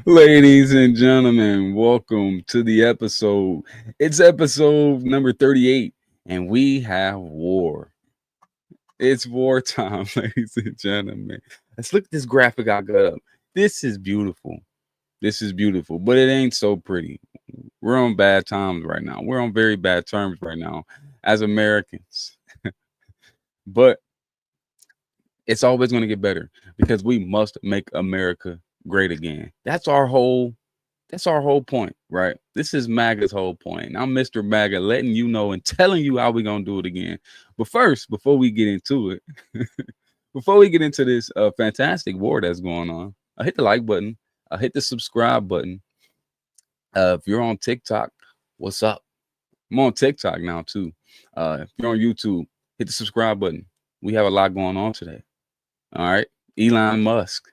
Ladies and gentlemen, welcome to the episode. It's episode number 38, and we have war. It's wartime, ladies and gentlemen. Let's look at this graphic I got up. This is beautiful. This is beautiful, but it ain't so pretty. We're on bad times right now. We're on very bad terms right now as Americans. But it's always going to get better because we must make America great again. That's our whole point, right? This is MAGA's whole point. I'm Mr. MAGA letting you know and telling you how we're gonna do it again. But first, before we get into it, before we get into this fantastic war that's going on, hit the like button, hit the subscribe button. If you're on TikTok, what's up? I'm on TikTok now too. If you're on YouTube, hit the subscribe button. We have a lot going on today. All right. Elon Musk.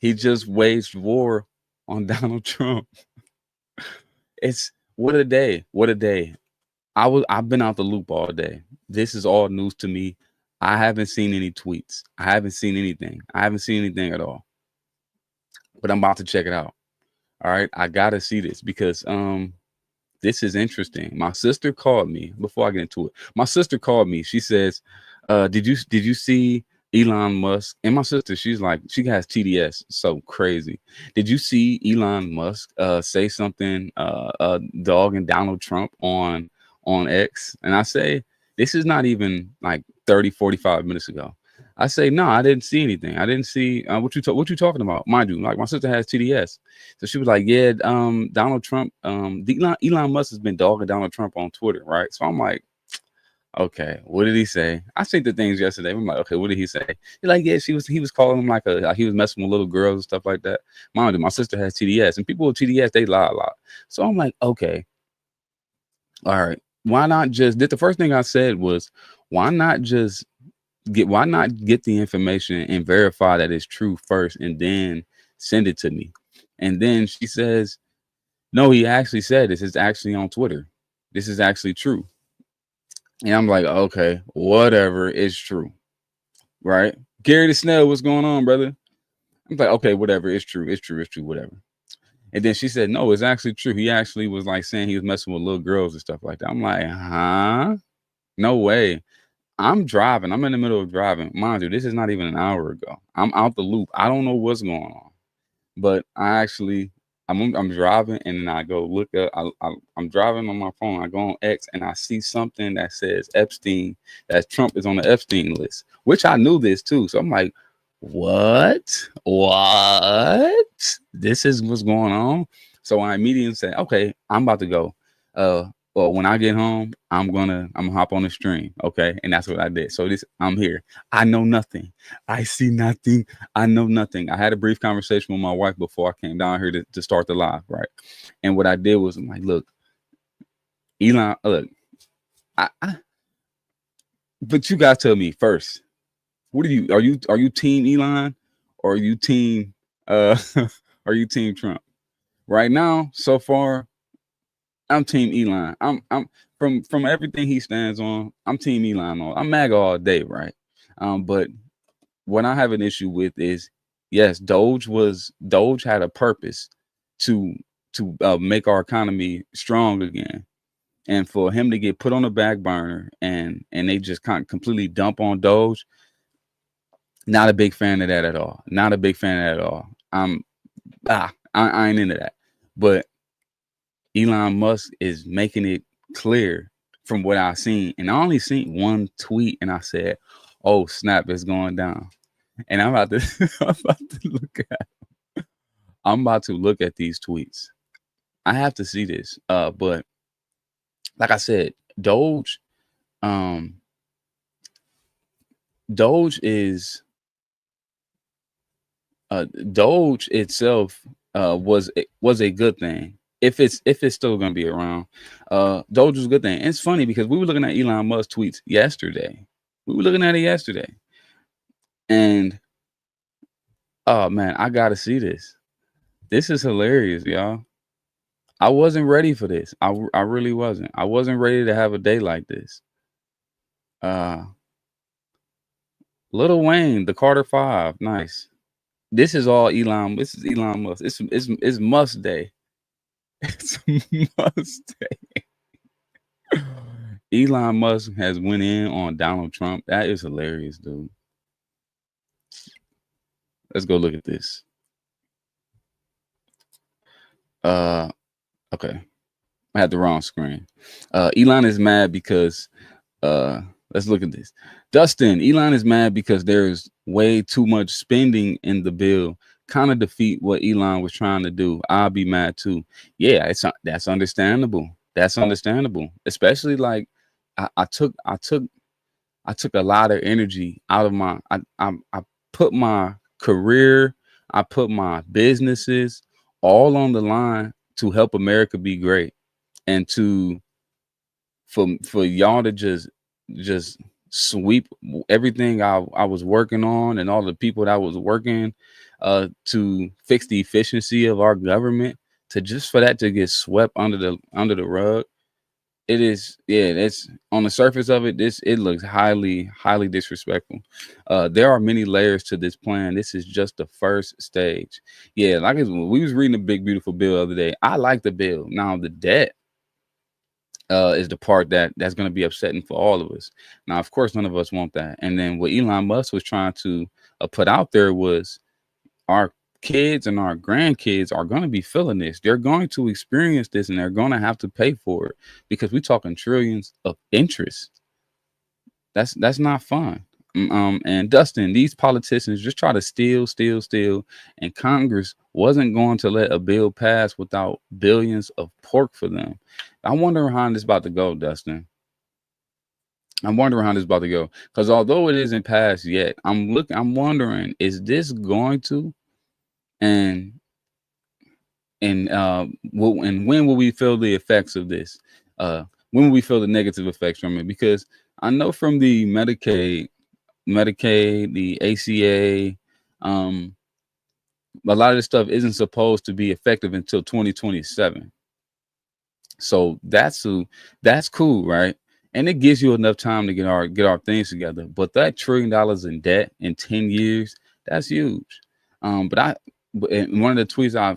He just waged war on Donald Trump. It's what a day. What a day. I've been out the loop all day. This is all news to me. I haven't seen any tweets. I haven't seen anything. I haven't seen anything at all. But I'm about to check it out. All right. I gotta see this because this is interesting. My sister called me before I get into it. My sister called me. She says, did you see Elon Musk? And my sister, she's like, she has TDS, so crazy. Did you see Elon Musk say something dogging Donald Trump on X? And I say, this is not even like 30, 45 minutes ago. I say, no, I didn't see anything. I didn't see what you talking about. Mind you, like my sister has TDS. So she was like, yeah, Donald Trump, Elon Musk has been dogging Donald Trump on Twitter, right? So I'm like, okay, what did he say? I seen the things yesterday. I'm like, okay, what did he say? He's like, yeah, he was calling him like he was messing with little girls and stuff like that. Mind you, my sister has TDS, and people with TDS, they lie a lot. So I'm like, okay, all right, why not just the first thing I said was, why not get the information and verify that it's true first and then send it to me? And then she says, no, he actually said this. It's actually on Twitter. This is actually true. And I'm like, okay, whatever, it's true. Right? Gary the Snell, what's going on, brother? I'm like, okay, whatever, it's true, whatever. And then she said, no, it's actually true. He actually was like saying he was messing with little girls and stuff like that. I'm like, huh? No way. I'm driving. I'm in the middle of driving. Mind you, this is not even an hour ago. I'm out the loop. I don't know what's going on. But I'm driving and then I go look up. I'm driving on my phone. I go on X and I see something that says Epstein, that Trump is on the Epstein list, which I knew this too. So I'm like, what? This is what's going on. So I immediately say, okay, I'm about to go. Well, when I get home, I'm gonna hop on the stream. Okay. And that's what I did. So I'm here. I know nothing. I see nothing. I know nothing. I had a brief conversation with my wife before I came down here to start the live, right? And what I did was I'm like, look, Elon, look, but you gotta tell me first. What are you team Elon or are you team are you team Trump? Right now, so far, I'm team Elon. I'm from everything he stands on, I'm team Elon on. I'm MAGA all day, right? But what I have an issue with is, yes, Doge had a purpose to make our economy strong again, and for him to get put on the back burner and they just completely dump on Doge. Not a big fan of that at all. Not a big fan of that at all. I ain't into that. But Elon Musk is making it clear from what I've seen, and I only seen one tweet, and I said, "Oh snap, it's going down." And I'm about to I'm about to look at these tweets. I have to see this. But like I said, um, Doge is Doge itself was a good thing. If it's still gonna be around, Doge was a good thing. And it's funny because we were looking at Elon Musk tweets yesterday. We were looking at it yesterday, and oh man, I gotta see this. This is hilarious, y'all. I wasn't ready for this. I really wasn't. I wasn't ready to have a day like this. Uh, Little Wayne, the Carter Five, nice. This is all Elon. This is Elon Musk. It's Musk Day. It's Musk Day. Elon Musk has went in on Donald Trump. That is hilarious, dude. Let's go look at this. Okay. I had the wrong screen. Elon is mad because let's look at this. Dustin, Elon is mad because there's way too much spending in the bill, kind of defeat what Elon was trying to do. I'll be mad too. Yeah, that's understandable. That's understandable. Especially like I took a lot of energy out of I put my career, I put my businesses all on the line to help America be great, and to for y'all to just sweep everything I was working on and all the people that was working to fix the efficiency of our government, to just for that to get swept under the rug. It is, yeah, it's on the surface of it, it looks highly disrespectful. There are many layers to this plan. This is just the first stage. Yeah, like we was reading the big beautiful bill the other day. I like the bill. Now the debt is the part that's going to be upsetting for all of us. Now, of course, none of us want that. And then what Elon Musk was trying to put out there was our kids and our grandkids are going to be feeling this. They're going to experience this, and they're going to have to pay for it, because we're talking trillions of interest. That's not fun. And Dustin, these politicians just try to steal, and Congress wasn't going to let a bill pass without billions of pork for them. I wonder how this is about to go, Dustin. I'm wondering how this is about to go, because although it isn't passed yet, I'm wondering, is this going to, and and when will we feel the effects of this? When will we feel the negative effects from it? Because I know from the Medicaid, the ACA, a lot of this stuff isn't supposed to be effective until 2027. So that's cool, right? And it gives you enough time to get our things together. But that $1 trillion in debt in 10 years, that's huge. But one of the tweets I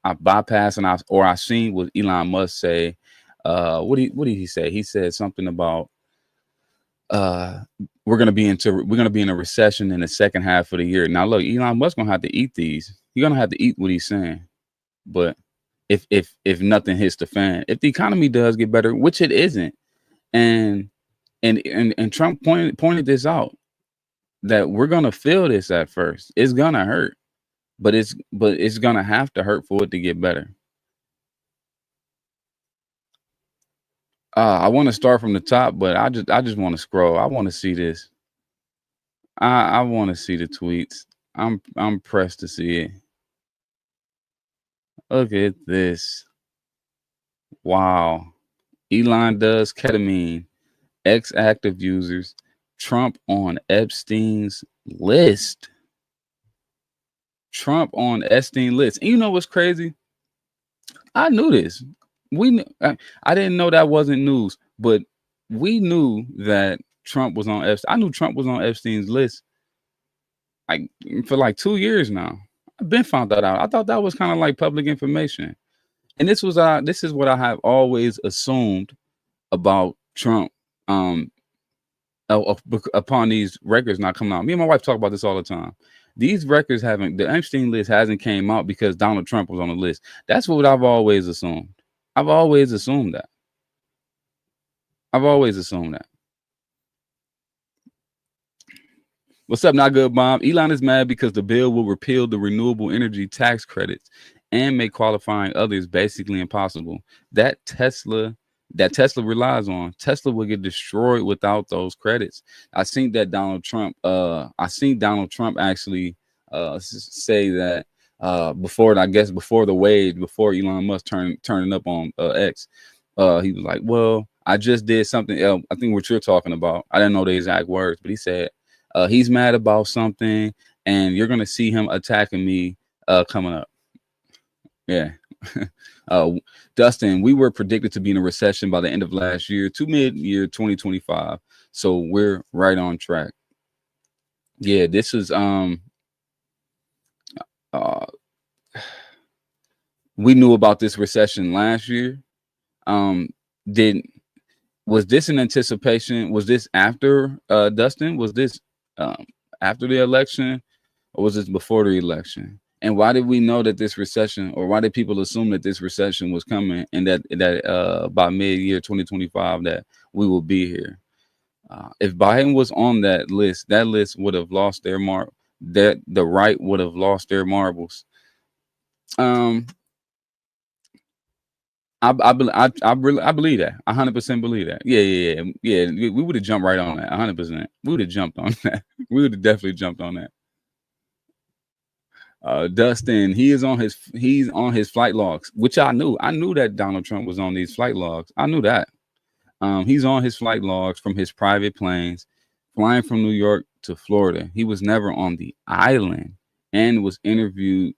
bypassed and I seen was Elon Musk say, what did he say? He said something about we're gonna be in a recession in the second half of the year. Now look, Elon Musk gonna have to eat these. He's gonna have to eat what he's saying. But if nothing hits the fan, if the economy does get better, which it isn't, and Trump pointed this out, that we're gonna feel this at first. It's gonna hurt, but it's gonna have to hurt for it to get better. I want to start from the top, but I just want to scroll. I want to see this. I want to see the tweets. I'm pressed to see it. Look at this. Wow. Elon does ketamine. Ex-active users. Trump on Epstein's list. Trump on Epstein list. And you know what's crazy? I knew this. I didn't know that wasn't news, but we knew that Trump was on Epstein. I knew Trump was on Epstein's list like for like 2 years now. I've been found that out. I thought that was kind of like public information. And this is what I have always assumed about Trump. Upon these records not coming out. Me and my wife talk about this all the time. These records the Epstein list hasn't came out because Donald Trump was on the list. That's what I've always assumed. I've always assumed that. What's up, not good, Bob? Elon is mad because the bill will repeal the renewable energy tax credits and make qualifying others basically impossible. That Tesla relies on. Tesla will get destroyed without those credits. I seen Donald Trump actually say that before Elon Musk turning up on X. He was like, well, I just did something else. I think what you're talking about. I didn't know the exact words, but he said he's mad about something, and you're gonna see him attacking me coming up. Yeah. Dustin, we were predicted to be in a recession by the end of last year to mid-year 2025. So we're right on track. Yeah, this is uh, we knew about this recession last year. Did Was this an anticipation? Was this after Dustin? Was this after the election, or was this before the election? And why did we know that this recession, or why did people assume that this recession was coming, and that by mid-year 2025 that we will be here? If Biden was on that list would have lost their that the right would have lost their marbles. I believe that. 100% believe that. Yeah. We would have jumped right on that. 100%. We would have jumped on that. We would have definitely jumped on that. Dustin, he's on his flight logs, which I knew. I knew that Donald Trump was on these flight logs. I knew that. He's on his flight logs from his private planes, flying from New York to Florida. He was never on the island, and was interviewed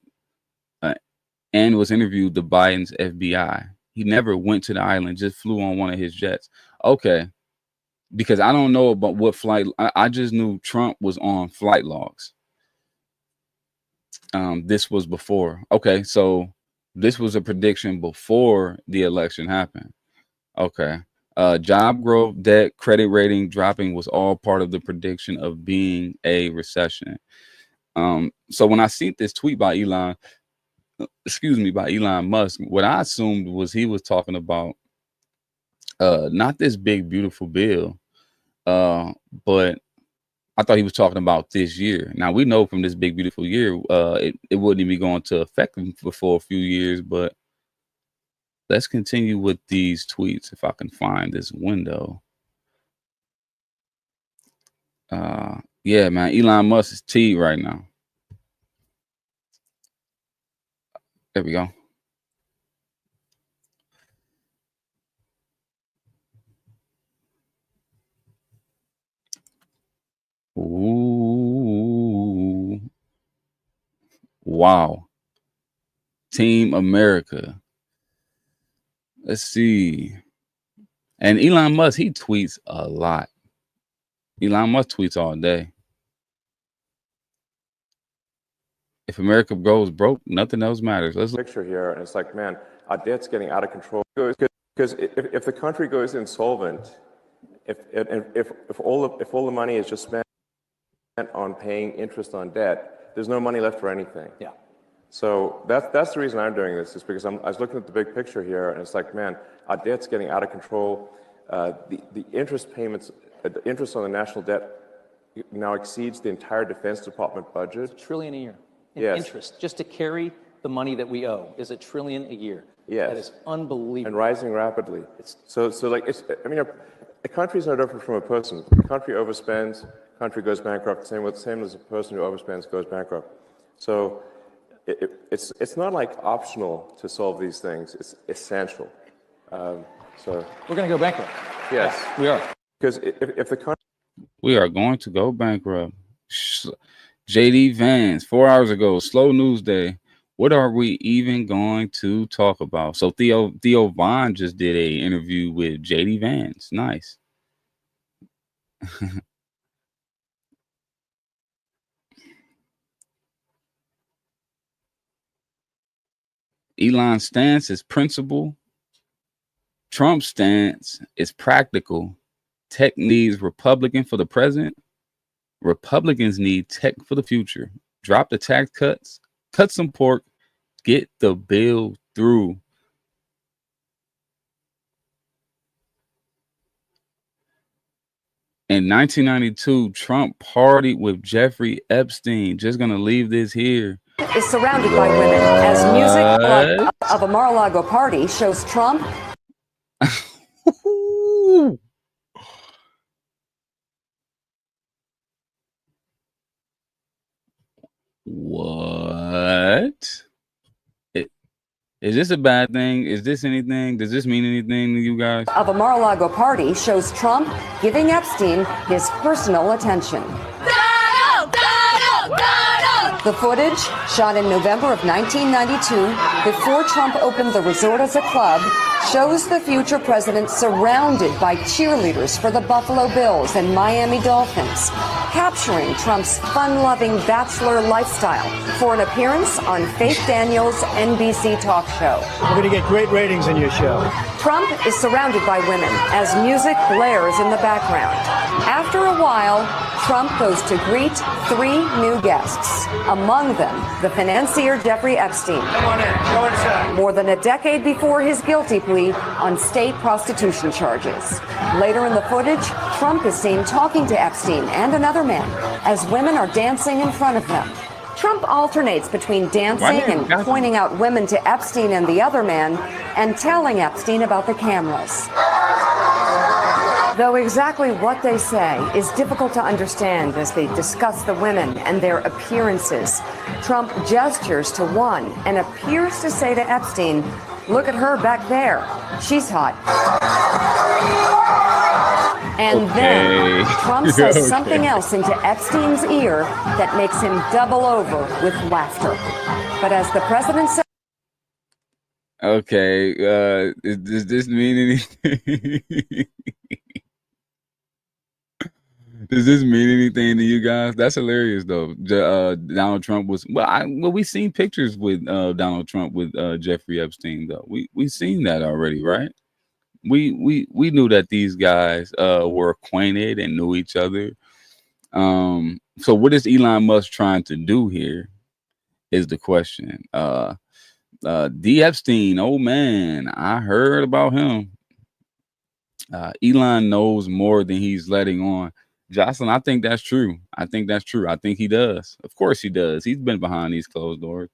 the Biden's FBI. He never went to the island, just flew on one of his jets. Okay. Because I don't know about what flight. I just knew Trump was on flight logs. This was before. Okay. So this was a prediction before the election happened. Okay. Job growth, debt, credit rating dropping was all part of the prediction of being a recession. So when I see this tweet by Elon Musk, what I assumed was he was talking about not this big beautiful bill, but I thought he was talking about this year. Now we know from this big beautiful year, it wouldn't even be going to effect for a few years. But let's continue with these tweets if I can find this window. Yeah, man, Elon Musk is T right now. There we go. Ooh. Wow. Team America. Let's see. And Elon Musk, he tweets a lot. Elon Musk tweets all day. If America goes broke, nothing else matters. Let's look. Picture here, and it's like, man, our debt's getting out of control. Because if the country goes insolvent, if all the money is just spent on paying interest on debt, there's no money left for anything. Yeah. So that's the reason I'm doing this, is because I was looking at the big picture here, and it's like, man, our debt's getting out of control. The interest payments, the interest on the national debt now exceeds the entire Defense Department budget. $1 trillion a year in Yes. interest. Just to carry the money that we owe is $1 trillion a year. Yes. That is unbelievable. And rising rapidly. So like, a country is no different from a person. A country overspends, country goes bankrupt. Same as a person who overspends goes bankrupt. So it's not like optional to solve these things. It's essential. So we're going to go bankrupt. yes, We are. because if the country We are going to go bankrupt. JD Vance, 4 hours ago, slow news day. What are we even going to talk about? So Theo Von just did a interview with JD Vance. Nice. Elon's stance is principle. Trump's stance is practical. Tech needs Republican for the present. Republicans need tech for the future. Drop the tax cuts, cut some pork, get the bill through. In 1992, Trump partied with Jeffrey Epstein. Just gonna leave this here. Is surrounded by women as music of a Mar-a-Lago party shows Trump. What? Is this a bad thing? Is this anything? Does this mean anything to you guys? Of a Mar-a-Lago party shows Trump giving Epstein his personal attention. Donald! Donald! Donald! The footage, shot in November of 1992, before Trump opened the resort as a club, shows the future president surrounded by cheerleaders for the Buffalo Bills and Miami Dolphins, capturing Trump's fun-loving bachelor lifestyle for an appearance on Faith Daniels' NBC talk show. We're going to get great ratings in your show. Trump is surrounded by women as music blares in the background. After a while, Trump goes to greet 3 new guests, among them the financier Jeffrey Epstein. Come on in. Go inside. More than a decade before his guilty plea on state prostitution charges. Later in the footage, Trump is seen talking to Epstein and another man as women are dancing in front of them. Trump alternates between dancing and pointing out women to Epstein and the other man and telling Epstein about the cameras. Though exactly what they say is difficult to understand as they discuss the women and their appearances, Trump gestures to one and appears to say to Epstein, "Look at her back there. She's hot." And then Trump says something else into Epstein's ear that makes him double over with laughter. But as the president said, Okay, does this mean anything? Does this mean anything to you guys? That's hilarious, though. Donald Trump was we seen pictures with Donald Trump with Jeffrey Epstein, though. We seen that already, right? We knew that these guys were acquainted and knew each other. So what is Elon Musk trying to do here is the question. D. Epstein, oh man, I heard about him. Elon knows more than he's letting on. Jocelyn, I think that's true. I think he does. Of course he does. He's been behind these closed doors.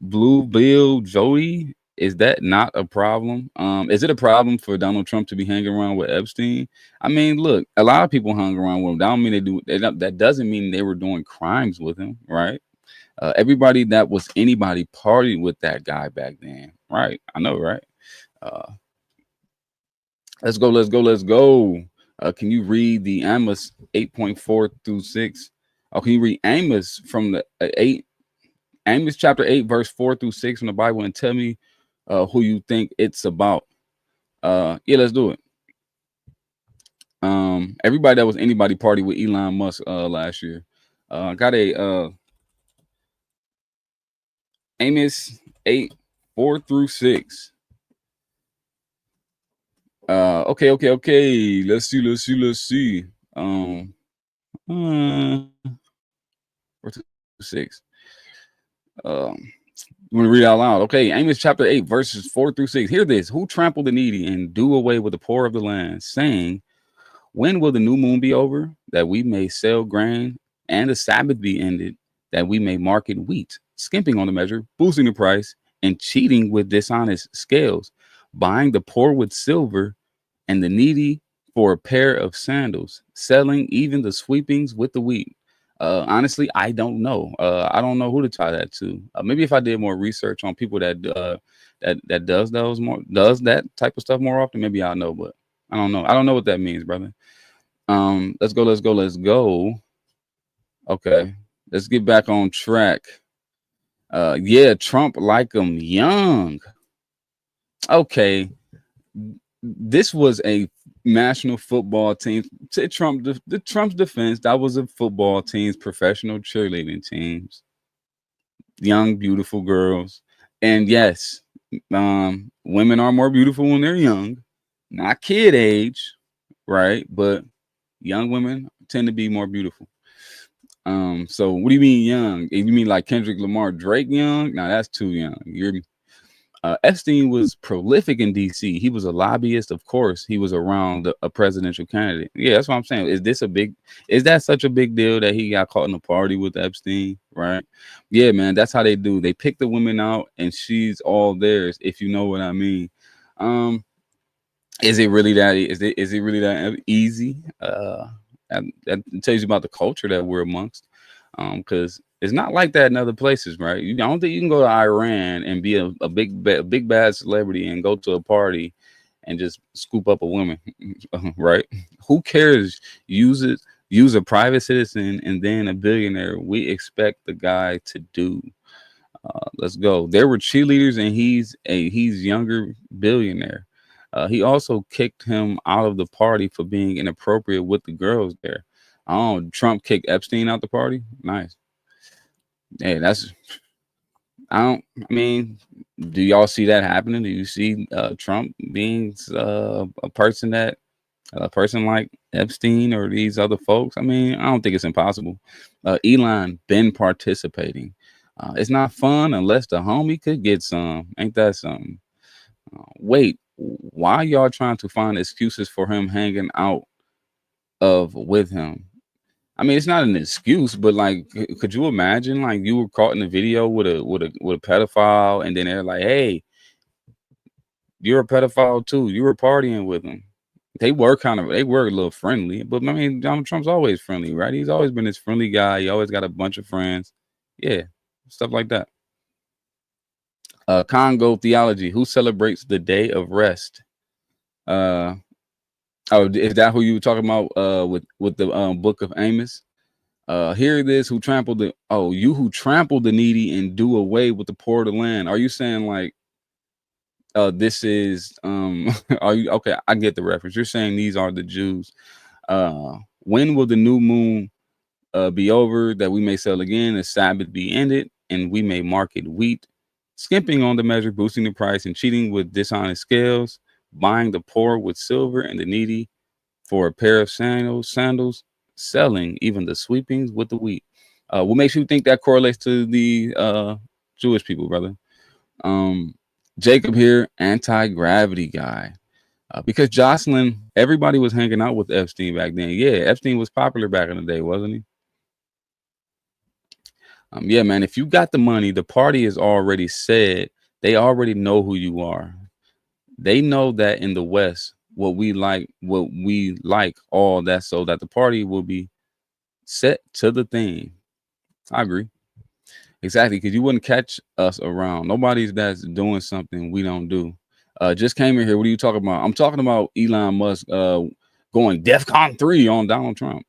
Blue Bill Joey, is that not a problem? Is it a problem for Donald Trump to be hanging around with Epstein? I mean, look, a lot of people hung around with him. That don't mean that doesn't mean they were doing crimes with him, right? Everybody that was anybody partied with that guy back then, right? I know, right? Let's go. Can you read the Amos 8.4 through 6? Oh, can you read Amos from the Amos chapter 8, verse 4 through 6 from the Bible and tell me who you think it's about? Yeah, let's do it. Everybody that was anybody party with Elon Musk last year. Got a Amos 8, 4 through 6. Okay. Let's see. 4 through 6. You want to read out loud? Okay, Amos chapter 8, verses 4 through 6. Hear this. Who trampled the needy and do away with the poor of the land, saying, when will the new moon be over, that we may sell grain, and the Sabbath be ended, that we may market wheat, skimping on the measure, boosting the price, and cheating with dishonest scales, buying the poor with silver, and the needy for a pair of sandals, selling even the sweepings with the wheat. Honestly, I don't know. I don't know who to tie that to. Maybe if I did more research on people that does that type of stuff more often, maybe I'll know. But I don't know. I don't know what that means, brother. Let's go. Okay, let's get back on track. Yeah, Trump like him young. Okay, this was a national football team. To Trump's defense, that was a football team's professional cheerleading teams. Young, beautiful girls. And yes, women are more beautiful when they're young, not kid age, right? But young women tend to be more beautiful. So what do you mean young? You mean like Kendrick Lamar, Drake young? No, that's too young. Epstein was prolific in DC. He was a lobbyist, of course. He was around a presidential candidate. Yeah, that's what I'm saying. Is that such a big deal that he got caught in a party with Epstein? Right? Yeah, man. That's how they do. They pick the women out, and she's all theirs. If you know what I mean. Is it really that? Is it really that easy? That tells you about the culture that we're amongst. Because it's not like that in other places, right? I don't think you can go to Iran and be a big bad celebrity and go to a party and just scoop up a woman, right? Who cares? Use it use a private citizen and then a billionaire. We expect the guy to do. Let's go. There were cheerleaders, and he's younger billionaire. He also kicked him out of the party for being inappropriate with the girls there. Oh, Trump kicked Epstein out the party. Nice. Hey, that's I don't. I mean, do y'all see that happening? Do you see Trump being a person like Epstein or these other folks? I mean, I don't think it's impossible. Elon been participating. It's not fun unless the homie could get some. Ain't that something? Wait, why y'all trying to find excuses for him hanging out with him? I mean, it's not an excuse, but like, could you imagine like you were caught in a video with a pedophile, and then they're like, "Hey, you're a pedophile too. You were partying with him." They were a little friendly, but I mean, Donald Trump's always friendly, right? He's always been this friendly guy. He always got a bunch of friends. Yeah, stuff like that. Congo theology. Who celebrates the day of rest? Oh, is that who you were talking about? With the book of Amos. Hear this, who trampled you who trample the needy and do away with the poor of the land. Are you saying like this is are you okay? I get the reference. You're saying these are the Jews. When will the new moon be over, that we may sell again, the Sabbath be ended, and we may market wheat, skimping on the measure, boosting the price, and cheating with dishonest scales, buying the poor with silver and the needy for a pair of sandals, selling even the sweepings with the wheat. What makes you think that correlates to the Jewish people, brother? Jacob here, anti-gravity guy. Because Jocelyn, everybody was hanging out with Epstein back then. Yeah, Epstein was popular back in the day, wasn't he? Yeah, man, if you got the money, the party is already said. They already know who you are. They know that in the West, what we like, all that, so that the party will be set to the thing. I agree. Exactly, because you wouldn't catch us around. Nobody's that's doing something we don't do. Just came in here. What are you talking about? I'm talking about Elon Musk going DEFCON 3 on Donald Trump.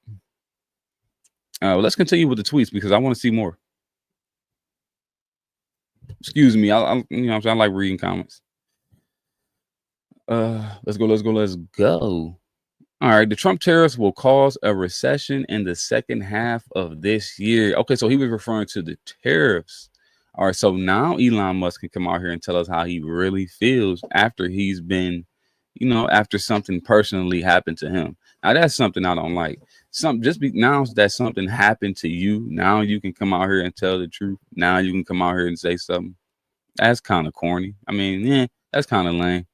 Well, let's continue with the tweets because I want to see more. Excuse me. I like reading comments. Let's go. All right, the Trump tariffs will cause a recession in the second half of this year. Okay, so he was referring to the tariffs. All right, so now Elon Musk can come out here and tell us how he really feels after he's been, after something personally happened to him. Now that's something I don't like. Now that something happened to you, now you can come out here and tell the truth. Now you can come out here and say something. That's kind of corny. I mean, yeah, that's kind of lame.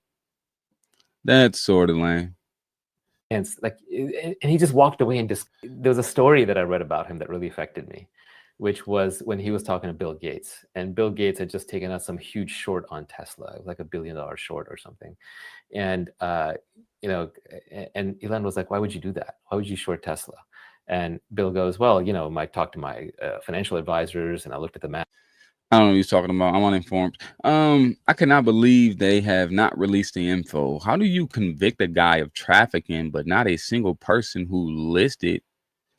That's sort of lame. And he just walked away and there was a story that I read about him that really affected me, which was when he was talking to Bill Gates, and Bill Gates had just taken out some huge short on Tesla, like $1 billion short or something. And, and Elon was like, why would you do that? Why would you short Tesla? And Bill goes, well, I talked to my financial advisors and I looked at the math. I don't know what he's talking about. I'm uninformed. I cannot believe they have not released the info. How do you convict a guy of trafficking, but not a single person who listed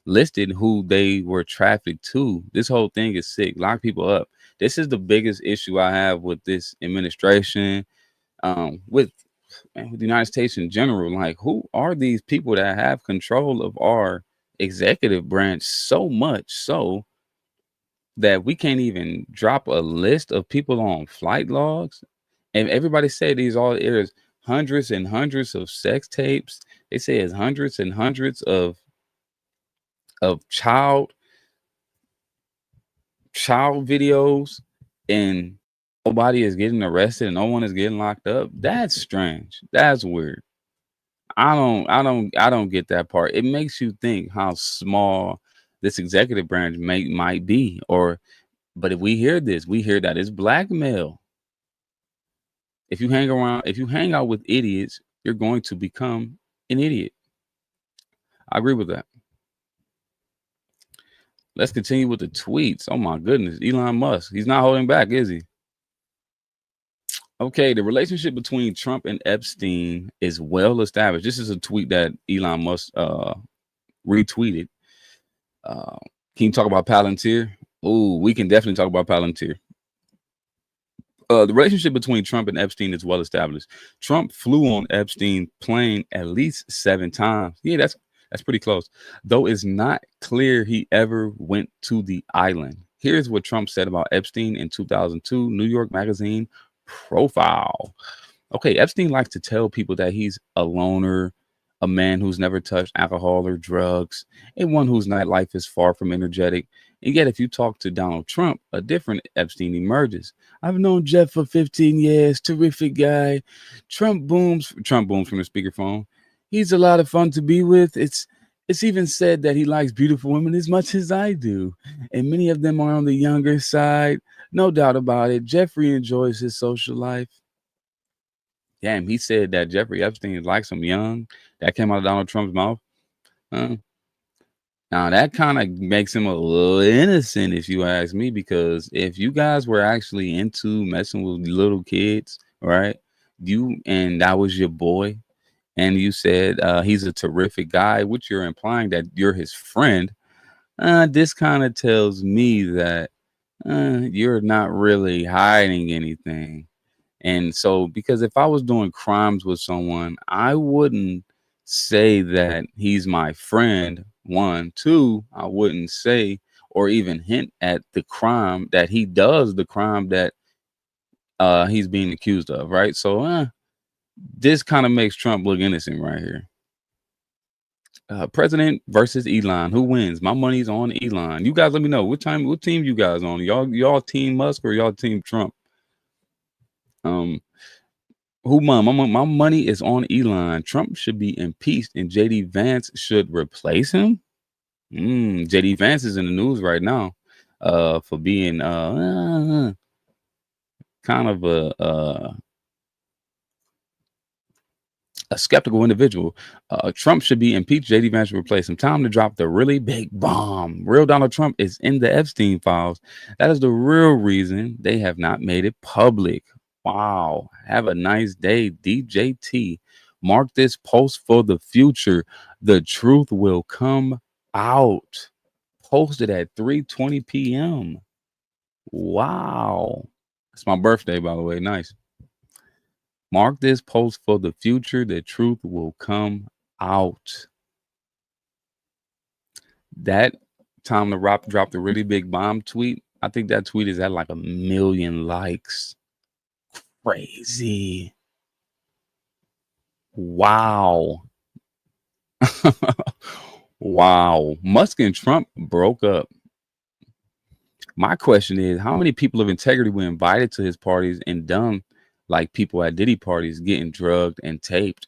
who they were trafficked to? This whole thing is sick. Lock people up. This is the biggest issue I have with this administration, with the United States in general. Like, who are these people that have control of our executive branch so much so that we can't even drop a list of people on flight logs? And everybody said there's hundreds and hundreds of sex tapes. They say it's hundreds and hundreds of child videos, and nobody is getting arrested and no one is getting locked up. That's strange. That's weird. I don't get that part. It makes you think how small this executive branch might be, but if we hear that it's blackmail. If you hang out with idiots, you're going to become an idiot. I agree with that. Let's continue with the tweets. Oh my goodness, Elon Musk. He's not holding back, is he? Okay, the relationship between Trump and Epstein is well established. This is a tweet that Elon Musk retweeted. Can you talk about Palantir? Oh, we can definitely talk about Palantir. The relationship between Trump and Epstein is well established. Trump flew on Epstein plane at least 7 times. Yeah, that's pretty close. Though it's not clear he ever went to the island. Here's what Trump said about Epstein in 2002 New York Magazine profile. Okay, Epstein likes to tell people that he's a loner, a man who's never touched alcohol or drugs, and one whose nightlife is far from energetic. And yet, if you talk to Donald Trump, a different Epstein emerges. I've known Jeff for 15 years, terrific guy. Trump booms from the speakerphone. He's a lot of fun to be with. It's even said that he likes beautiful women as much as I do, and many of them are on the younger side. No doubt about it. Jeffrey enjoys his social life. Damn, he said that Jeffrey Epstein likes him young. That came out of Donald Trump's mouth. Now that kind of makes him a little innocent, if you ask me, because if you guys were actually into messing with little kids, right? And that was your boy, and you said he's a terrific guy, which you're implying that you're his friend. This kind of tells me that you're not really hiding anything. And so, because if I was doing crimes with someone, I wouldn't say that he's my friend. 1, 2, I wouldn't say or even hint at the crime that he does, the crime that he's being accused of, right? So this kind of makes Trump look innocent right here. President versus Elon. Who wins? My money's on Elon. You guys let me know what team you guys on. Y'all team Musk or y'all team Trump? Who won? My money is on Elon. Trump should be impeached and JD Vance should replace him. JD Vance is in the news right now for being kind of a skeptical individual. Trump should be impeached. JD Vance should replace him. Time to drop the really big bomb. Real Donald Trump is in the Epstein files. That is the real reason they have not made it public. Wow. Have a nice day, DJT. Mark this post for the future. The truth will come out. Posted at 3:20 p.m. Wow. It's my birthday, by the way. Nice. Mark this post for the future. The truth will come out. That time to drop the really big bomb tweet. I think that tweet is at like 1 million likes. Crazy. Wow. Wow. Musk and Trump broke up. My question is, how many people of integrity were invited to his parties and done like people at Diddy parties getting drugged and taped?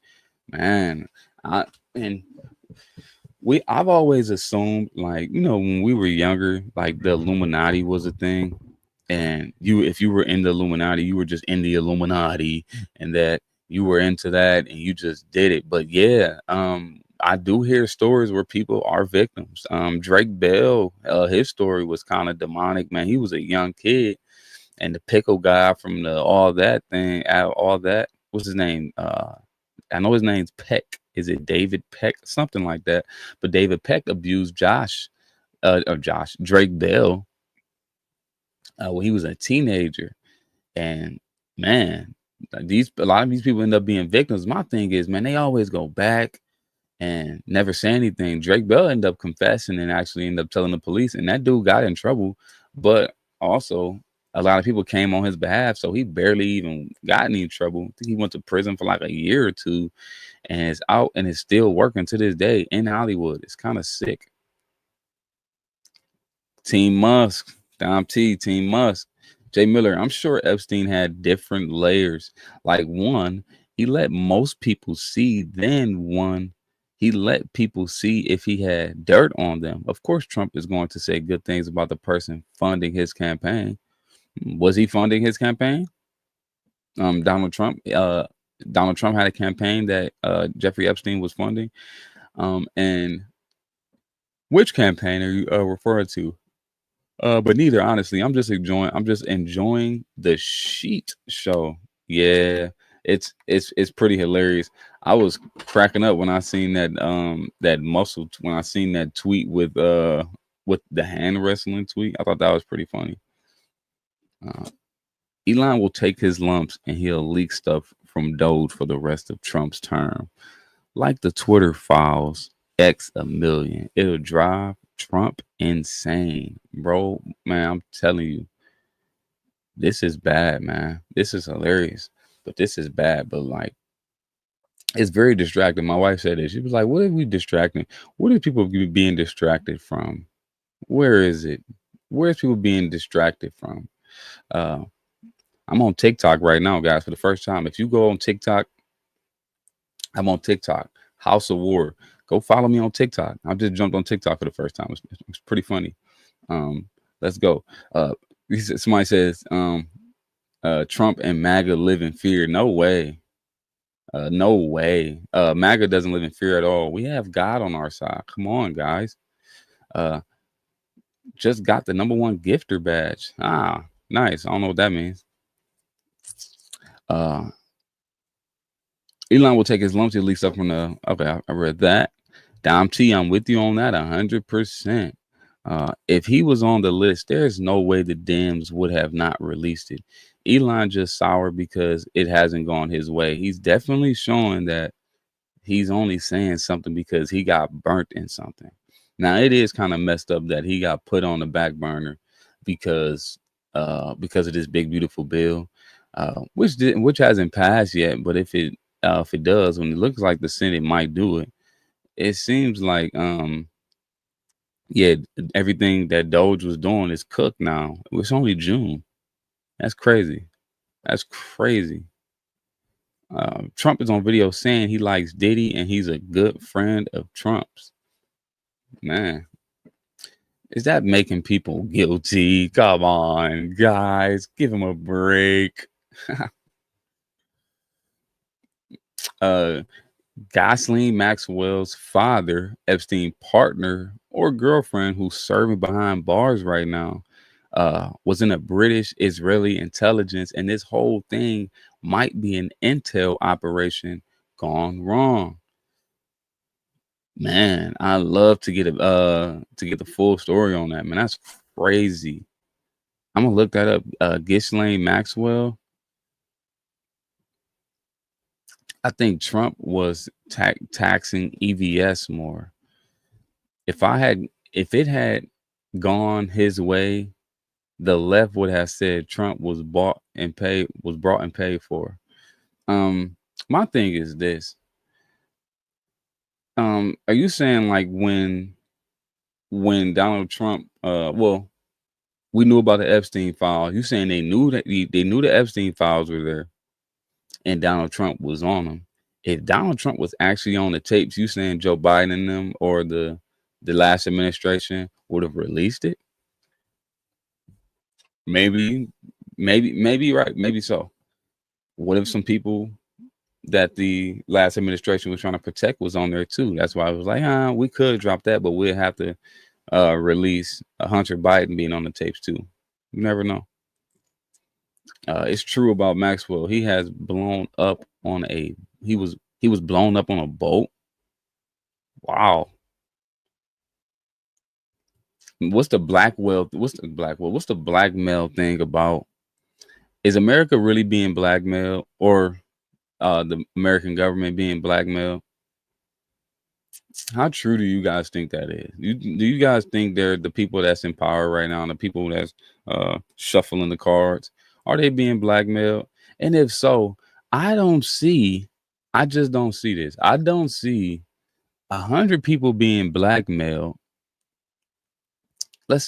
Man, I've always assumed, like, when we were younger, like the Illuminati was a thing. And if you were in the Illuminati, you were just in the Illuminati, and that you were into that and you just did it. But yeah, I do hear stories where people are victims. Drake Bell, his story was kind of demonic, man. He was a young kid, and the pickle guy from all that, what's his name? I know his name's Peck. Is it David Peck? Something like that. But David Peck abused Drake Bell when he was a teenager. And man, a lot of these people end up being victims. My thing is, man, they always go back and never say anything. Drake Bell ended up confessing and actually ended up telling the police, and that dude got in trouble. But also, a lot of people came on his behalf, so he barely even got any trouble. I think he went to prison for like a year or two, and is out and is still working to this day in Hollywood. It's kind of sick. Team Musk. Dom T, Team Musk. Jay Miller, I'm sure Epstein had different layers. Like, one, he let most people see. Then one, he let people see if he had dirt on them. Of course, Trump is going to say good things about the person funding his campaign. Was he funding his campaign? Donald Trump had a campaign that Jeffrey Epstein was funding. And which campaign are you referring to? But neither, honestly. I'm just enjoying the Sheet show. Yeah, it's pretty hilarious. I was cracking up when I seen that that tweet with with the hand wrestling tweet. I thought that was pretty funny. Elon will take his lumps and he'll leak stuff from Doge for the rest of Trump's term. Like the Twitter files X a million. It'll drive Trump insane. Bro, man, I'm telling you, this is bad, man. This is hilarious, but this is bad. But like, it's very distracting. My wife said this. She was like, what are we distracting? What are people being distracted from? Where is it? Where's people being distracted from? I'm on TikTok right now, guys, for the first time. If you go on TikTok, I'm on TikTok, House of War. Go follow me on TikTok. I just jumped on TikTok for the first time. It's pretty funny. Let's go. Somebody says, Trump and MAGA live in fear. No way. No way. MAGA doesn't live in fear at all. We have God on our side. Come on, guys. Just got the #1 gifter badge. Ah, nice. I don't know what that means. Elon will take his lumps. He'll leak stuff from the. Okay, I read that. Dom T, I'm with you on that 100%. If he was on the list, there's no way the Dems would have not released it. Elon just sour because it hasn't gone his way. He's definitely showing that he's only saying something because he got burnt in something. Now, it is kind of messed up that he got put on the back burner because of this big, beautiful bill, which hasn't passed yet. But if it does, when it looks like the Senate might do it, it seems like everything that Doge was doing is cooked now. It's only June. That's crazy. That's crazy. Trump is on video saying he likes Diddy and he's a good friend of Trump's. Man, is that making people guilty? Come on, guys, give him a break. Ghislaine Maxwell's father, Epstein partner or girlfriend who's serving behind bars right now, was in a British Israeli intelligence, and this whole thing might be an intel operation gone wrong. Man, I love to get the full story on that. Man, that's crazy. I'm gonna look that up. Ghislaine Maxwell. I think Trump was taxing EVS more. If it had gone his way, the left would have said Trump was brought and paid for. My thing is this. Are you saying like when Donald Trump, we knew about the Epstein files. You saying they knew the Epstein files were there and Donald Trump was on them. If Donald Trump was actually on the tapes, you saying Joe Biden and them or the last administration would have released it? Maybe right. Maybe so. What if some people that the last administration was trying to protect was on there too? That's why I was like, we could drop that, but we'll have to release Hunter Biden being on the tapes too. You never know. It's true about Maxwell. He has blown up on he was blown up on a boat. Wow. What's the blackmail thing about? Is America really being blackmailed, or the American government being blackmailed? How true do you guys think that is? Do you guys think they're the people that's in power right now and the people that's shuffling the cards? Are they being blackmailed? And if so, I just don't see this. I don't see 100 people being blackmailed. I'm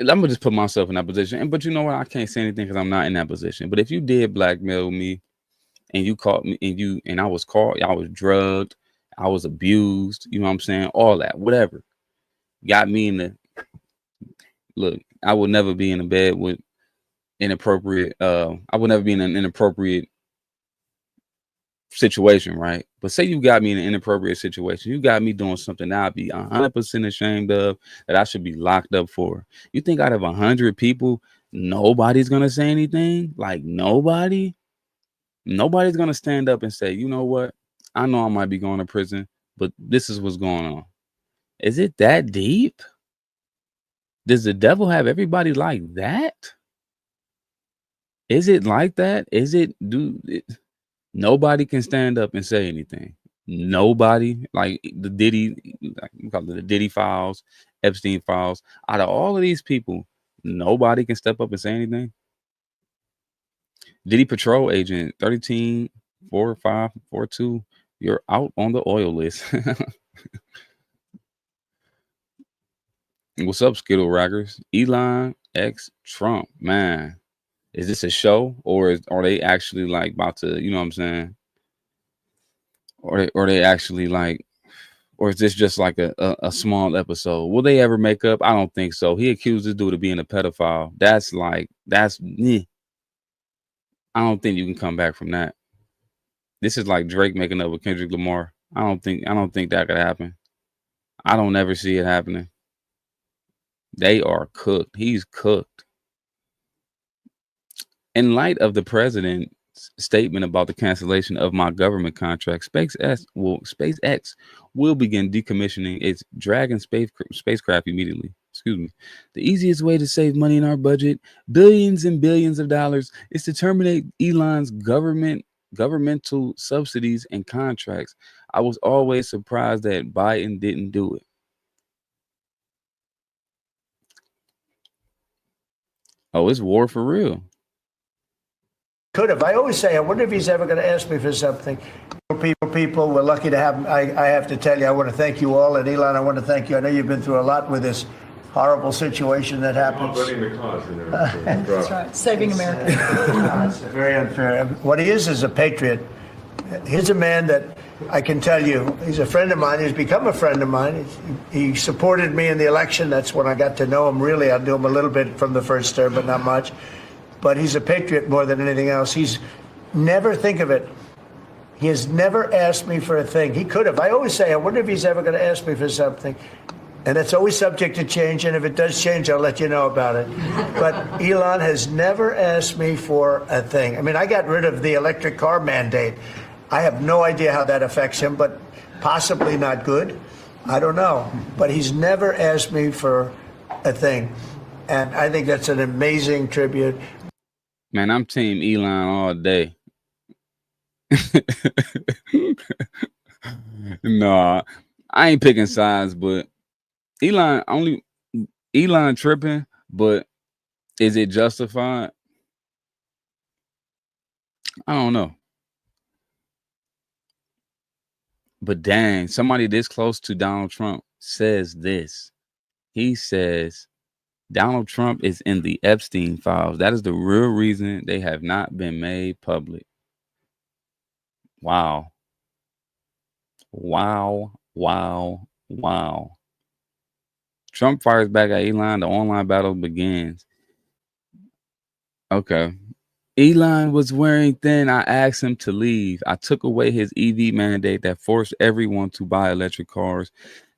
gonna just put myself in that position. But you know what? I can't say anything because I'm not in that position. But if you did blackmail me and you caught me and I was caught, I was drugged, I was abused, you know what I'm saying? All that, whatever. Got me in the look, I would never be in a bed with inappropriate, I would never be in an inappropriate situation, right? But say you got me in an inappropriate situation, you got me doing something that I'd be 100% ashamed of, that I should be locked up for. You think out of 100 people, nobody's gonna say anything? Like nobody's gonna stand up and say, you know what? I know I might be going to prison, but this is what's going on. Is it that deep? Does the devil have everybody like that? Is it like that? Is it nobody can stand up and say anything. Nobody, like the Diddy, like we call it the Diddy files, Epstein files. Out of all of these people, nobody can step up and say anything. Diddy patrol agent 134542, you're out on the oil list. What's up, Skittle Rackers? Elon X Trump, man. Is this a show, or are they actually like about to, you know what I'm saying? Or they actually like, or is this just like a small episode? Will they ever make up? I don't think so. He accused this dude of being a pedophile. That's I don't think you can come back from that. This is like Drake making up with Kendrick Lamar. I don't think that could happen. I don't ever see it happening. They are cooked. He's cooked. In light of the president's statement about the cancellation of my government contract, SpaceX will begin decommissioning its Dragon spacecraft immediately. Excuse me. The easiest way to save money in our budget, billions and billions of dollars, is to terminate Elon's governmental subsidies and contracts. I was always surprised that Biden didn't do it. Oh, it's war for real. Could have. I always say, I wonder if he's ever going to ask me for something. People, we're lucky to have. I have to tell you, I want to thank you all, and Elon, I want to thank you. I know you've been through a lot with this horrible situation that happens. That's right. Saving America. It's very unfair. What he is a patriot. He's a man that I can tell you, he's a friend of mine. He's become a friend of mine. He supported me in the election. That's when I got to know him. Really, I knew him a little bit from the first term, but not much. But he's a patriot more than anything else. He's never, think of it, he has never asked me for a thing. He could have. I always say, I wonder if he's ever going to ask me for something. And it's always subject to change. And if it does change, I'll let you know about it. But Elon has never asked me for a thing. I mean, I got rid of the electric car mandate. I have no idea how that affects him, but possibly not good. I don't know. But he's never asked me for a thing. And I think that's an amazing tribute. Man, I'm team Elon all day. No, I ain't picking sides, but Elon tripping, but is it justified? I don't know. But dang, somebody this close to Donald Trump says this. He says Donald Trump is in the Epstein files. That is the real reason they have not been made public. Wow. Wow. Wow. Wow. Trump fires back at Elon. The online battle begins. Okay. Elon was wearing thin. I asked him to leave. I took away his EV mandate that forced everyone to buy electric cars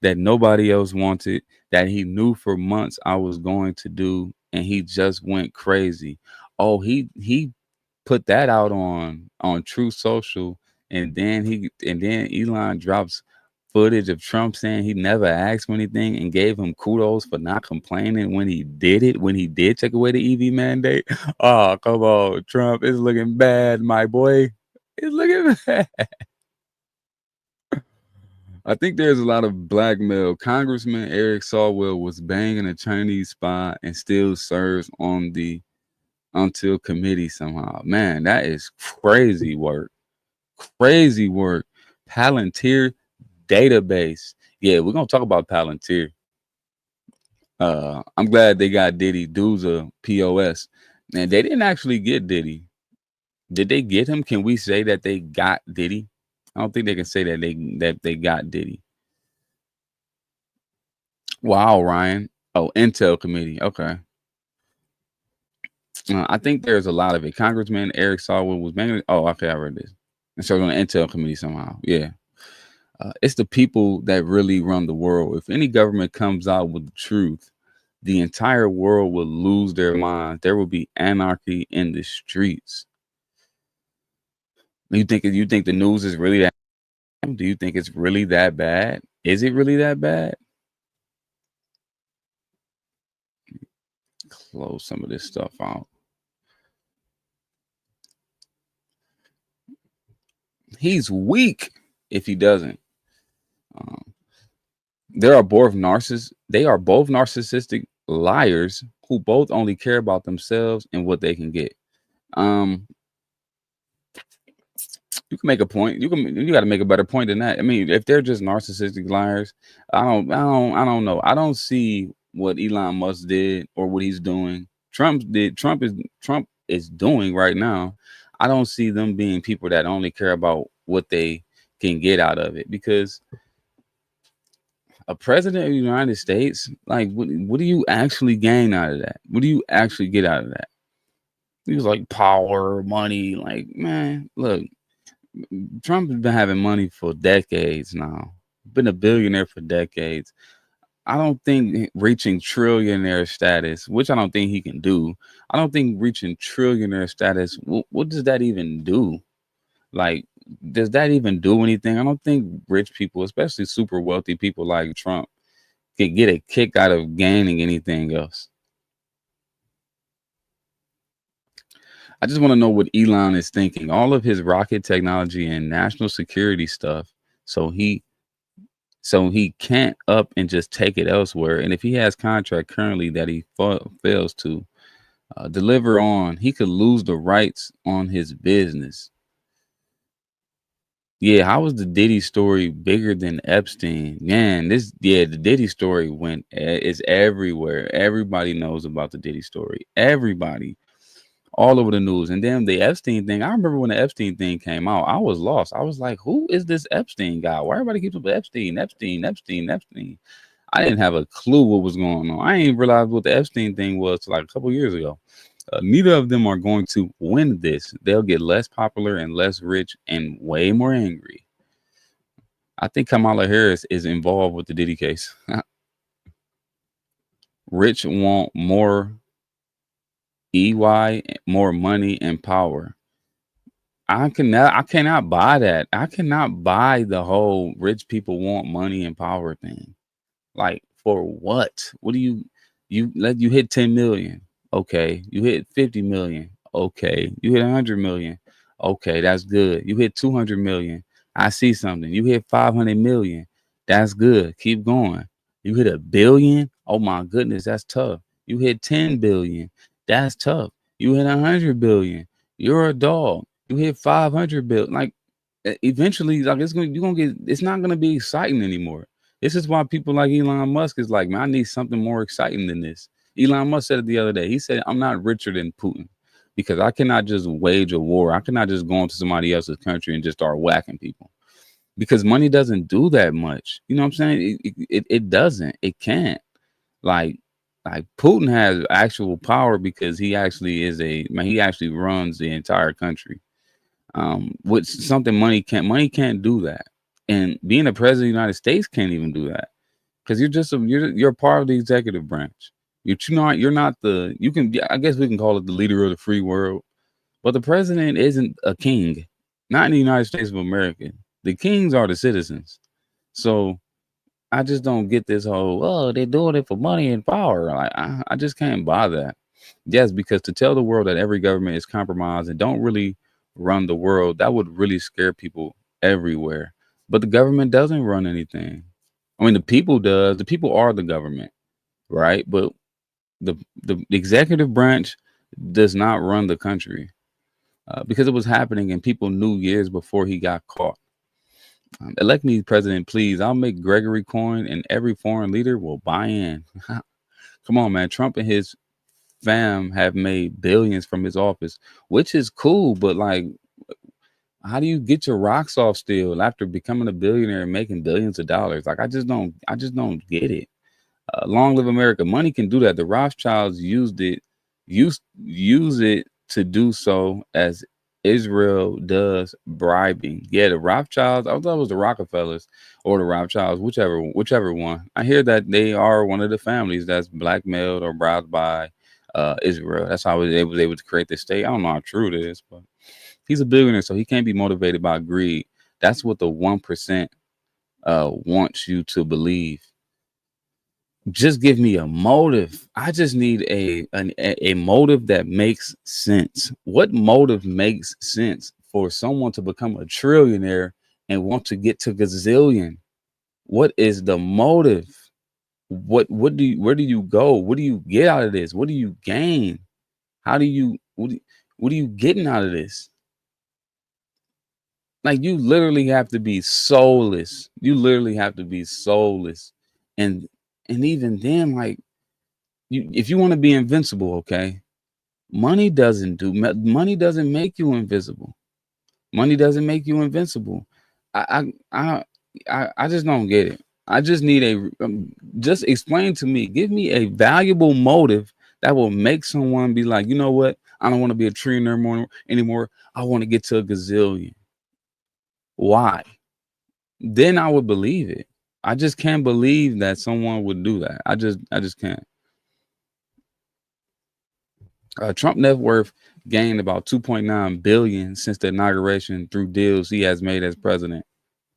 that nobody else wanted, that he knew for months I was going to do, and he just went crazy. Oh, he put that out on True Social, and then Elon drops footage of Trump saying he never asked for anything and gave him kudos for not complaining when he did take away the EV mandate. Oh, come on, Trump. It's looking bad, my boy. It's looking bad. I think there's a lot of blackmail. Congressman Eric Swalwell was banging a Chinese spy and still serves on the Until committee somehow. Man, that is crazy work. Crazy work. Palantir database. Yeah, we're gonna talk about Palantir. I'm glad they got Diddy. Dude's a POS. And they didn't actually get Diddy. Did they get him? Can we say that they got Diddy? I don't think they can say that they got Diddy. Wow, Ryan. Oh, Intel committee. Okay. I think there's a lot of it. Congressman Eric Swalwell was mainly. Oh, okay, I read this. And so on the Intel committee somehow. Yeah. It's the people that really run the world. If any government comes out with the truth, the entire world will lose their minds. There will be anarchy in the streets. You think the news is really that? Do you think it's really that bad? Is it really that bad? close some of this stuff out. He's weak if he doesn't. They are both narcissistic liars who both only care about themselves and what they can get. You can make a point. You got to make a better point than that. I mean, if they're just narcissistic liars, I don't know. I don't see what Elon Musk did or what he's doing. Trump is doing right now. I don't see them being people that only care about what they can get out of it, because a president of the United States, like, what do you actually gain out of that? What do you actually get out of that? He was like power, money. Like, man, look, Trump has been having money for decades now. Been a billionaire for decades. I don't think reaching trillionaire status, which I don't think he can do. I don't think reaching trillionaire status, what does that even do? Like, does that even do anything? I don't think rich people, especially super wealthy people like Trump, can get a kick out of gaining anything else. I just want to know what Elon is thinking. All of his rocket technology and national security stuff, so he can't up and just take it elsewhere. And if he has contract currently that he fails to deliver on, he could lose the rights on his business. Yeah, how was the Diddy story bigger than Epstein? Man, the Diddy story is everywhere. Everybody knows about the Diddy story. Everybody, all over the news. And then the Epstein thing, I remember when the Epstein thing came out, I was lost. I was like, who is this Epstein guy? Why everybody keeps up with Epstein? I didn't have a clue what was going on. I didn't realize what the Epstein thing was till like a couple years ago. Neither of them are going to win this. They'll get less popular and less rich and way more angry. I think Kamala Harris is involved with the Diddy case. Rich want more EY, more money and power. I cannot buy that. I cannot buy the whole rich people want money and power thing. Like, for what? What do you hit 10 million? Okay. You hit 50 million. Okay. You hit 100 million. Okay, that's good. You hit 200 million. I see something. You hit 500 million. That's good. Keep going. You hit 1 billion. Oh my goodness, that's tough. You hit 10 billion. That's tough. You hit 100 billion. You're a dog. You hit 500 billion. Like, eventually, like, it's not gonna be exciting anymore. This is why people like Elon Musk is like, man, I need something more exciting than this. Elon Musk said it the other day. He said, I'm not richer than Putin because I cannot just wage a war. I cannot just go into somebody else's country and just start whacking people, because money doesn't do that much. You know what I'm saying? It doesn't. It can't. Like Putin has actual power because he actually runs the entire country. Which something money can't do that. And being a president of the United States can't even do that, because you're part of the executive branch. You're not I guess we can call it the leader of the free world, but the president isn't a king, not in the United States of America. The kings are the citizens. So I just don't get this whole, they're doing it for money and power. Like, I just can't buy that. Yes, because to tell the world that every government is compromised and don't really run the world, that would really scare people everywhere. But the government doesn't run anything. I mean, the people does. The people are the government, right? But the executive branch does not run the country, because it was happening and people knew years before he got caught. Elect me president, please. I'll make Gregory coin and every foreign leader will buy in. Come on, man. Trump and his fam have made billions from his office, which is cool. But, like, how do you get your rocks off still after becoming a billionaire and making billions of dollars? Like, I just don't get it. Long live America. Money can do that. The Rothschilds used it to do so as Israel does bribing. Yeah, the Rothschilds, I thought it was the Rockefellers or the Rothschilds, whichever one. I hear that they are one of the families that's blackmailed or bribed by Israel. That's how they was able to create this state. I don't know how true it is, but he's a billionaire, so he can't be motivated by greed. That's what the 1% wants you to believe. Just give me a motive. I just need a motive that makes sense. What motive makes sense for someone to become a trillionaire and want to get to gazillion? What is the motive? What do you, where do you go? What do you get out of this? What do you gain? How do you what are you getting out of this? Like, you literally have to be soulless. You literally have to be soulless. And even then, like, if you want to be invincible, okay, money doesn't make you invisible. Money doesn't make you invincible. I just don't get it. I just need just explain to me, give me a valuable motive that will make someone be like, you know what, I don't want to be a trillionaire anymore. I want to get to a gazillion. Why? Then I would believe it. I just can't believe that someone would do that. I just can't. Trump net worth gained about 2.9 billion since the inauguration through deals he has made as president.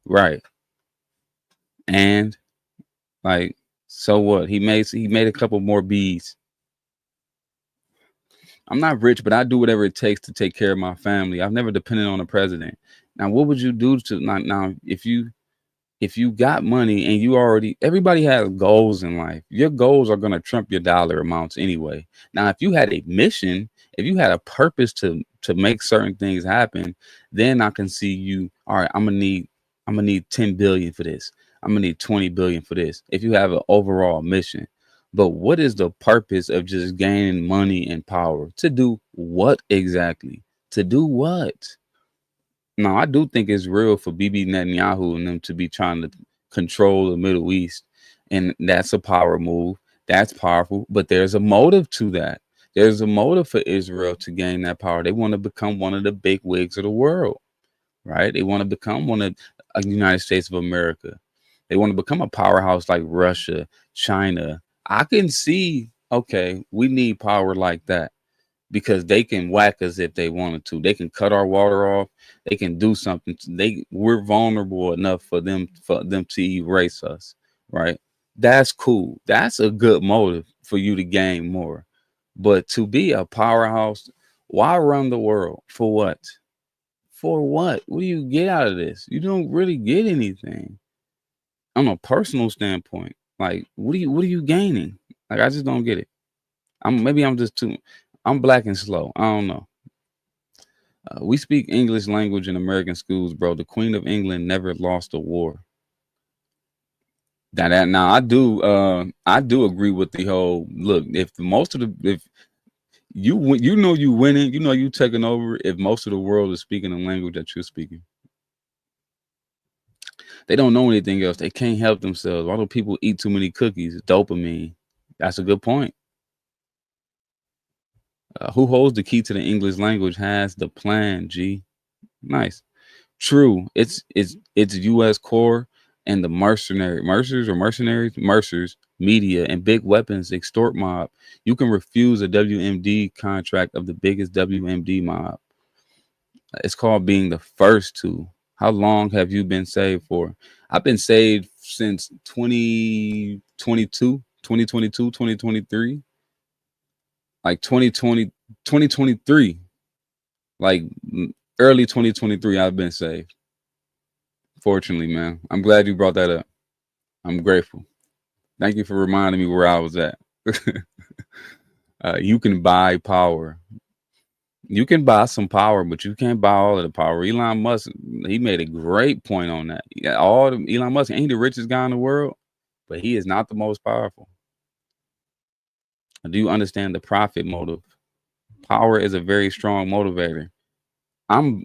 Right. And, like, so what? He made a couple more B's. I'm not rich, but I do whatever it takes to take care of my family. I've never depended on a president. Now, what would you do to now if you got money and you already, everybody has goals in life. Your goals are going to trump your dollar amounts anyway. Now, if you had a mission, if you had a purpose to make certain things happen, then I can see you. All right, I'm gonna need 10 billion for this. I'm gonna need 20 billion for this. If you have an overall mission. But what is the purpose of just gaining money and power? To do what exactly? To do what? No, I do think it's real for Bibi Netanyahu and them to be trying to control the Middle East. And that's a power move. That's powerful. But there's a motive to that. There's a motive for Israel to gain that power. They want to become one of the big wigs of the world, right? They want to become one of the United States of America. They want to become a powerhouse like Russia, China. I can see, okay, we need power like that, because they can whack us if they wanted to. They can cut our water off. They can do something. We're vulnerable enough for them to erase us, right? That's cool. That's a good motive for you to gain more. But to be a powerhouse, why run the world? For what? For what? What do you get out of this? You don't really get anything. On a personal standpoint, like, what are you gaining? Like, I just don't get it. I'm black and slow. I don't know. We speak English language in American schools, bro. The Queen of England never lost a war. Now I do agree with the whole look. If you winning, you taking over. If most of the world is speaking the language that you're speaking, they don't know anything else. They can't help themselves. Why do people eat too many cookies? Dopamine. That's a good point. Who holds the key to the English language has the plan, G. Nice. True. It's U.S. core and the Mercers, media, and big weapons extort mob. You can refuse a WMD contract of the biggest WMD mob. It's called being the first to. How long have you been saved for? I've been saved since 2022, 2023. Like 2023, like early 2023, I've been saved. Fortunately, man. I'm glad you brought that up. I'm grateful. Thank you for reminding me where I was at. You can buy power. You can buy some power, but you can't buy all of the power. Elon Musk, he made a great point on that. Elon Musk ain't the richest guy in the world, but he is not the most powerful. Do you understand the profit motive? Power is a very strong motivator. I'm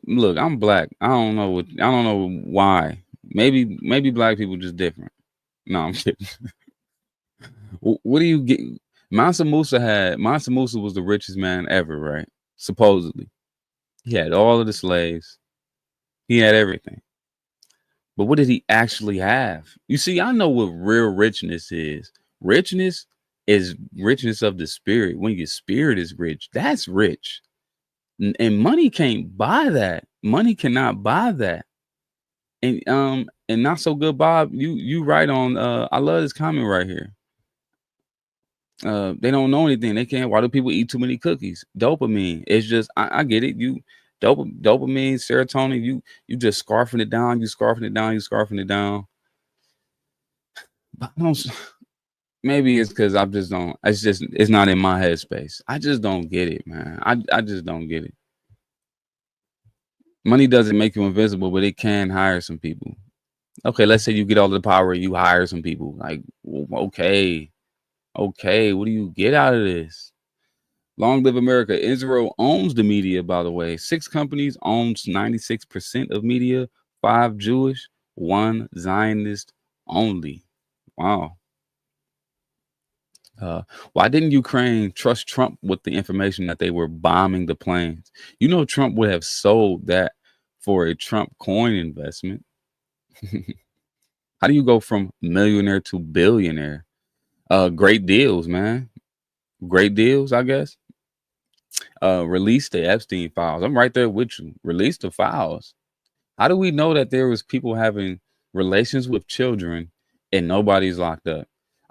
black. I don't know why. Maybe black people just different. No, I'm kidding. What do you get? Mansa Musa was the richest man ever, right? Supposedly. He had all of the slaves. He had everything. But what did he actually have? You see, I know what real richness is. Richness is richness of the spirit. When your spirit is rich, that's rich. And money can't buy that. Money cannot buy that. And not so good, Bob. You right on. I love this comment right here. They don't know anything. They can't. Why do people eat too many cookies? Dopamine. It's just I get it. You dopamine, serotonin. You just scarfing it down. You scarfing it down. You scarfing it down. But I don't. Maybe it's because I just don't. It's not in my headspace. I just don't get it, man. I just don't get it. Money doesn't make you invincible, but it can hire some people. Okay, let's say you get all the power and you hire some people. Like, okay, what do you get out of this? Long live America. Israel owns the media, by the way. 6 companies owns 96% of media, 5 Jewish, 1 Zionist only. Wow. Why didn't Ukraine trust Trump with the information that they were bombing the planes? You know, Trump would have sold that for a Trump coin investment. How do you go from millionaire to billionaire? Great deals, man. Great deals, I guess. Release the Epstein files. I'm right there with you. Release the files. How do we know that there was people having relations with children and nobody's locked up?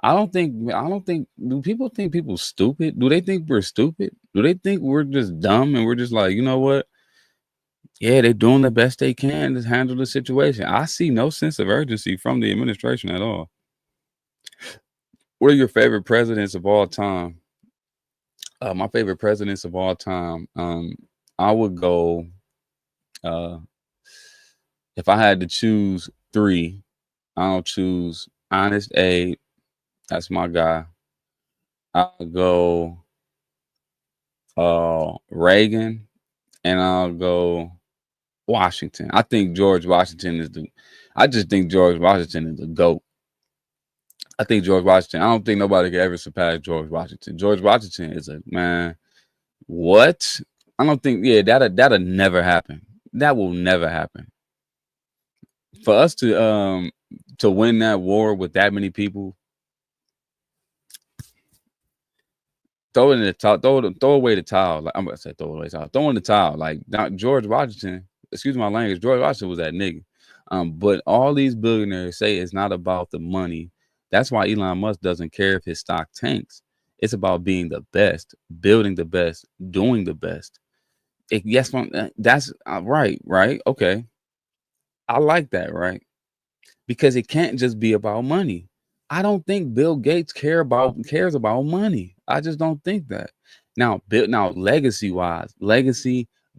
I don't think do people think people stupid? Do they think we're stupid? Do they think we're just dumb and we're just like, you know what? Yeah, they're doing the best they can to handle the situation. I see no sense of urgency from the administration at all. What are your favorite presidents of all time? My favorite presidents of all time. I would go if I had to choose 3, I'll choose Honest Abe. That's my guy. I'll go Reagan, and I'll go Washington. I think George Washington is I just think George Washington is the GOAT. I think George Washington. I don't think nobody could ever surpass George Washington. George Washington is a man. What? I don't think. Yeah, that'll never happen. That will never happen. For us to win that war with that many people, throw it in the towel. Throw away the towel. Like, I'm gonna say throw away the towel. Throw in the towel. Like George Washington. Excuse my language. George Washington was that nigga. But all these billionaires say it's not about the money. That's why Elon Musk doesn't care if his stock tanks. It's about being the best, building the best, doing the best. Yes, that's right. Okay, I like that, right? Because it can't just be about money. I don't think Bill Gates cares about money. I just don't think that. Now, legacy wise,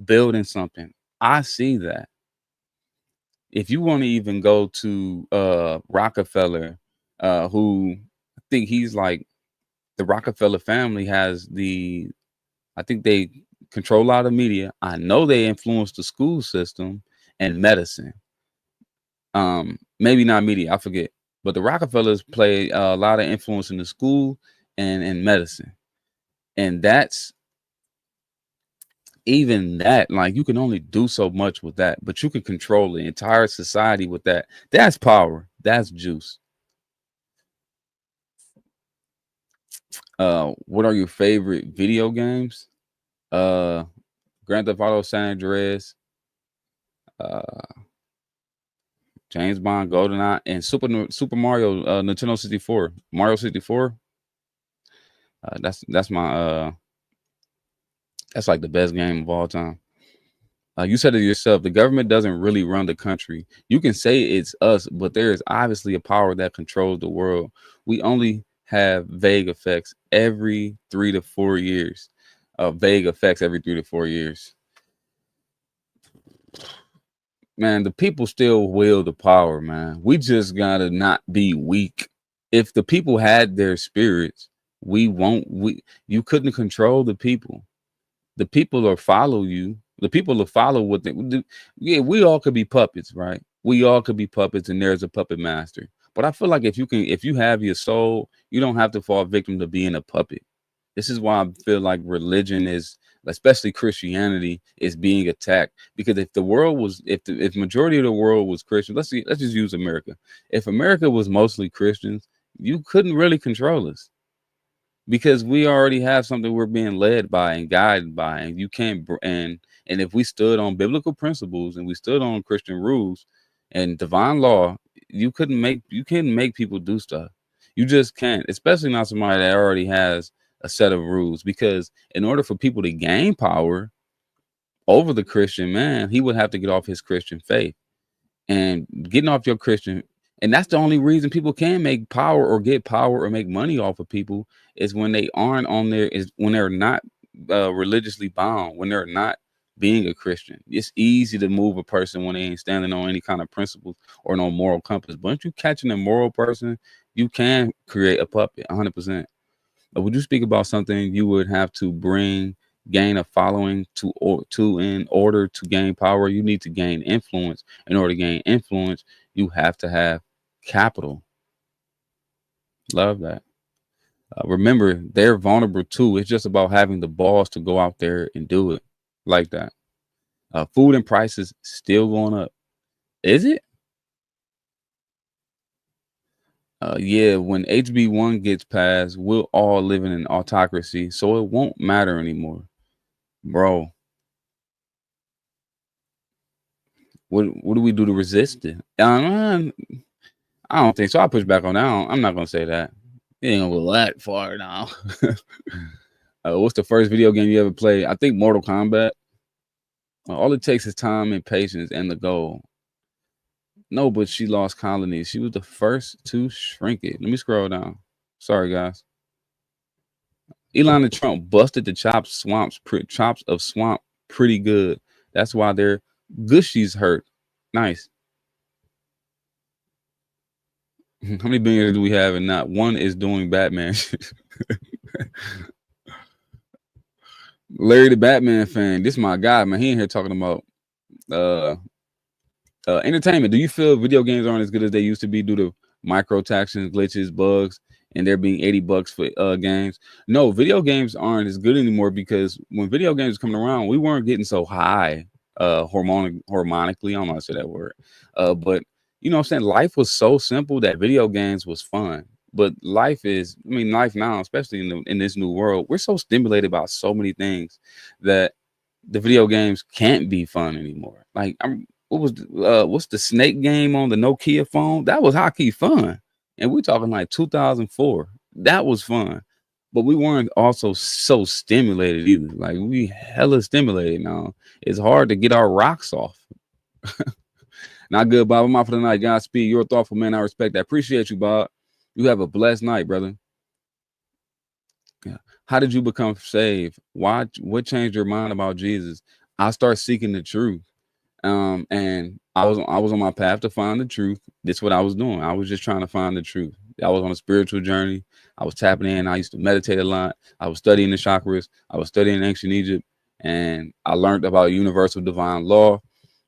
building something. I see that. If you want to even go to Rockefeller, who I think he's like the Rockefeller family has I think they control a lot of media. I know they influence the school system and medicine. Maybe not media, I forget. But the Rockefellers play a lot of influence in the school and medicine. And that's even that, like, you can only do so much with that, but you can control the entire society with that. That's power. That's juice. What are your favorite video games? Grand Theft Auto San Andreas, James Bond, GoldenEye, and Super Mario Nintendo 64. Mario 64. That's my that's like the best game of all time. You said it yourself, the government doesn't really run the country. You can say it's us, but there is obviously a power that controls the world. We only have vague effects every 3 to 4 years. Vague effects every 3 to 4 years. Man, the people still wield the power, man. We just gotta not be weak. If the people had their spirits, you couldn't control the people. The people will follow you. The people will follow what they do. Yeah, we all could be puppets, right? We all could be puppets, and there's a puppet master. But I feel like if you have your soul, you don't have to fall victim to being a puppet. This is why I feel like religion is, especially Christianity, is being attacked. Because if the world was, if majority of the world was Christian, let's just use America. If America was mostly Christians, you couldn't really control us. Because we already have something we're being led by and guided by, and you can't. And if we stood on biblical principles and we stood on Christian rules and divine law, you couldn't make people do stuff. You just can't, especially not somebody that already has a set of rules. Because in order for people to gain power over the Christian man, he would have to get off his Christian faith. And getting off your Christian, and that's the only reason people can make power or get power or make money off of people, is when they aren't on there, is when they're not religiously bound, when they're not being a Christian. It's easy to move a person when they ain't standing on any kind of principles or no moral compass. But once you catching a moral person, you can create a puppet 100%. Would you speak about something you would have to gain a following to in order to gain power? You need to gain influence. In order to gain influence, you have to have capital. Love that. Remember, they're vulnerable too. It's just about having the balls to go out there and do it like that. Food and prices still going up. Is it? Yeah, when HB1 gets passed, we'll all live in an autocracy, so it won't matter anymore. Bro, what do we do to resist it? I don't think so. I'll push back on that. I'm not gonna say that. It ain't gonna go that far now. What's the first video game you ever played? I think Mortal Kombat. All it takes is time and patience and the goal. No, but she lost colonies. She was the first to shrink it. Let me scroll down. Sorry, guys. Elon and Trump busted the chops of swamp pretty good. That's why their gushies hurt. Nice. How many billionaires do we have and not one is doing Batman? Larry the Batman fan. This is my guy, man. He in here talking about entertainment. Do you feel video games aren't as good as they used to be due to microtransactions, glitches, bugs, and there being $80 for games? No, video games aren't as good anymore because when video games coming around, we weren't getting so high hormonically. I don't know how to say that word. But you know what I'm saying? Life was so simple that video games was fun. But life now, especially in this new world, we're so stimulated by so many things that the video games can't be fun anymore. Like, what's the snake game on the Nokia phone? That was hockey fun. And we're talking like 2004. That was fun. But we weren't also so stimulated either. Like, we hella stimulated now. It's hard to get our rocks off. Not good, Bob. I'm out for the night. Godspeed. You're a thoughtful man. I respect that. Appreciate you, Bob. You have a blessed night, brother. Yeah. How did you become saved? What changed your mind about Jesus? I started seeking the truth. And I was on my path to find the truth. That's what I was doing. I was just trying to find the truth. I was on a spiritual journey. I was tapping in. I used to meditate a lot. I was studying the chakras. I was studying ancient Egypt, and I learned about universal divine law.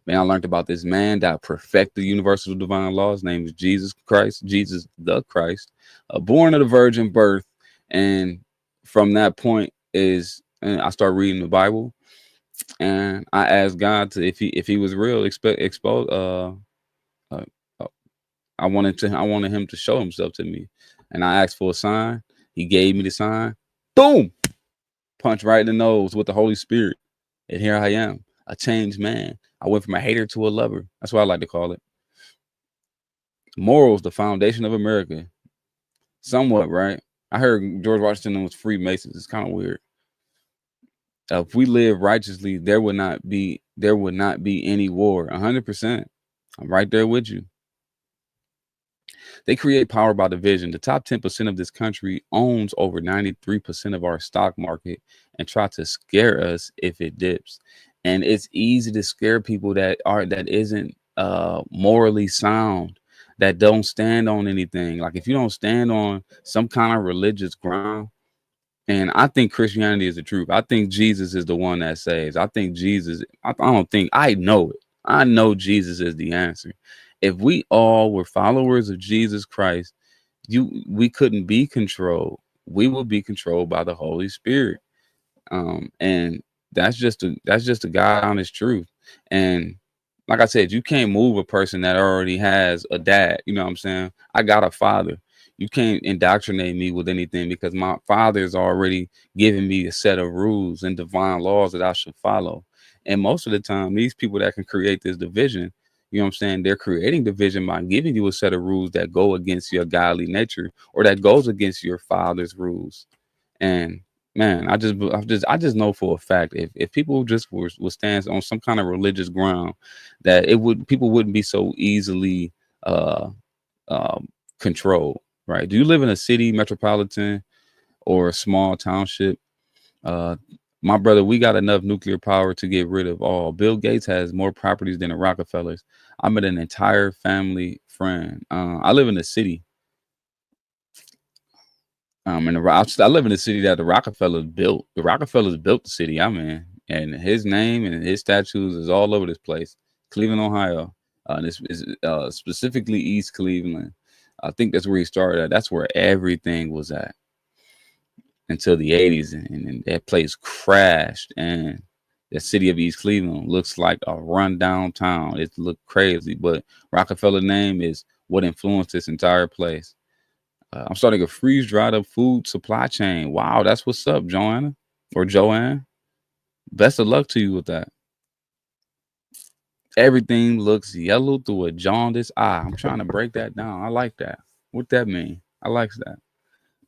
Man, I learned about this man that perfected the universal divine law. His name is Jesus Christ, Jesus the Christ, born of the virgin birth. And from that point I started reading the Bible, and I asked God to, if he was real, expose. I wanted him to show himself to me, and I asked for a sign. He gave me the sign. Boom, punch right in the nose with the Holy Spirit, and here I am, a changed man. I went from a hater to a lover. That's what I like to call it. Morals, the foundation of America. Somewhat, right? I heard George Washington was Freemasons. It's kind of weird. If we live righteously, there would not be any war. 100%. I'm right there with you. They create power by division. The top 10% of this country owns over 93% of our stock market and try to scare us if it dips. And it's easy to scare people that isn't morally sound, that don't stand on anything. Like, if you don't stand on some kind of religious ground, and I think Christianity is the truth. I think Jesus is the one that saves. I think Jesus, I know it. I know Jesus is the answer. If we all were followers of Jesus Christ, we couldn't be controlled. We will be controlled by the Holy Spirit. And that's just a God honest truth. And like I said, you can't move a person that already has a dad. You know what I'm saying? I got a father. You can't indoctrinate me with anything because my father's already given me a set of rules and divine laws that I should follow. And most of the time, these people that can create this division, You know what I'm saying? They're creating division by giving you a set of rules that go against your godly nature or that goes against your father's rules. And man, I just know for a fact if people just would stand on some kind of religious ground, that people wouldn't be so easily uh controlled, right? Do you live in a city, metropolitan, or a small township? Uh, my brother, we got enough nuclear power to get rid of all. Bill Gates has more properties than the Rockefellers. I met an entire family friend. I live in a city. I live in a city that the Rockefellers built. The Rockefellers built the city I'm in, and his name and his statues is all over this place. Cleveland, Ohio. This is specifically East Cleveland. I think that's where he started at. That's where everything was at until the 80s, and that place crashed, and the city of East Cleveland looks like a rundown town. It looked crazy, but Rockefeller name is what influenced this entire place. I'm starting a freeze dried up food supply chain. Wow, that's what's up, Joanna or Joanne. Best of luck to you with that. Everything looks yellow through a jaundiced eye. I'm trying to break that down. I like that. What that mean? I like that.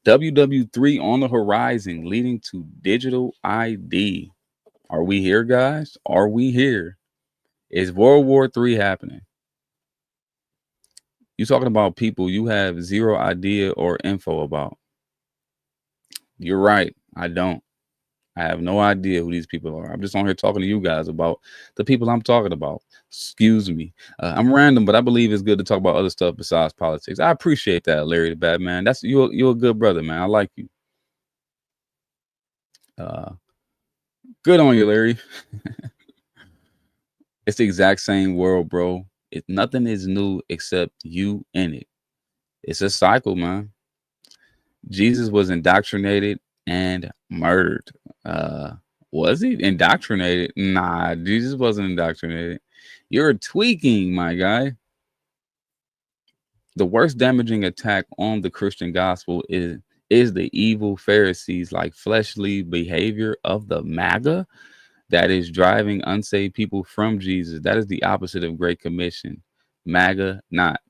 WW3 on the horizon, leading to digital ID. Are we here, guys? Are we here? Is World War III happening? You talking about people you have zero idea or info about. You're right. I don't. I have no idea who these people are. I'm just on here talking to you guys about the people I'm talking about. Excuse me. I'm random, but I believe it's good to talk about other stuff besides politics. I appreciate that, Larry the Batman. That's you're a good brother, man. I like you. Good on you, Larry. It's the exact same world, bro. Nothing is new except you in it. It's a cycle, man. Jesus was indoctrinated and murdered. Was he indoctrinated? Nah, Jesus wasn't indoctrinated. You're tweaking, my guy. The worst damaging attack on the Christian gospel is the evil Pharisees like fleshly behavior of the MAGA that is driving unsaved people from Jesus. That is the opposite of Great Commission. MAGA, not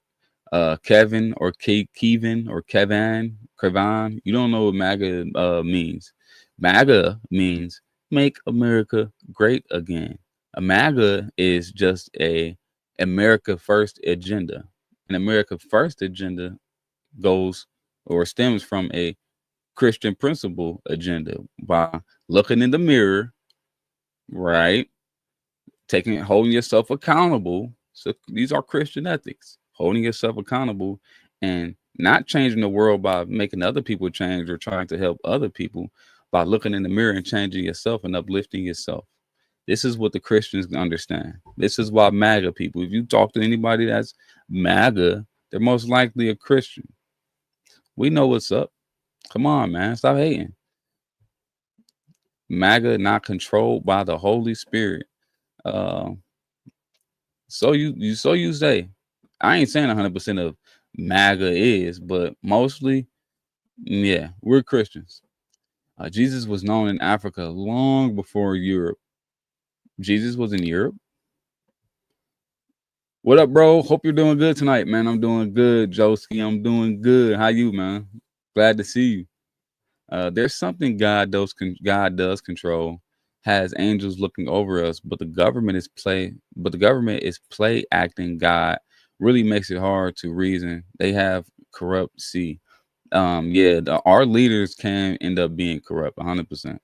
Kevin or Kevin or Kevin. You don't know what MAGA means. MAGA means Make America Great Again. A MAGA is just a America First agenda. An America First agenda goes or stems from a Christian principle agenda by looking in the mirror, right? Holding yourself accountable. So these are Christian ethics, holding yourself accountable and not changing the world by making other people change or trying to help other people, by looking in the mirror and changing yourself and uplifting yourself. This is what the Christians understand. This is why MAGA people, if you talk to anybody that's MAGA, they're most likely a Christian. We know what's up. Come on, man. Stop hating. MAGA not controlled by the Holy Spirit. So you say. I ain't saying 100% of MAGA is, but mostly, yeah, we're Christians. Jesus was known in Africa long before Europe. Jesus was in Europe. What up, bro? Hope you're doing good tonight, man. I'm doing good, Joski. I'm doing good. How you, man? Glad to see you. There's something God does control, has angels looking over us, but the government is play acting God. Really makes it hard to reason. They have corrupt our leaders can end up being corrupt 100%.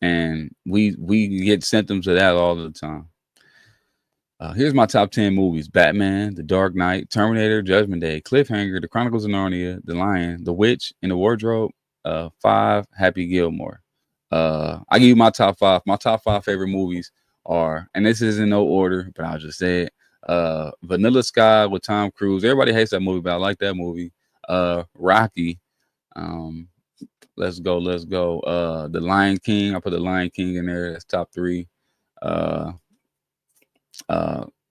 And we get symptoms of that all the time. Here's my top 10 movies: Batman, The Dark Knight, Terminator, Judgment Day, Cliffhanger, The Chronicles of Narnia, The Lion, The Witch, In the Wardrobe. 5, Happy Gilmore. I give you my top 5. My top 5 favorite movies are, and this is in no order, but I'll just say it. Vanilla Sky with Tom Cruise. Everybody hates that movie, but I like that movie. Rocky. Let's go. The Lion King. I put The Lion King in there. That's top 3.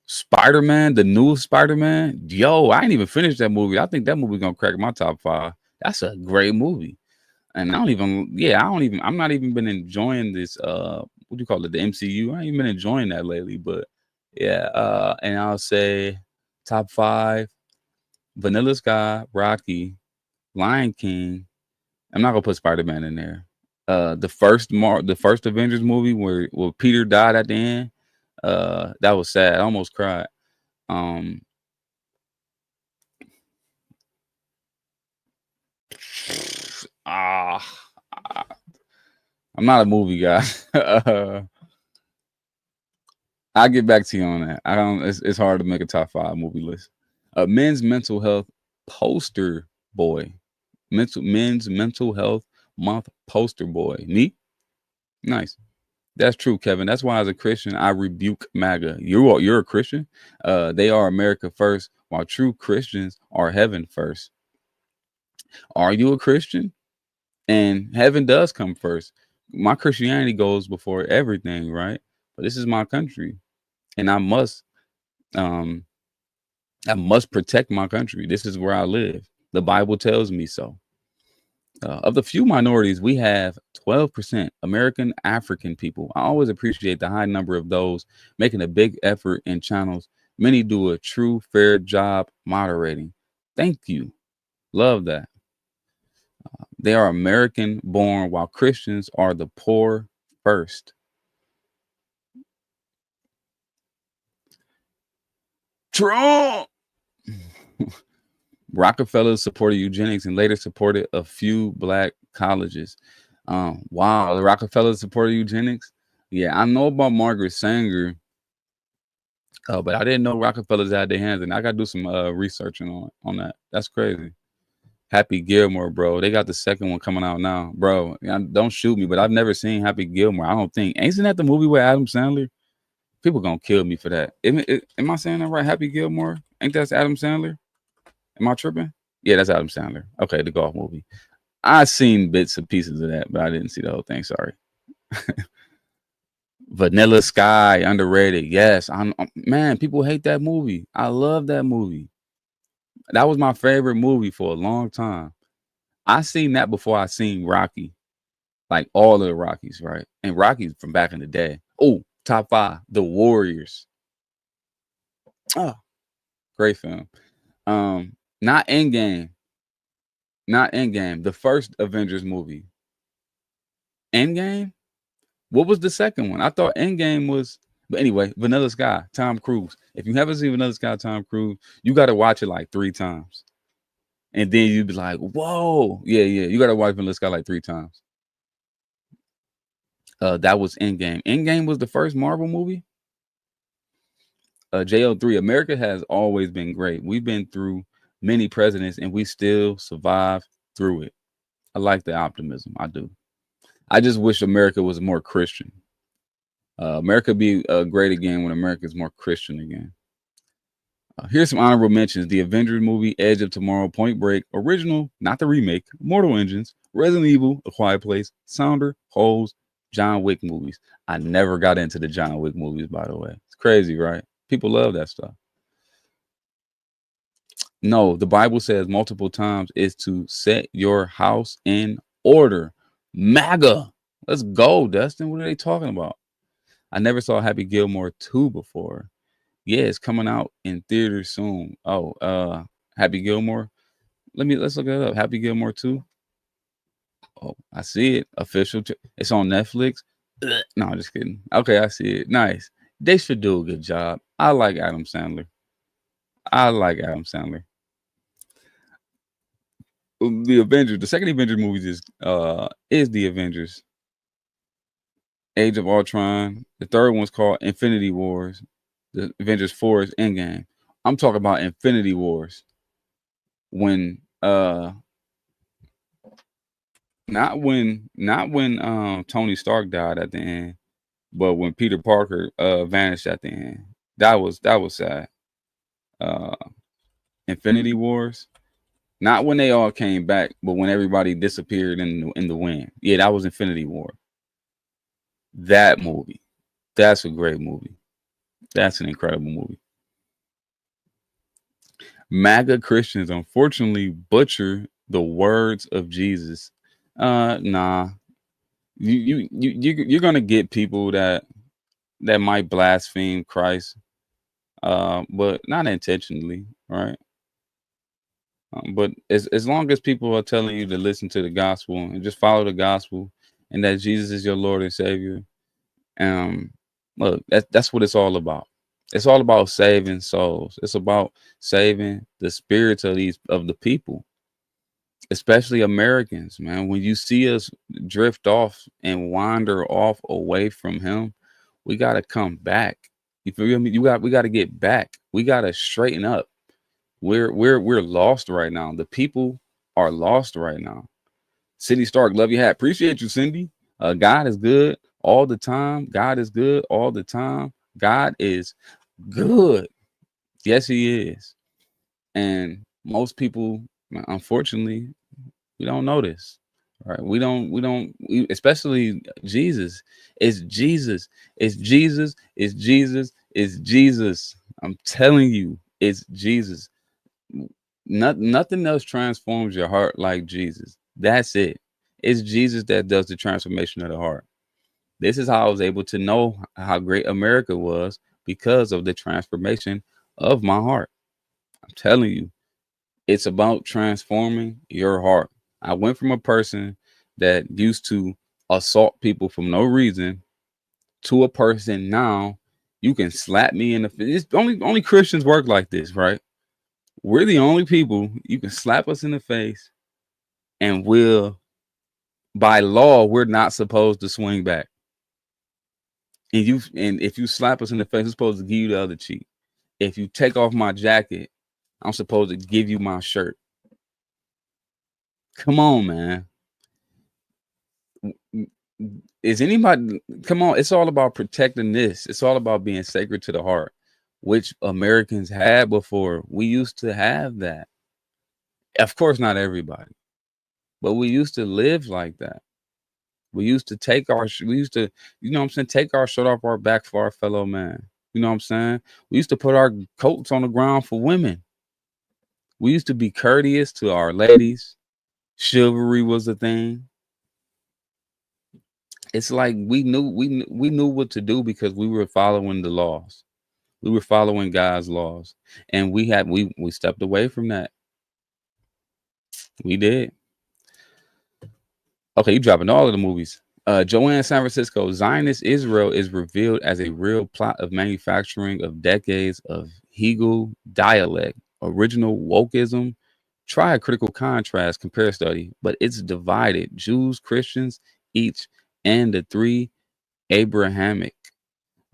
Spider-Man, the new Spider-Man. Yo, I ain't even finished that movie. I think that movie gonna crack my top 5. That's a great movie. And I'm not even been enjoying this, what do you call it? The MCU. I ain't even been enjoying that lately, but Yeah, and I'll say top 5: Vanilla Sky, Rocky, Lion King. I'm not gonna put Spider-Man in there. The first Avengers movie where Peter died at the end. That was sad. I almost cried. Um, ah, I'm not a movie guy. I'll get back to you on that. I don't. It's hard to make a top 5 movie list. Men's mental health poster boy. Men's mental health month poster boy. Me? Nice. That's true, Kevin. That's why as a Christian, I rebuke MAGA. You're a Christian. They are America first, while true Christians are heaven first. Are you a Christian? And heaven does come first. My Christianity goes before everything, right? But this is my country, and um I must protect my country. This is where I live. The Bible tells me so. Of the few minorities, we have 12% American African people. I always appreciate the high number of those making a big effort in channels. Many do a true, fair job moderating. Thank you. Love that. They are American born, while Christians are the poor first. Trump! Rockefeller supported eugenics and later supported a few black colleges. Wow, the Rockefeller supported eugenics. Yeah, I know about Margaret Sanger, but I didn't know Rockefellers had their hands, and I got to do some researching on that. That's crazy. Happy Gilmore, bro. They got the second one coming out now, bro. Don't shoot me, but I've never seen Happy Gilmore. I don't think. Ain't that the movie with Adam Sandler? People gonna kill me for that. Am I saying that right? Happy Gilmore? Ain't that Adam Sandler? Am I tripping? Yeah, that's Adam Sandler. Okay, the golf movie. I seen bits and pieces of that, but I didn't see the whole thing. Sorry. Vanilla Sky, underrated. Yes, man. People hate that movie. I love that movie. That was my favorite movie for a long time. I seen that before I seen Rocky, like all of the Rockies, right? And Rockies from back in the day. Oh, top 5, The Warriors. Oh, great film. Not Endgame. Not Endgame. The first Avengers movie. Endgame? What was the second one? I thought Endgame was, but anyway, Vanilla Sky, Tom Cruise. If you haven't seen Vanilla Sky, Tom Cruise, you got to watch it like 3 times. And then you'd be like, whoa. Yeah. You got to watch Vanilla Sky like 3 times. That was Endgame. Endgame was the first Marvel movie. JO3, America has always been great. We've been through many presidents and we still survive through it. I like the optimism. I do. I just wish America was more Christian. America be great again when America is more Christian again. Here's some honorable mentions. The Avengers movie, Edge of Tomorrow, Point Break, original, not the remake, Mortal Engines, Resident Evil, A Quiet Place, Sounder, Holes, John Wick movies. I never got into the John Wick movies, by the way. It's crazy, right? People love that stuff. No, the Bible says multiple times is to set your house in order. MAGA. Let's go, Dustin. What are they talking about? I never saw Happy Gilmore 2 before. Yeah, it's coming out in theaters soon. Oh, Happy Gilmore. Let's look it up. Happy Gilmore 2. Oh, I see it. Official. It's on Netflix. No, just kidding. Okay, I see it. Nice. They should do a good job. I like Adam Sandler. The Avengers. The second Avengers movie is the Avengers. Age of Ultron. The third one's called Infinity Wars. The Avengers 4 is Endgame. I'm talking about Infinity Wars. When not when Tony Stark died at the end, but when Peter Parker vanished at the end. That was sad. Infinity Wars. Not when they all came back, but when everybody disappeared in the wind. Yeah, that was Infinity War. That movie. That's a great movie. That's an incredible movie. MAGA Christians unfortunately butcher the words of Jesus. Nah. You're gonna get people that might blaspheme Christ, but not intentionally, right? But as long as people are telling you to listen to the gospel and just follow the gospel, and that Jesus is your Lord and Savior, um, look, that's what it's all about. It's all about saving souls. It's about saving the spirits of the people, especially Americans, man. When you see us drift off and wander off away from Him, we gotta come back. You feel me? We gotta get back. We gotta straighten up. We're lost right now. The people are lost right now. Cindy Stark, love your hat. Appreciate you, Cindy. God is good all the time. God is good all the time. God is good. Yes, He is. And most people, unfortunately, we don't know this. Right? Especially Jesus. It's Jesus. It's Jesus. It's Jesus. It's Jesus. I'm telling you, it's Jesus. Nothing else transforms your heart like Jesus. That's it. It's Jesus that does the transformation of the heart. This is how I was able to know how great America was, because of the transformation of my heart. I'm telling you, it's about transforming your heart. I went from a person that used to assault people for no reason to a person now you can slap me in the face. Only Christians work like this, right? We're the only people you can slap us in the face, and by law, we're not supposed to swing back. And if you slap us in the face, we're supposed to give you the other cheek. If you take off my jacket, I'm supposed to give you my shirt. Come on, man. Is anybody come on? It's all about protecting this. It's all about being sacred to the heart, which Americans had before. We used to have that. Of course, not everybody, but we used to live like that. We used to take our, you know what I'm saying, take our shirt off our back for our fellow man. You know what I'm saying? We used to put our coats on the ground for women. We used to be courteous to our ladies. Chivalry was a thing. It's like we knew what to do because we were following the laws. We were following God's laws, and we stepped away from that. We did. Okay, you dropping all of the movies. Joanne San Francisco, Zionist Israel is revealed as a real plot of manufacturing of decades of Hegel dialect, original wokeism. Try a critical contrast compare study, but it's divided. Jews, Christians, each, and the three Abrahamic.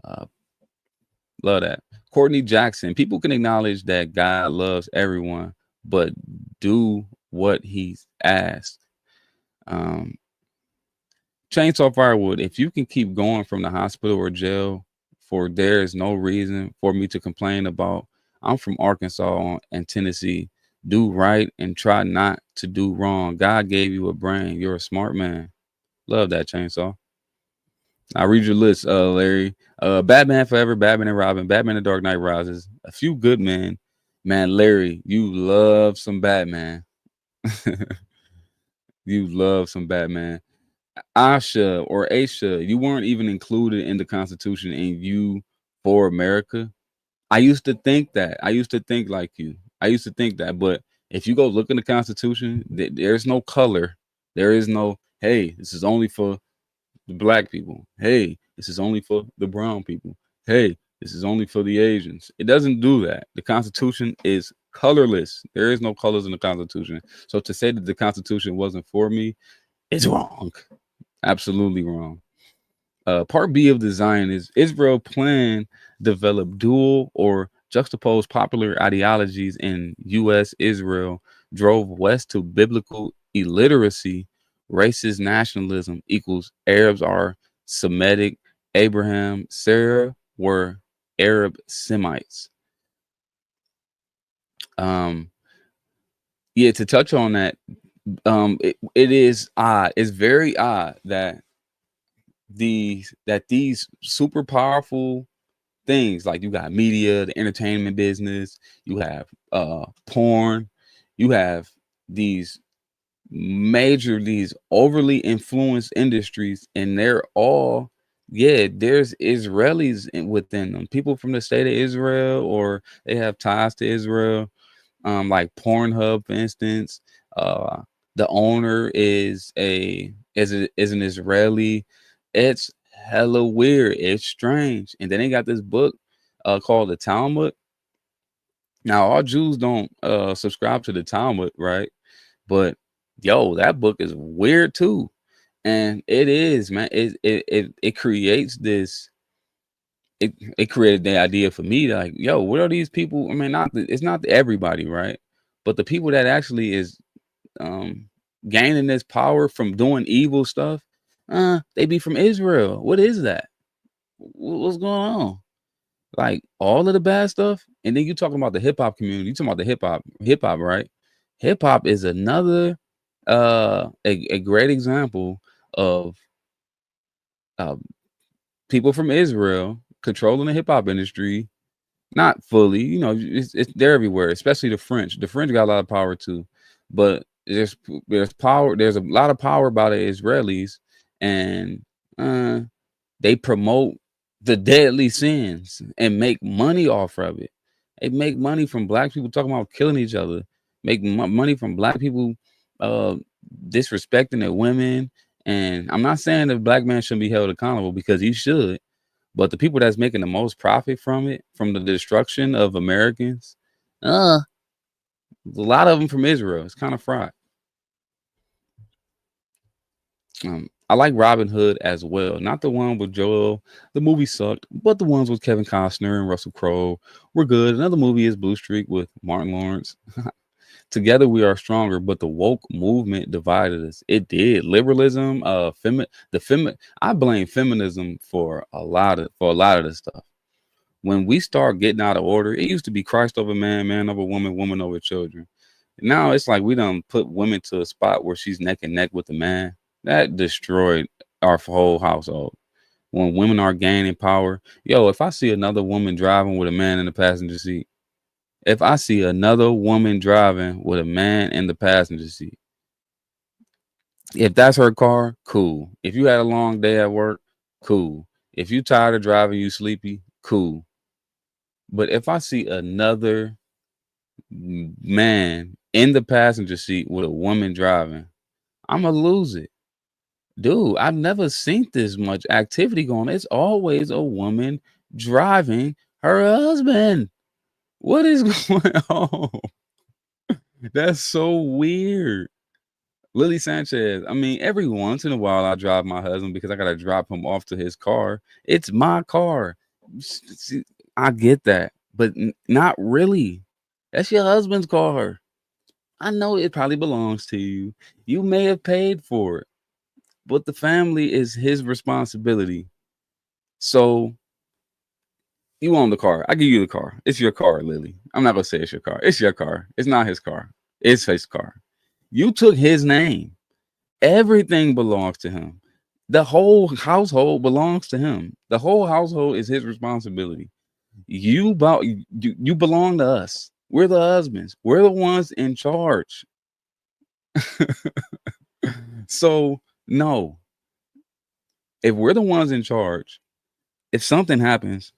Love that. Courtney Jackson, people can acknowledge that God loves everyone, but do what He's asked. Chainsaw Firewood, if you can keep going from the hospital or jail for there is no reason for me to complain about. I'm from Arkansas and Tennessee. Do right and try not to do wrong. God gave you a brain. You're a smart man. Love that, Chainsaw. I'll read your list, Larry. Batman Forever, Batman and Robin, Batman and Dark Knight Rises, A Few Good Men. Man, Larry, you love some Batman. You love some Batman. Asha or Aisha, you weren't even included in the Constitution, and you for America. I used to think that. I used to think like you. I used to think that. But if you go look in the Constitution, there's no color. There is no, hey, this is only for the black people. Hey, this is only for the brown people. Hey, this is only for the Asians. It doesn't do that. The Constitution is colorless. There is no colors in the Constitution. So to say that the Constitution wasn't for me is wrong. Absolutely wrong. Part B of the Zion is Israel plan develop dual or juxtapose popular ideologies in U.S. Israel drove west to biblical illiteracy, racist nationalism equals Arabs are Semitic, Abraham, Sarah were Arab Semites. Yeah, to touch on that, it is odd. It's very odd that these super powerful things, like you got media, the entertainment business, you have porn, you have these overly influenced industries, and they're all Yeah, there's Israelis within them, people from the state of Israel, or they have ties to Israel. Like Pornhub, for instance. Uh, the owner is an Israeli. It's hella weird. It's strange. And then they got this book called the Talmud. Now, all Jews don't subscribe to the Talmud, right? But yo, that book is weird too. And it is, man. It creates this. It created the idea for me, like, yo, what are these people? I mean, it's not everybody, right? But the people that actually is um gaining this power from doing evil stuff, they be from Israel. What is that? What's going on? Like all of the bad stuff, and then you talking about the hip hop community. You talking about the hip hop, right? Hip hop is another a great example of uh, people from Israel controlling the hip hop industry. Not fully, they're everywhere, especially the French. The French got a lot of power too, but there's power. There's a lot of power by the Israelis, and they promote the deadly sins and make money off of it. They make money from black people talking about killing each other. Make money from black people uh, disrespecting their women. And I'm not saying that black man shouldn't be held accountable, because he should. But the people that's making the most profit from it, from the destruction of Americans, a lot of them from Israel. It's kind of fried. I like Robin Hood as well. Not the one with Joel. The movie sucked, but the ones with Kevin Costner and Russell Crowe were good. Another movie is Blue Streak with Martin Lawrence. Together we are stronger, but the woke movement divided us. It did. Liberalism, I blame feminism for a lot of this stuff. When we start getting out of order, it used to be Christ over man, man over woman, woman over children. Now it's like we done put women to a spot where she's neck and neck with the man. That destroyed our whole household. When women are gaining power, yo, if I see another woman driving with a man in the passenger seat, if I see another woman driving with a man in the passenger seat, if that's her car, cool. If you had a long day at work, cool. If you tired of driving, you sleepy, cool. But if I see another man in the passenger seat with a woman driving, I'm gonna lose it. Dude, I've never seen this much activity going on. It's always a woman driving her husband. What is going on? That's so weird. Lily Sanchez. I mean, every once in a while I drive my husband because I gotta drop him off to his car. It's my car. See, I get that, but not really. That's your husband's car. I know it probably belongs to you. You may have paid for it, but the family is his responsibility. So you own the car. I give you the car. It's your car, Lily. I'm not gonna say it's your car. It's your car. It's not his car. It's his car. You took his name. Everything belongs to him. The whole household belongs to him. The whole household is his responsibility. You belong to us. We're the husbands. We're the ones in charge. So no, if we're the ones in charge, if something happens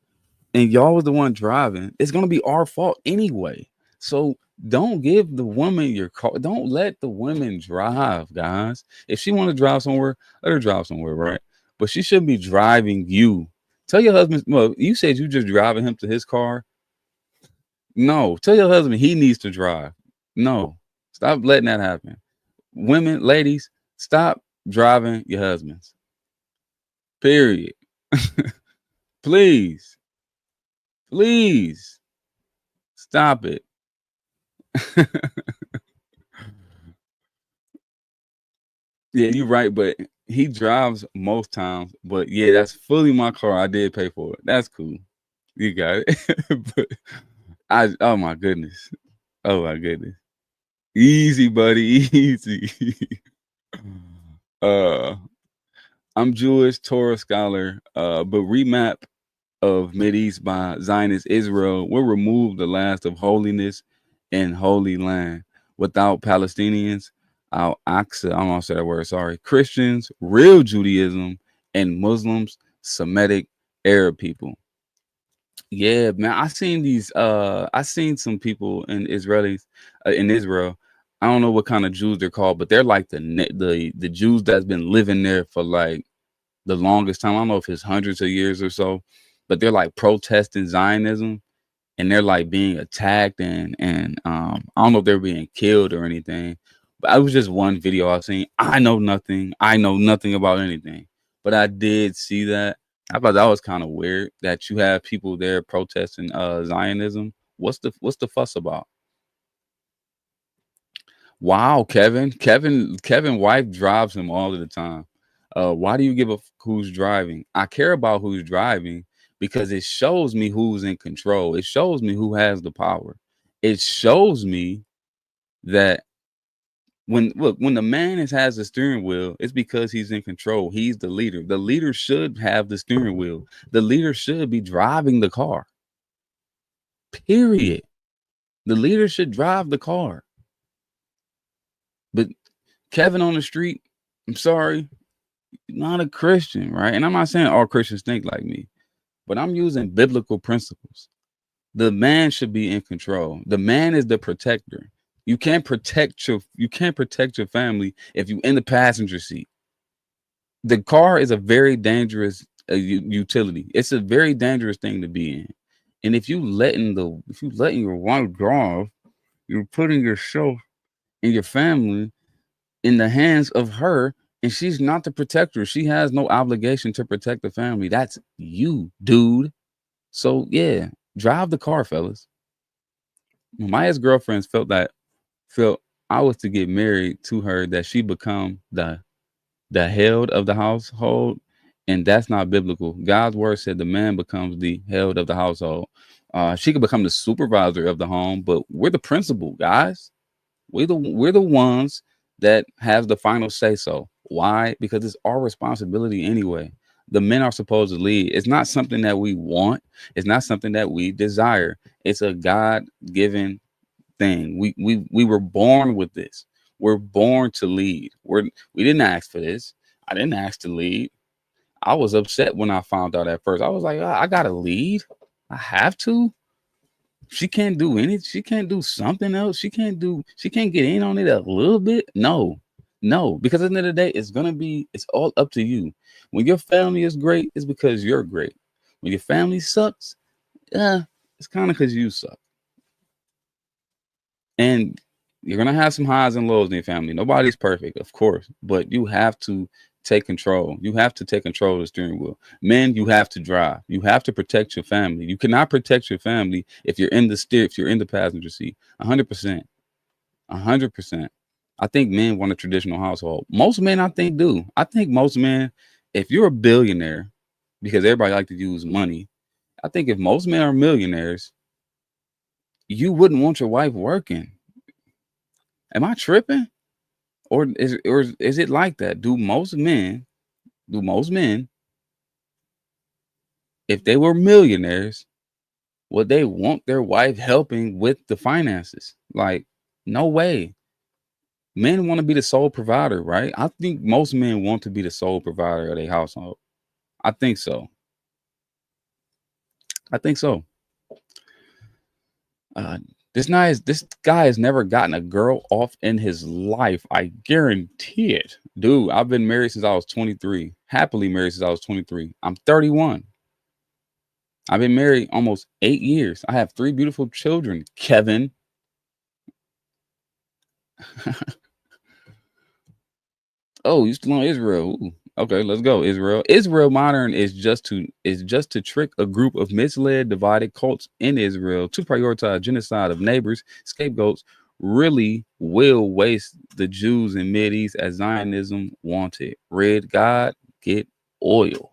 and y'all was the one driving, it's gonna be our fault anyway. So don't give the woman your car. Don't let the women drive, guys. If she want to drive somewhere, let her drive somewhere, right? But she shouldn't be driving you. Tell your husband, well, you said you just driving him to his car. No, tell your husband he needs to drive. No, stop letting that happen. Women, ladies, stop driving your husbands. Period. Please, please stop it. Yeah, you're right, but he drives most times. But yeah, that's fully my car. I did pay for it. That's cool. You got it. But oh my goodness. Oh my goodness. Easy, buddy. Easy. uh I'm Jewish Torah scholar, but remap of Mideast by Zionist Israel will remove the last of holiness in Holy Land. Without Palestinians, Al Aqsa, I'm gonna say that word, sorry, Christians, real Judaism, and Muslims, Semitic, Arab people. Yeah, man. I seen some people in in Israel. I don't know what kind of Jews they're called, but they're like the Jews that's been living there for like the longest time. I don't know if it's hundreds of years or so, but they're like protesting Zionism, and they're like being attacked, and I don't know if they're being killed or anything. But it was just one video I've seen. I know nothing. I know nothing about anything, but I did see that. I thought that was kind of weird that you have people there protesting Zionism. What's the fuss about? Wow, Kevin wife drives him all of the time. Why do you give a who's driving? I care about who's driving because it shows me who's in control. It shows me who has the power. It shows me that when the man has the steering wheel, it's because he's in control. He's the leader. The leader should have the steering wheel. The leader should be driving the car. Period. The leader should drive the car. But Kevin on the street, I'm sorry, not a Christian, right? And I'm not saying all Christians think like me, but I'm using biblical principles. The man should be in control. The man is the protector. You can't protect your family if you're in the passenger seat. The car is a very dangerous utility. It's a very dangerous thing to be in. And if you letting your wife drive, you're putting yourself and your family in the hands of her, and she's not the protector. She has no obligation to protect the family. That's you, dude. So yeah, drive the car, fellas. My ex-girlfriends felt I was to get married to her, that she become the head of the household, and that's not biblical. God's word said the man becomes the head of the household. She could become the supervisor of the home, but we're the principal, guys. We're the ones that have the final say so. Why? Because it's our responsibility anyway. The men are supposed to lead. It's not something that we want. It's not something that we desire. It's a God-given thing. We were born with this. We're born to lead. We didn't ask for this. I didn't ask to lead. I was upset when I found out at first. I was like, I gotta lead. I have to. She can't do anything. She can't do something else. She can't get in on it a little bit. No, because at the end of the day, it's all up to you. When your family is great, it's because you're great. When your family sucks, it's kind of because you suck. And you're gonna have some highs and lows in your family. Nobody's perfect, of course, but you have to take control. You have to take control of the steering wheel. Men, you have to drive. You have to protect your family. You cannot protect your family if you're in the passenger seat. 100%. 100%. I think men want a traditional household. Most men, I think, do. I think most men, if you're a billionaire, because everybody like to use money, I think if most men are millionaires, you wouldn't want your wife working. Am I tripping? Or is it like that? Do most men, if they were millionaires, would they want their wife helping with the finances? Like, no way. Men want to be the sole provider, right? I think most men want to be the sole provider of their household. I think so. This guy has never gotten a girl off in his life. I guarantee it. Dude, I've been married since I was 23. Happily married since I was 23. I'm 31. I've been married almost 8 years. I have 3 beautiful children, Kevin. Oh, you still on Israel? Ooh. Okay, let's go. Israel modern is just to trick a group of misled, divided cults in Israel to prioritize genocide of neighbors, scapegoats. Really will waste the Jews in Mideast as Zionism wanted. Red God, get oil.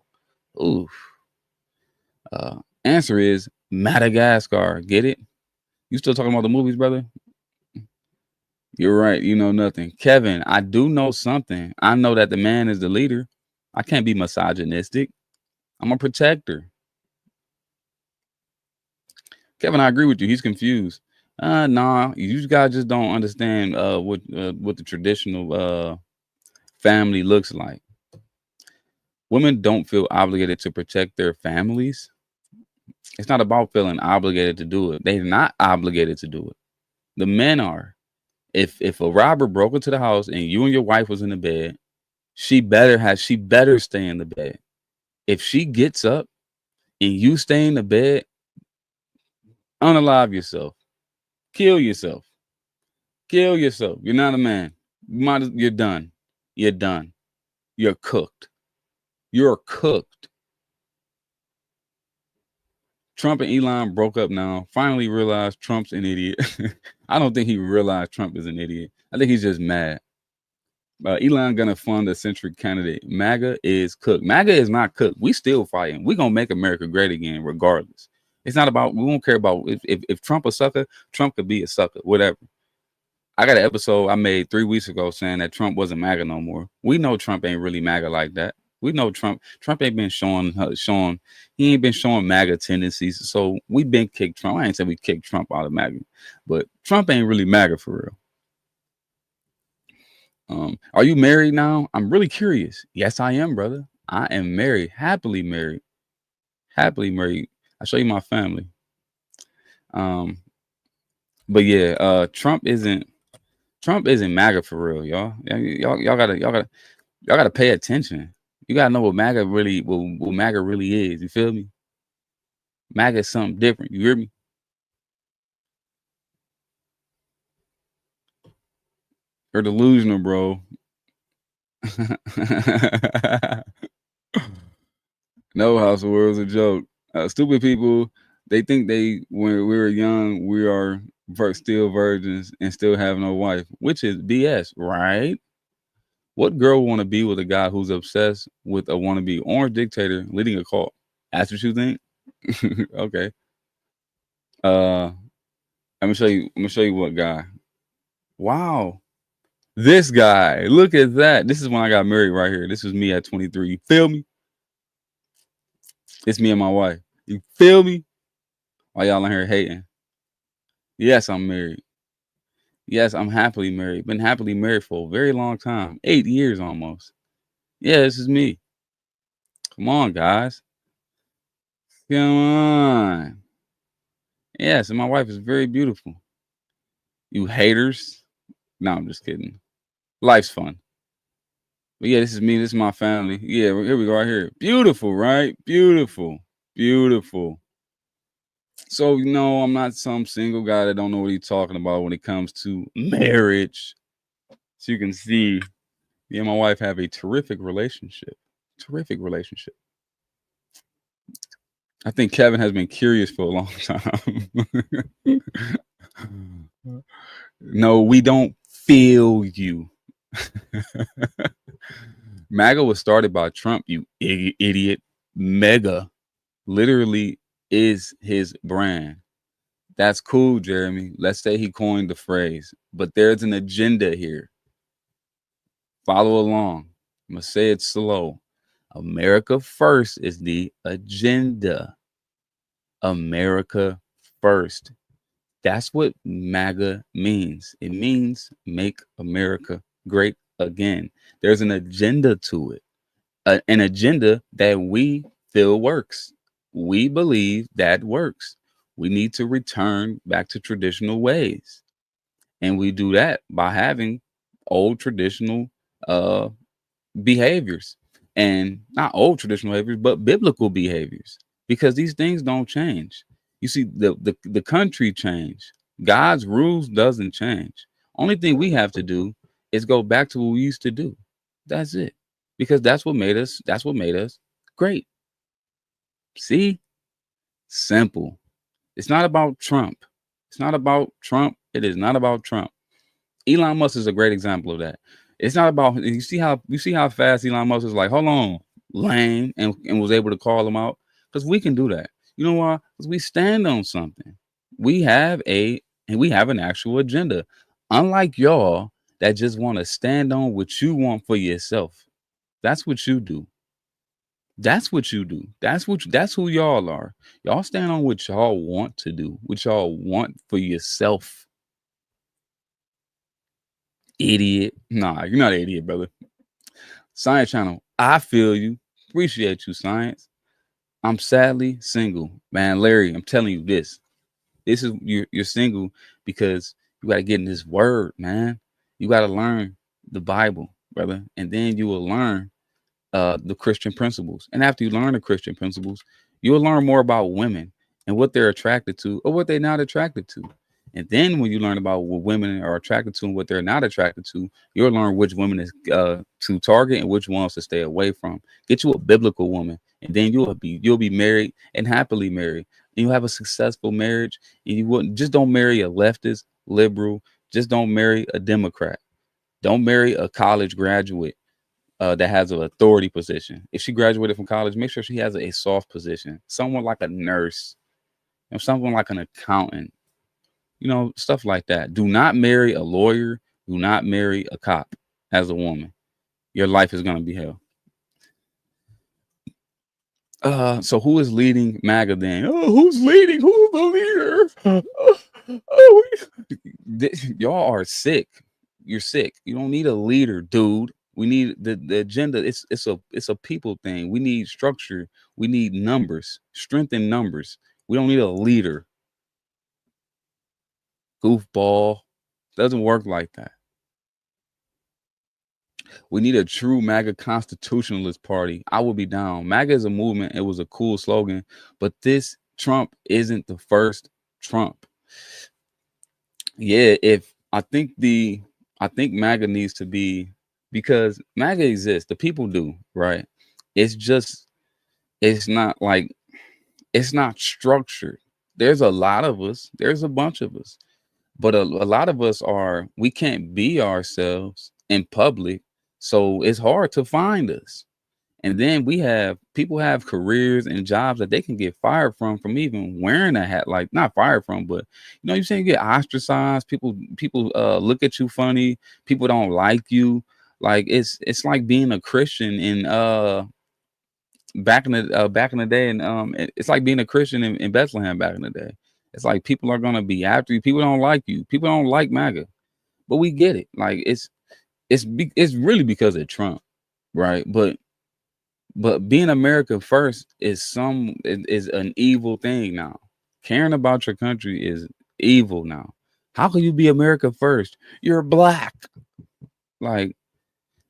Oof. Answer is Madagascar. Get it? You still talking about the movies, brother? You're right. You know nothing. Kevin, I do know something. I know that the man is the leader. I can't be misogynistic. I'm a protector. Kevin, I agree with you. He's confused. Nah, you guys just don't understand what the traditional family looks like. women don't feel obligated to protect their families. It's not about feeling obligated to do it. They're not obligated to do it. The men are. If a robber broke into the house and you and your wife was in the bed, she better stay in the bed. If she gets up and you stay in the bed, unalive yourself. Kill yourself. Kill yourself. You're not a man. You're done. You're done. You're cooked. You're cooked. Trump and Elon broke up now. Finally realized Trump's an idiot. I don't think he realized Trump is an idiot. I think he's just mad. Elon gonna fund a centric candidate. MAGA is cooked. MAGA is not cooked. We still fighting. We gonna make America great again, regardless. It's not about. We won't care about if Trump a sucker. Trump could be a sucker. Whatever. I got an episode I made 3 weeks ago saying that Trump wasn't MAGA no more. We know Trump ain't really MAGA like that. We know Trump ain't been showing he ain't been showing MAGA tendencies. So we been kicked Trump. I ain't saying we kicked Trump out of MAGA, but Trump ain't really MAGA for real. Are you married now? I'm really curious. Yes, I am, brother. I am married, happily married. Happily married. I'll show you my family. But yeah, Trump isn't MAGA for real, y'all. Y'all gotta pay attention. You gotta know what MAGA really is. You feel me? MAGA is something different. You hear me? You're delusional, bro. No, House of World's a joke. Stupid people, they think when we were young, we are still virgins and still have no wife, which is BS, right? What girl want to be with a guy who's obsessed with a wannabe orange dictator leading a cult? That's what you think? Okay. I'm gonna show you what guy. Wow. This guy. Look at that. This is when I got married right here. This was me at 23. You feel me? It's me and my wife. You feel me? Why y'all in here hating? Yes, I'm married. Yes, I'm happily married. Been happily married for a very long time. 8 years almost. Yeah, this is me. Come on, guys. Come on. Yes, and my wife is very beautiful. You haters. No, I'm just kidding. Life's fun. But yeah, this is me. This is my family. Yeah, here we go right here. Beautiful, right? Beautiful. Beautiful. So, I'm not some single guy that don't know what he's talking about when it comes to marriage. So you can see me and my wife have a terrific relationship. Terrific relationship. I think Kevin has been curious for a long time. No, we don't feel you. MAGA was started by Trump, you idiot. Mega literally is his brand. That's cool, Jeremy. Let's say he coined the phrase, but there's an agenda here. Follow along. I'm going to say it slow. America first is the agenda. America first. That's what MAGA means. It means make America great again. There's an agenda to it, an agenda that we feel works. We believe that works. We need to return back to traditional ways. And we do that by having old traditional behaviors, and not old traditional behaviors, but biblical behaviors, because these things don't change. You see, the country changed. God's rules doesn't change. Only thing we have to do is go back to what we used to do. That's it. Because that's what made us great. See? Simple. It's not about Trump. It's not about Trump. It is not about Trump. Elon Musk is a great example of that. It's not about, you see how fast Elon Musk is like, hold on, lame, and was able to call him out. Because we can do that. You know why? Because we stand on something. We have an actual agenda. Unlike y'all that just want to stand on what you want for yourself. That's what you do. That's what you do. That's who y'all are. Y'all stand on what y'all want to do, what y'all want for yourself. Idiot. Nah, you're not an idiot, brother. Science Channel. I feel you. appreciate you, science. I'm sadly single, man. Larry, I'm telling you this. This is you're single because you got to get in this word, man. You got to learn the Bible, brother, and then you will learn the Christian principles. And after you learn the Christian principles, you'll learn more about women and what they're attracted to or what they're not attracted to. And then when you learn about what women are attracted to and what they're not attracted to, you'll learn which women is to target and which ones to stay away from. Get you a biblical woman, and then you'll be married and happily married. And you'll have a successful marriage. And you wouldn't just don't marry a leftist, liberal. Just don't marry a Democrat. Don't marry a college graduate that has an authority position. If she graduated from college, make sure she has a soft position. Someone like a nurse, someone like an accountant. Stuff like that. Do not marry a lawyer. Do not marry a cop as a woman. Your life is going to be hell. So who is leading MAGA then? Oh, who's leading? Who's the leader? Y'all are sick. You're sick. You don't need a leader, dude. We need the agenda. It's a people thing. We need structure. We need numbers, strength in numbers. We don't need a leader. Goofball. Doesn't work like that. We need a true MAGA constitutionalist party. I will be down. MAGA is a movement. It was a cool slogan, but this Trump isn't the first Trump. Yeah, I think MAGA needs to be, because MAGA exists. The people do, right? It's not structured. There's a lot of us. There's a bunch of us. But a lot of us we can't be ourselves in public. So it's hard to find us. And then people have careers and jobs that they can get fired from even wearing a hat, like not fired from, but you're saying you get ostracized. People look at you funny. People don't like you. Like it's like being a Christian in back in the day, and it's like being a Christian in Bethlehem back in the day. It's like people are gonna be after you. People don't like you. People don't like MAGA, but we get it. Like it's really because of Trump, right? But being America first is an evil thing now. Caring about your country is evil now. How can you be America first? You're black, like,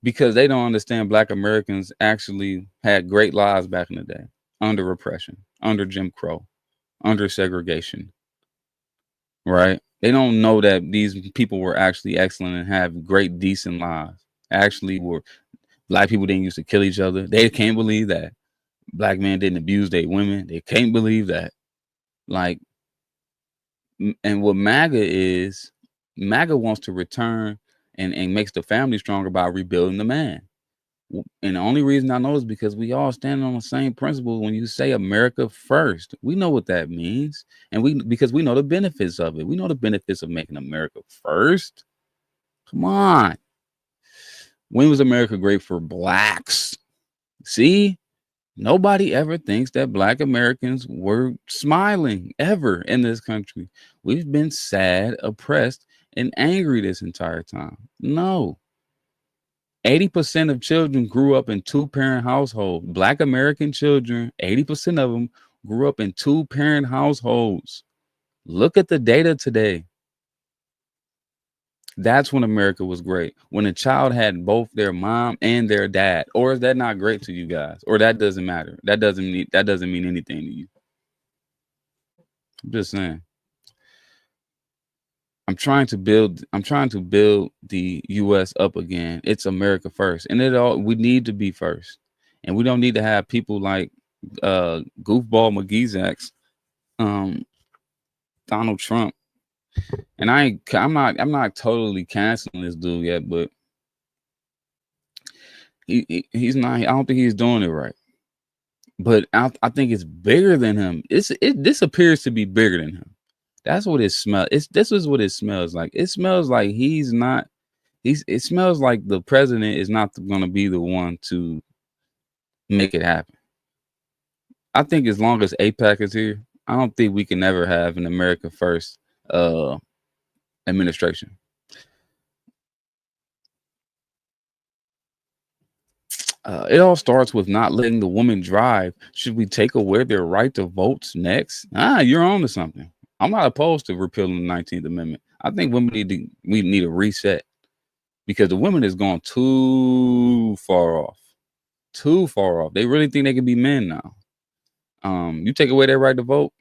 because they don't understand Black Americans actually had great lives back in the day, under oppression, under Jim Crow, under segregation, right? They don't know that these people were actually excellent and have great, decent lives. Actually, Black people didn't used to kill each other. They can't believe that. Black men didn't abuse their women. They can't believe that. Like, and what MAGA wants to return and makes the family stronger by rebuilding the man. And the only reason I know is because we all stand on the same principle. When you say America first, we know what that means. And because we know the benefits of it. We know the benefits of making America first. Come on. When was America great for blacks? See, nobody ever thinks that Black Americans were smiling ever in this country. We've been sad, oppressed, and angry this entire time. No. 80% of children grew up in two-parent households. Black American children, 80% of them grew up in two-parent households. Look at the data today. That's when America was great. When a child had both their mom and their dad. Or is that not great to you guys? Or that doesn't matter? That doesn't mean anything to you. I'm just saying. I'm trying to build the US up again. It's America first. And we need to be first. And we don't need to have people like goofball McGeezax, Donald Trump. And I'm not totally canceling this dude yet, but he's not. I don't think he's doing it right. But I think it's bigger than him. This appears to be bigger than him. That's what it smells. This is what it smells like. It smells like it smells like the president is not going to be the one to make it happen. I think as long as AIPAC is here, I don't think we can ever have an America first administration. It all starts with not letting the woman drive. Should we take away their right to vote next? You're on to something. I'm not opposed to repealing the 19th Amendment. I think we need a reset because the women is going too far off. Too far off. They really think they can be men now. You take away their right to vote,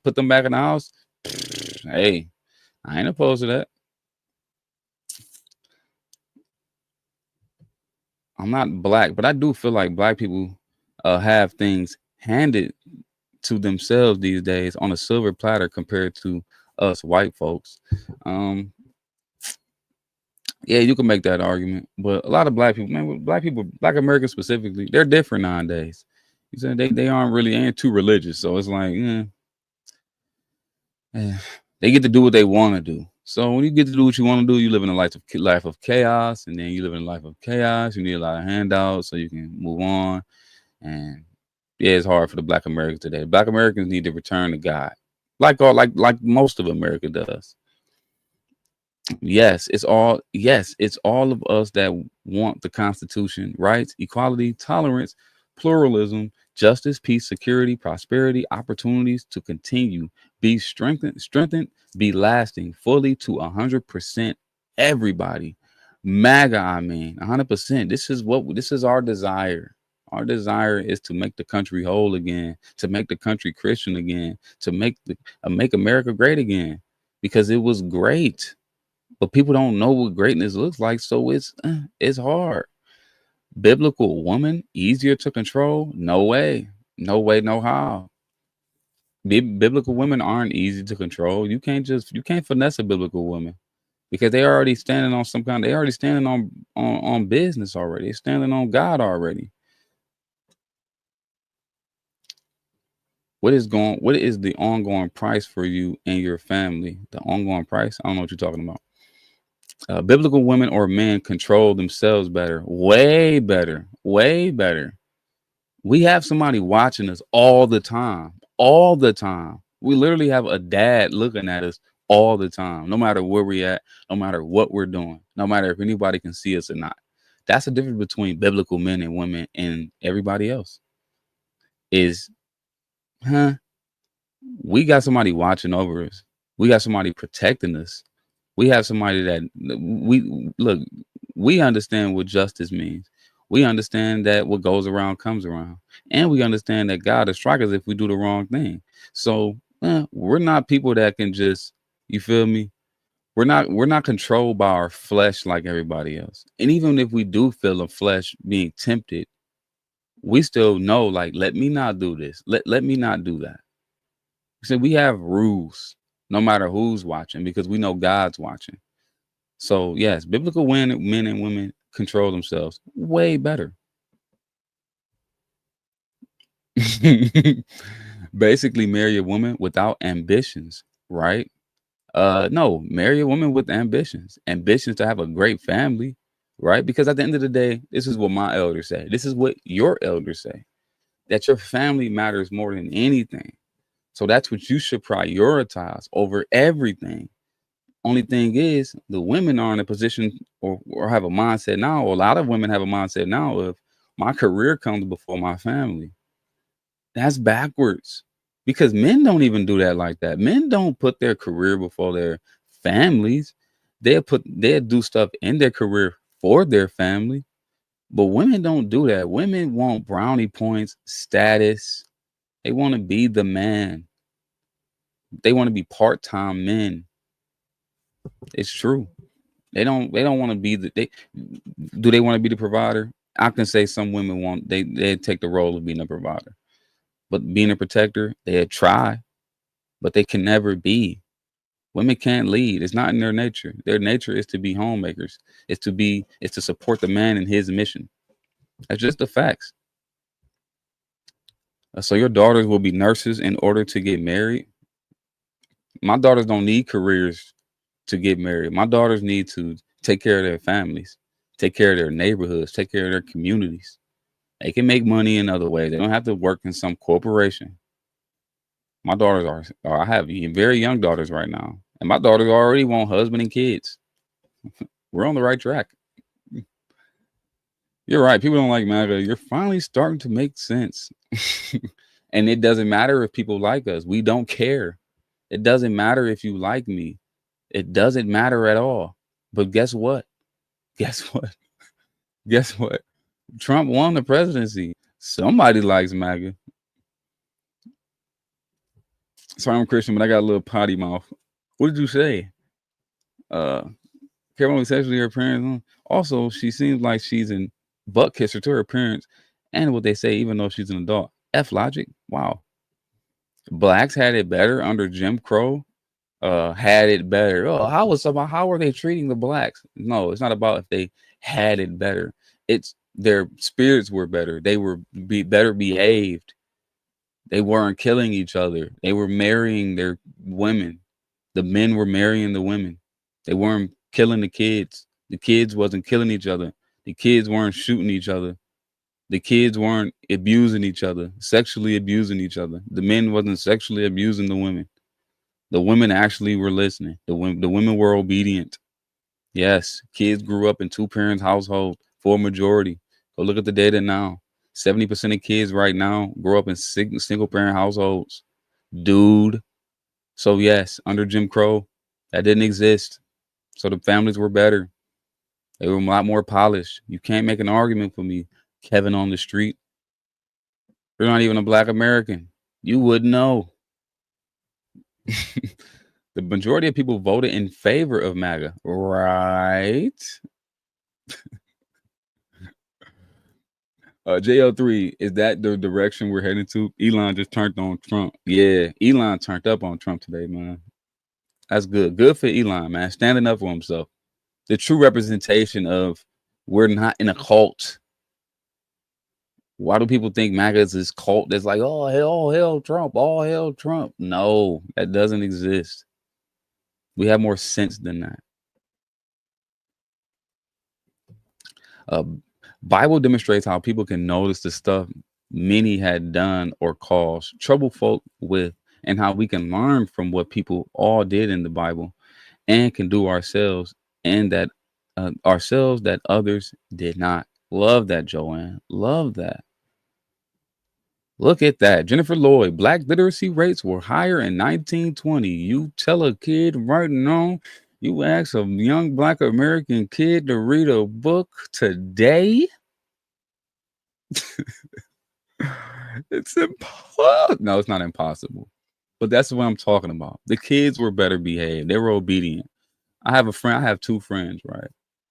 put them back in the house. Hey, I ain't opposed to that. I'm not black, but I do feel like black people have things handed to themselves these days on a silver platter compared to us white folks. Yeah, you can make that argument, but a lot of black people, man, black Americans specifically, they're different nowadays. You said they aren't really ain't too religious, so it's like, they get to do what they want to do. So when you get to do what you want to do, you live in a life of chaos, and then you live in a life of chaos. You need a lot of handouts so you can move on. And yeah, it's hard for the black Americans today. Black Americans need to return to God, like most of America does. Yes, it's all of us that want the Constitution, rights, equality, tolerance, pluralism, justice, peace, security, prosperity, opportunities to continue, be strengthened, be lasting fully to 100%. Everybody, MAGA, I mean 100%. This is our desire. Our desire is to make the country whole again, to make the country Christian again, to make America great again, because it was great. But people don't know what greatness looks like, so it's hard. Biblical woman easier to control? No way, no how. Biblical women aren't easy to control. You can't finesse a biblical woman because they already standing on they already standing on business already. They're standing on God already. What is the ongoing price for you and your family? The ongoing price? I don't know what you're talking about. Biblical women or men control themselves better, way better, way better. We have somebody watching us all the time, all the time. We literally have a dad looking at us all the time, no matter where we're at, no matter what we're doing, no matter if anybody can see us or not. That's the difference between biblical men and women and everybody else. We got somebody watching over us. We got somebody protecting us. We have somebody that we understand what justice means. We understand that what goes around comes around. And we understand that God will strike us if we do the wrong thing. So we're not people that can just, you feel me? We're not controlled by our flesh like everybody else. And even if we do feel the flesh being tempted, we still know, like, let me not do this. Let me not do that. So we have rules no matter who's watching, because we know God's watching. So yes, biblical men and women control themselves way better. Basically, marry a woman without ambitions, right? No, marry a woman with ambitions to have a great family, right? Because at the end of the day, this is what my elders say. This is what your elders say, that your family matters more than anything. So that's what you should prioritize over everything. Only thing is, the women are in a position or have a mindset now, or a lot of women have a mindset now of, my career comes before my family. That's backwards, because men don't even do that like that. Men don't put their career before their families. They'll do stuff in their career for their family. But women don't do that. Women want brownie points, status. They want to be the man. They want to be part-time men. It's true. They don't want to be they want to be the provider? I can say some women they take the role of being a provider. But being a protector, they try, but they can never be. Women can't lead. It's not in their nature. Their nature is to be homemakers. It's to support the man in his mission. That's just the facts. So your daughters will be nurses in order to get married? My daughters don't need careers to get married. My daughters need to take care of their families, take care of their neighborhoods, take care of their communities. They can make money in other ways. They don't have to work in some corporation. My daughters I have very young daughters right now, and my daughters already want husband and kids. We're on the right track. You're right. People don't like MAGA. You're finally starting to make sense. And it doesn't matter if people like us. We don't care. It doesn't matter if you like me. It doesn't matter at all. But guess what? Guess what? Guess what? Trump won the presidency. Somebody likes MAGA. Sorry, I'm Christian, but I got a little potty mouth. What did you say? Care about sexually her parents. Also, she seems like she's in butt kisser to her parents and what they say, even though she's an adult. F logic. Wow. Blacks had it better under Jim Crow. Had it better. Oh, how are they treating the blacks? No, it's not about if they had it better. It's their spirits were better. They were better behaved. They weren't killing each other. They were marrying their women. The men were marrying the women. They weren't killing the kids. The kids wasn't killing each other. The kids weren't shooting each other. The kids weren't abusing each other, sexually abusing each other. The men wasn't sexually abusing the women. The women actually were listening. The women were obedient. Yes, kids grew up in two-parent households for a majority. Go look at the data now. 70% of kids right now grow up in single-parent households. Dude. So yes, under Jim Crow, that didn't exist. So the families were better. They were a lot more polished. You can't make an argument for me, Kevin on the street. You're not even a black American. You wouldn't know. The majority of people voted in favor of MAGA, right? JL3, is that the direction we're heading to? Elon just turned on Trump. Yeah, Elon turned up on Trump today, man. That's good. Good for Elon, man. Standing up for himself. The true representation of we're not in a cult. Why do people think MAGA is this cult that's like, oh, hell, Trump, all hell, Trump? No, that doesn't exist. We have more sense than that. Bible demonstrates how people can notice the stuff many had done or caused trouble folk with, and how we can learn from what people all did in the Bible and can do ourselves, and that ourselves that others did not. Love that, Joanne. Love that. Look at that. Jennifer Lloyd, black literacy rates were higher in 1920. You tell a kid right now, you ask a young black American kid to read a book today? It's impossible. No, it's not impossible. But that's what I'm talking about. The kids were better behaved. They were obedient. I have two friends, right?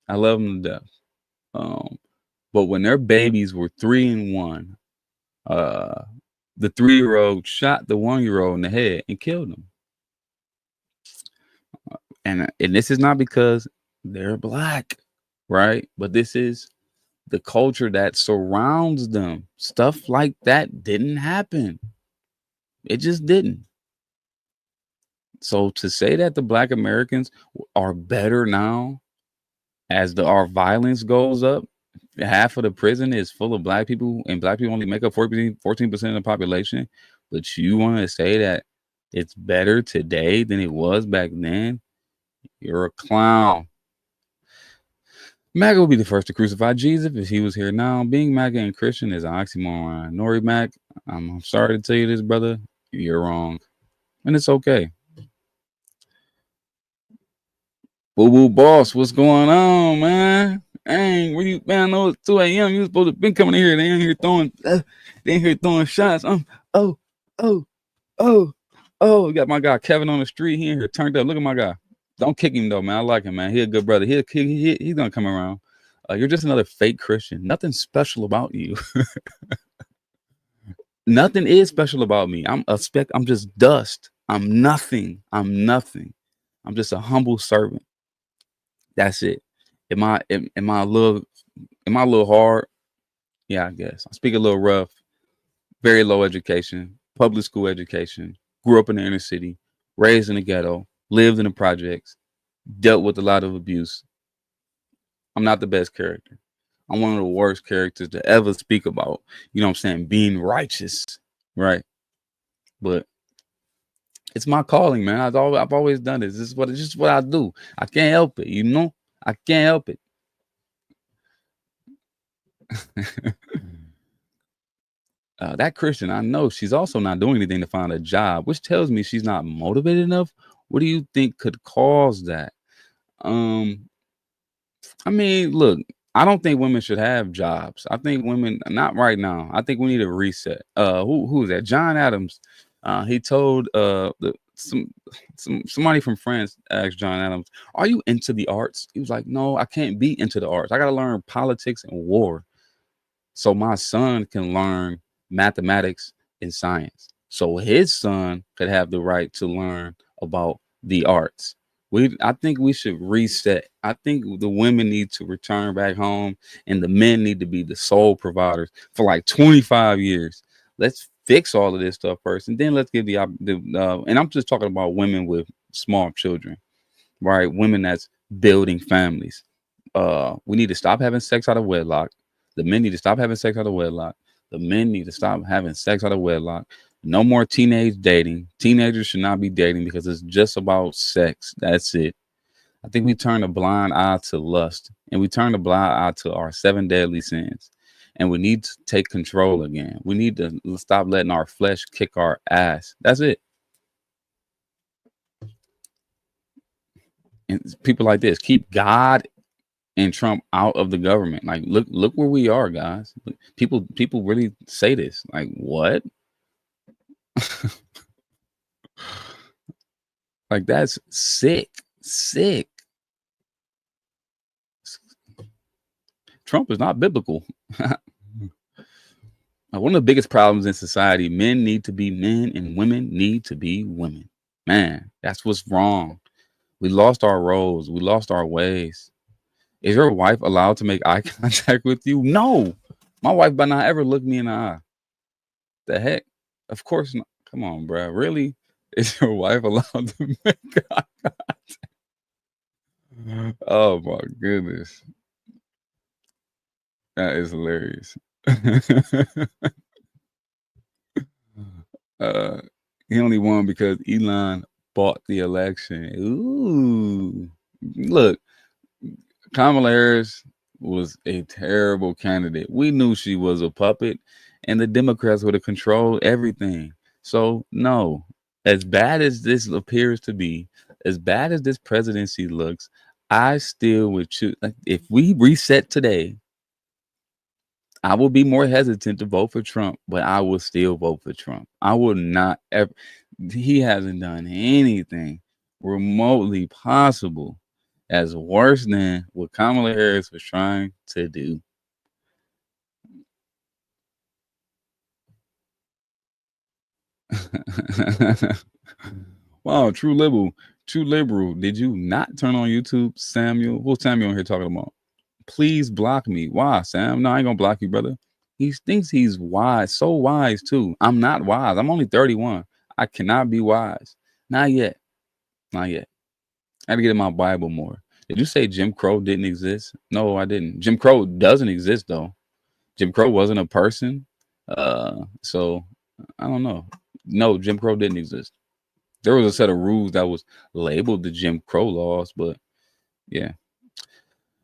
I love them to death. But when their babies were 3 and 1, the 3-year-old shot the 1-year-old in the head and killed him. And this is not because they're black, right? But this is the culture that surrounds them. Stuff like that didn't happen. It just didn't. So to say that the black Americans are better now as our violence goes up, half of the prison is full of black people, and black people only make up 14% of the population. But you want to say that it's better today than it was back then? You're a clown. MAGA will be the first to crucify Jesus if he was here now. Being MAGA and Christian is an oxymoron. Nori Mac, I'm sorry to tell you this, brother. You're wrong. And it's okay. Boo Boo Boss, what's going on, man? Dang, where you, man? I know it's 2 a.m. You supposed to be coming in here. They ain't here throwing shots. Oh. You got my guy Kevin on the street. He in here turned up. Look at my guy. Don't kick him though, man. I like him, man. He a good brother. He's gonna come around. You're just another fake Christian. Nothing special about you. Nothing is special about me. I'm just dust. I'm nothing. I'm just a humble servant. That's it. Am I a little hard? Yeah, I guess. I speak a little rough. Very low education, public school education. Grew up in the inner city, raised in the ghetto, lived in the projects, dealt with a lot of abuse. I'm not the best character. I'm one of the worst characters to ever speak about, you know what I'm saying, being righteous, right? But it's my calling, man. I've always done this. It's just what I do. I can't help it, you know? I can't help it. That Christian, I know she's also not doing anything to find a job, which tells me she's not motivated enough. What do you think could cause that? Um, I mean, look, I don't think women should have jobs. I think women, not right now. I think we need a reset. Who's that? John Adams. He told somebody from France asked John Adams, "Are you into the arts?" He was like, "No, I can't be into the arts. I got to learn politics and war, so my son can learn mathematics and science, so his son could have the right to learn about the arts." I think we should reset. I think the women need to return back home, and the men need to be the sole providers for like 25 years. Let's fix all of this stuff first, and then let's give and I'm just talking about women with small children, right? Women that's building families. We need to stop having sex out of wedlock. The men need to stop having sex out of wedlock. The men need to stop having sex out of wedlock. No more teenage dating. Teenagers should not be dating because it's just about sex. That's it. I think we turn a blind eye to lust, and we turn a blind eye to our 7 deadly sins. And we need to take control again. We need to stop letting our flesh kick our ass. That's it. And people like this keep God and Trump out of the government. Like, look where we are, guys. People really say this. Like, what? Like, that's sick. Trump is not biblical. One of the biggest problems in society, men need to be men and women need to be women. Man, that's what's wrong. We lost our roles. We lost our ways. Is your wife allowed to make eye contact with you? No. My wife better not ever look me in the eye. The heck? Of course not. Come on, bro. Really? Is your wife allowed to make eye contact? Oh my goodness. That is hilarious. He only won because Elon bought the election. Ooh. Look, Kamala Harris was a terrible candidate. We knew she was a puppet, and the Democrats would have controlled everything. So, no, as bad as this appears to be, as bad as this presidency looks, I still would choose. If we reset today, I will be more hesitant to vote for Trump, but I will still vote for Trump. I will not ever. He hasn't done anything remotely possible as worse than what Kamala Harris was trying to do. Wow, true liberal. Did you not turn on YouTube, Samuel? What's Samuel here talking about? Please block me. Why, Sam? No, I ain't gonna block you, brother. He thinks he's wise, so wise too. I'm not wise. I'm only 31. I cannot be wise. Not yet. Not yet. I had to get in my Bible more. Did you say Jim Crow didn't exist? No, I didn't. Jim Crow doesn't exist though. Jim Crow wasn't a person. So I don't know. No, Jim Crow didn't exist. There was a set of rules that was labeled the Jim Crow laws, but yeah.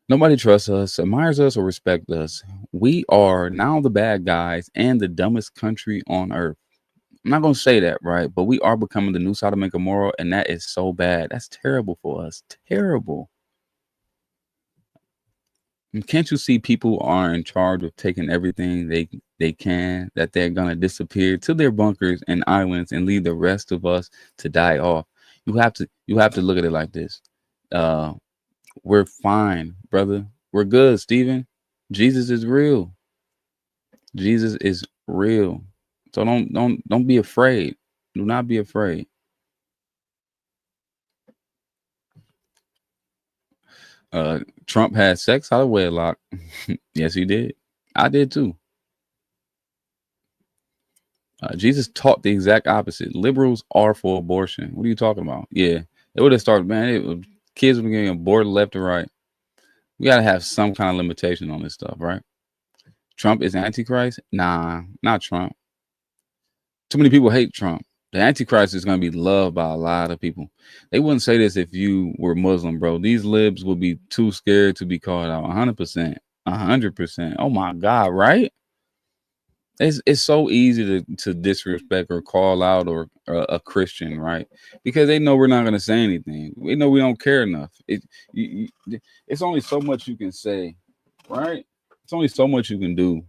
Nobody trusts us, admires us, or respects us. We are now the bad guys and the dumbest country on earth. I'm not going to say that, right? But we are becoming the new Sodom and Gomorrah, and that is so bad. That's terrible for us. Terrible. And can't you see people are in charge of taking everything they can, that they're going to disappear to their bunkers and islands and leave the rest of us to die off? You have to look at it like this. We're fine, brother. We're good, Stephen. Jesus is real. Jesus is real. So don't be afraid. Do not be afraid. Trump had sex out of wedlock. Yes, he did. I did too. Jesus taught the exact opposite. Liberals are for abortion. What are you talking about? Yeah, it would have started, man. Kids were getting aborted left and right. We got to have some kind of limitation on this stuff, right? Trump is Antichrist? Nah, not Trump. Too many people hate Trump. The Antichrist is going to be loved by a lot of people. They wouldn't say this if you were Muslim, bro. These libs would be too scared to be called out 100%. 100%. Oh my God, right? It's so easy to disrespect or call out or a Christian, right? Because they know we're not gonna say anything. We know we don't care enough. It's only so much you can say, right? It's only so much you can do.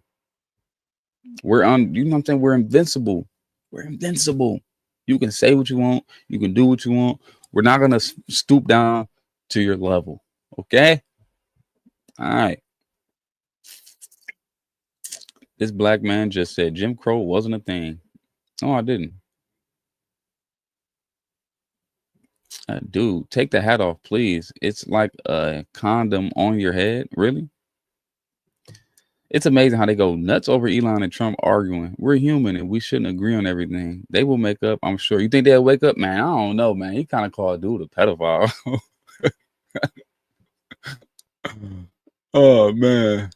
You know what I'm saying? We're invincible. We're invincible. You can say what you want. You can do what you want. We're not gonna stoop down to your level. Okay? All right. This black man just said Jim Crow wasn't a thing. No, I didn't. Dude, take the hat off, please. It's like a condom on your head. Really? It's amazing how they go nuts over Elon and Trump arguing. We're human and we shouldn't agree on everything. They will make up, I'm sure. You think they'll wake up? Man, I don't know, man. He kind of called dude a pedophile. Oh, man.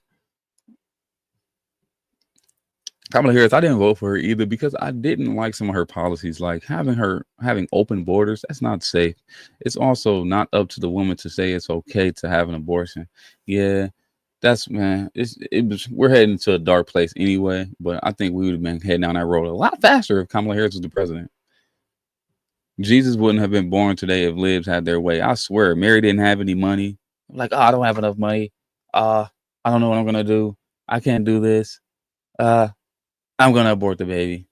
Kamala Harris, I didn't vote for her either because I didn't like some of her policies, like having open borders. That's not safe. It's also not up to the woman to say it's okay to have an abortion. Yeah, that's man. We're heading to a dark place anyway. But I think we would have been heading down that road a lot faster if Kamala Harris was the president. Jesus wouldn't have been born today if libs had their way. I swear, Mary didn't have any money. Like, oh, I don't have enough money. I don't know what I'm gonna do. I can't do this. I'm gonna abort the baby.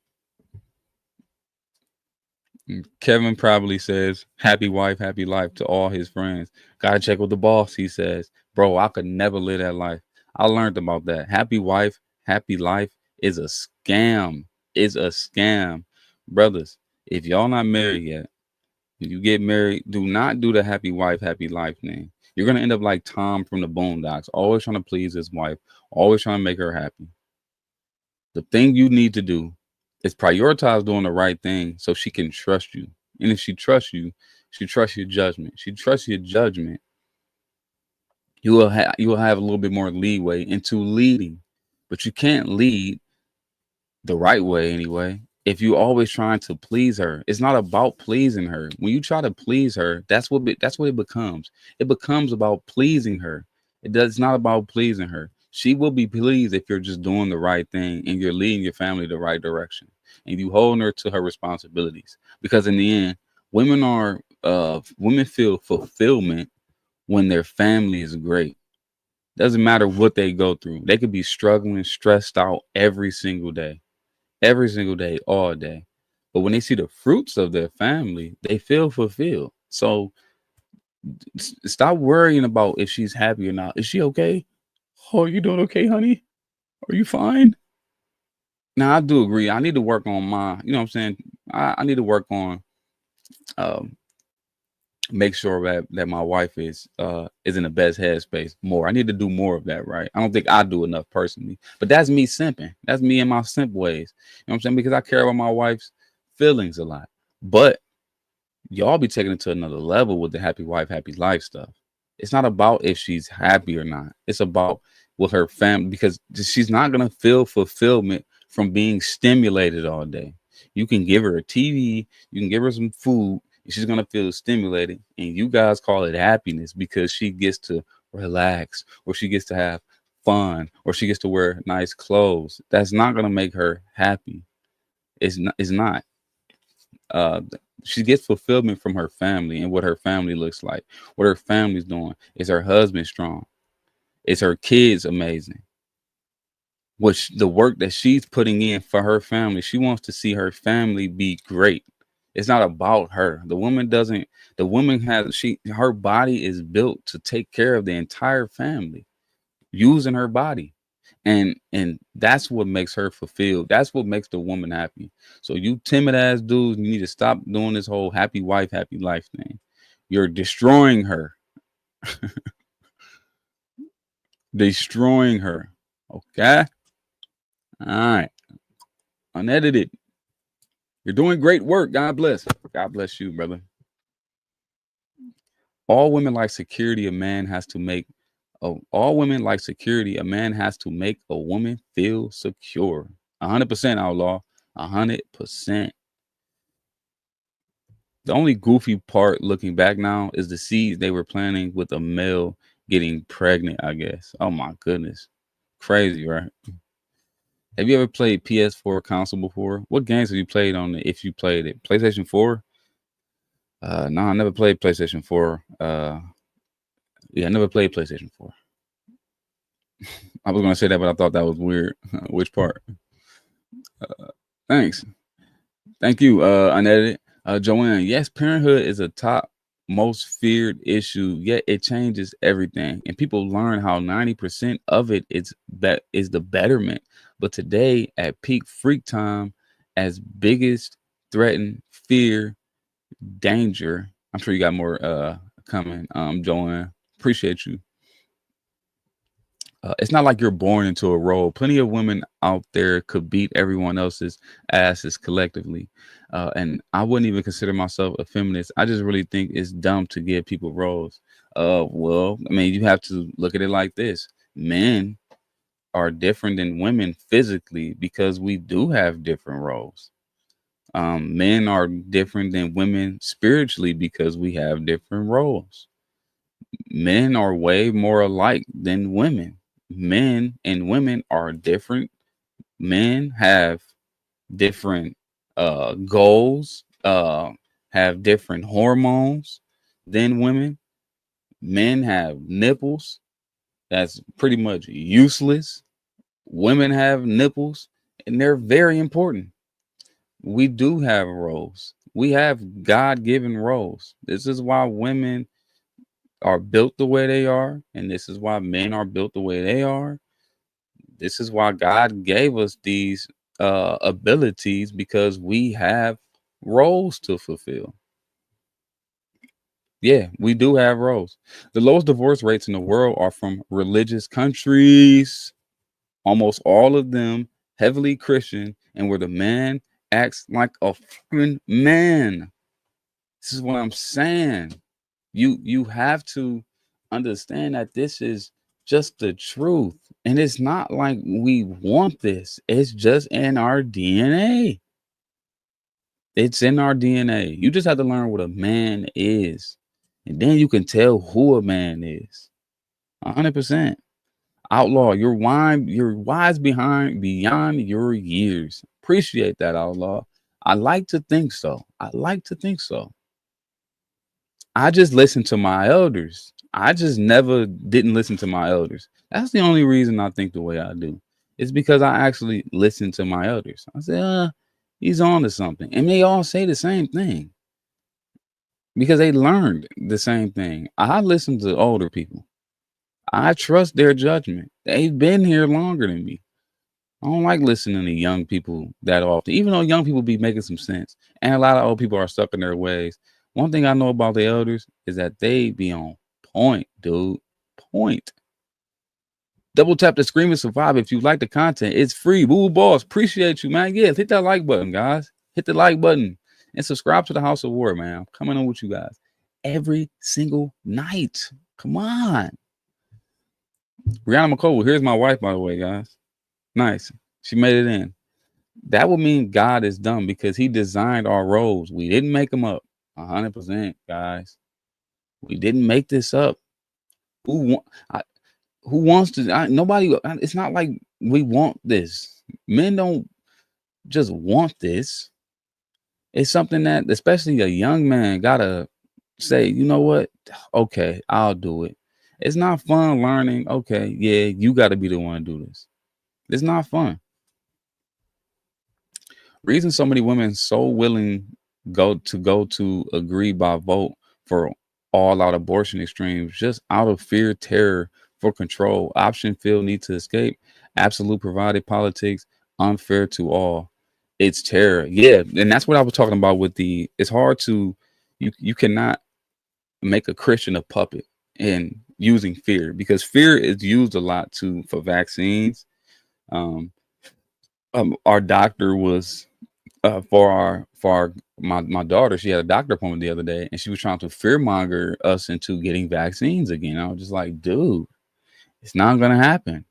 Kevin probably says, happy wife, happy life to all his friends. Gotta check with the boss, he says. Bro, I could never live that life. I learned about that. Happy wife, happy life is a scam. It's a scam. Brothers, if y'all not married yet, if you get married, do not do the happy wife, happy life thing. You're gonna end up like Tom from the Boondocks, always trying to please his wife, always trying to make her happy. The thing you need to do is prioritize doing the right thing so she can trust you. And if she trusts you, she trusts your judgment. She trusts your judgment. You will have a little bit more leeway into leading, but you can't lead the right way anyway. If you always trying to please her, it's not about pleasing her. When you try to please her, that's what it becomes. It becomes about pleasing her. It's not about pleasing her. She will be pleased if you're just doing the right thing and you're leading your family the right direction and you holding her to her responsibilities. Because in the end, women feel fulfillment when their family is great. Doesn't matter what they go through. They could be struggling, stressed out every single day, all day. But when they see the fruits of their family, they feel fulfilled. So stop worrying about if she's happy or not. Is she okay? Oh, you doing okay, honey? Are you fine? Now, I do agree. I need to work on you know what I'm saying? I need to work on make sure that my wife is in the best headspace more. I need to do more of that, right? I don't think I do enough personally. But that's me simping. That's me in my simp ways. You know what I'm saying? Because I care about my wife's feelings a lot. But y'all be taking it to another level with the happy wife, happy life stuff. It's not about if she's happy or not. It's about with her family, because she's not going to feel fulfillment from being stimulated all day. You can give her a TV, you can give her some food, and she's going to feel stimulated. And you guys call it happiness because she gets to relax, or she gets to have fun, or she gets to wear nice clothes. That's not going to make her happy. It's not. She gets fulfillment from her family and what her family looks like, what her family's doing. Is her husband strong? Is her kids amazing? The work that she's putting in for her family, she wants to see her family be great. It's not about her. Her body is built to take care of the entire family, using her body. And that's what makes her fulfilled. That's what makes the woman happy. So you timid ass dudes, you need to stop doing this whole happy wife, happy life thing. You're destroying her. Destroying her. Okay? All right. Unedited. You're doing great work. God bless. God bless you, brother. All women like security. A man has to make a woman feel secure. 100% outlaw. 100%. The only goofy part looking back now is the seeds they were planting with a male getting pregnant, I guess. Oh my goodness. Crazy, right? Have you ever played PS4 console before? What games have you played on it if you played it? PlayStation 4? No, I never played PlayStation 4. Yeah, I never played PlayStation 4. I was gonna say that, but I thought that was weird. Which part? Thanks. Thank you, unedited. Joanne, yes, parenthood is a top most feared issue, yet it changes everything. And people learn how 90% of it is the betterment. But today, at peak freak time, as biggest threaten, fear, danger. I'm sure you got more coming, Joanne. Appreciate you. It's not like you're born into a role. Plenty of women out there could beat everyone else's asses collectively. And I wouldn't even consider myself a feminist. I just really think it's dumb to give people roles. Well, I mean, you have to look at it like this. Men are different than women physically because we do have different roles. Men are different than women spiritually because we have different roles. Men are way more alike than women. Men and women are different. Men have different goals, have different hormones than women. Men have nipples. That's pretty much useless. Women have nipples, and they're very important. We do have roles. We have God-given roles. This is why women are built the way they are, and this is why men are built the way they are. This is why God gave us these abilities, because we have roles to fulfill. Yeah, we do have roles. The lowest divorce rates in the world are from religious countries, almost all of them heavily Christian, and where the man acts like a fucking man. This is what I'm saying. You have to understand that this is just the truth. And it's not like we want this. It's just in our DNA. It's in our DNA. You just have to learn what a man is. And then you can tell who a man is. 100%. Outlaw, you're wise beyond your years. Appreciate that, Outlaw. I like to think so. I just listen to my elders. I just never didn't listen to my elders. That's the only reason I think the way I do. It's because I actually listen to my elders. I say, he's on to something. And they all say the same thing because they learned the same thing. I listen to older people. I trust their judgment. They've been here longer than me. I don't like listening to young people that often, even though young people be making some sense. And a lot of old people are stuck in their ways. One thing I know about the elders is that they be on point, dude. Point. Double tap the screen and survive if you like the content. It's free. Woo boss. Appreciate you, man. Yeah, hit that like button, guys. Hit the like button and subscribe to the House of War, man. I'm coming on with you guys every single night. Come on. Rihanna McCole, here's my wife, by the way, guys. Nice. She made it in. That would mean God is dumb because he designed our roles. We didn't make them up. 100%, guys. We didn't make this up. Who wants to? Nobody. It's not like we want this. Men don't just want this. It's something that, especially a young man, gotta say, you know what? Okay, I'll do it. It's not fun learning. Okay, yeah, you got to be the one to do this. It's not fun. Reason so many women so willing go to agree by vote for all out abortion extremes, just out of fear, terror, for control. Option feel need to escape. Absolute provided politics, unfair to all. It's terror. Yeah, and that's what I was talking about with the. It's hard to you cannot make a Christian a puppet and using fear, because fear is used a lot for vaccines. Our doctor was for my daughter. She had a doctor appointment the other day, and she was trying to fearmonger us into getting vaccines again. I was just like, dude, it's not gonna happen.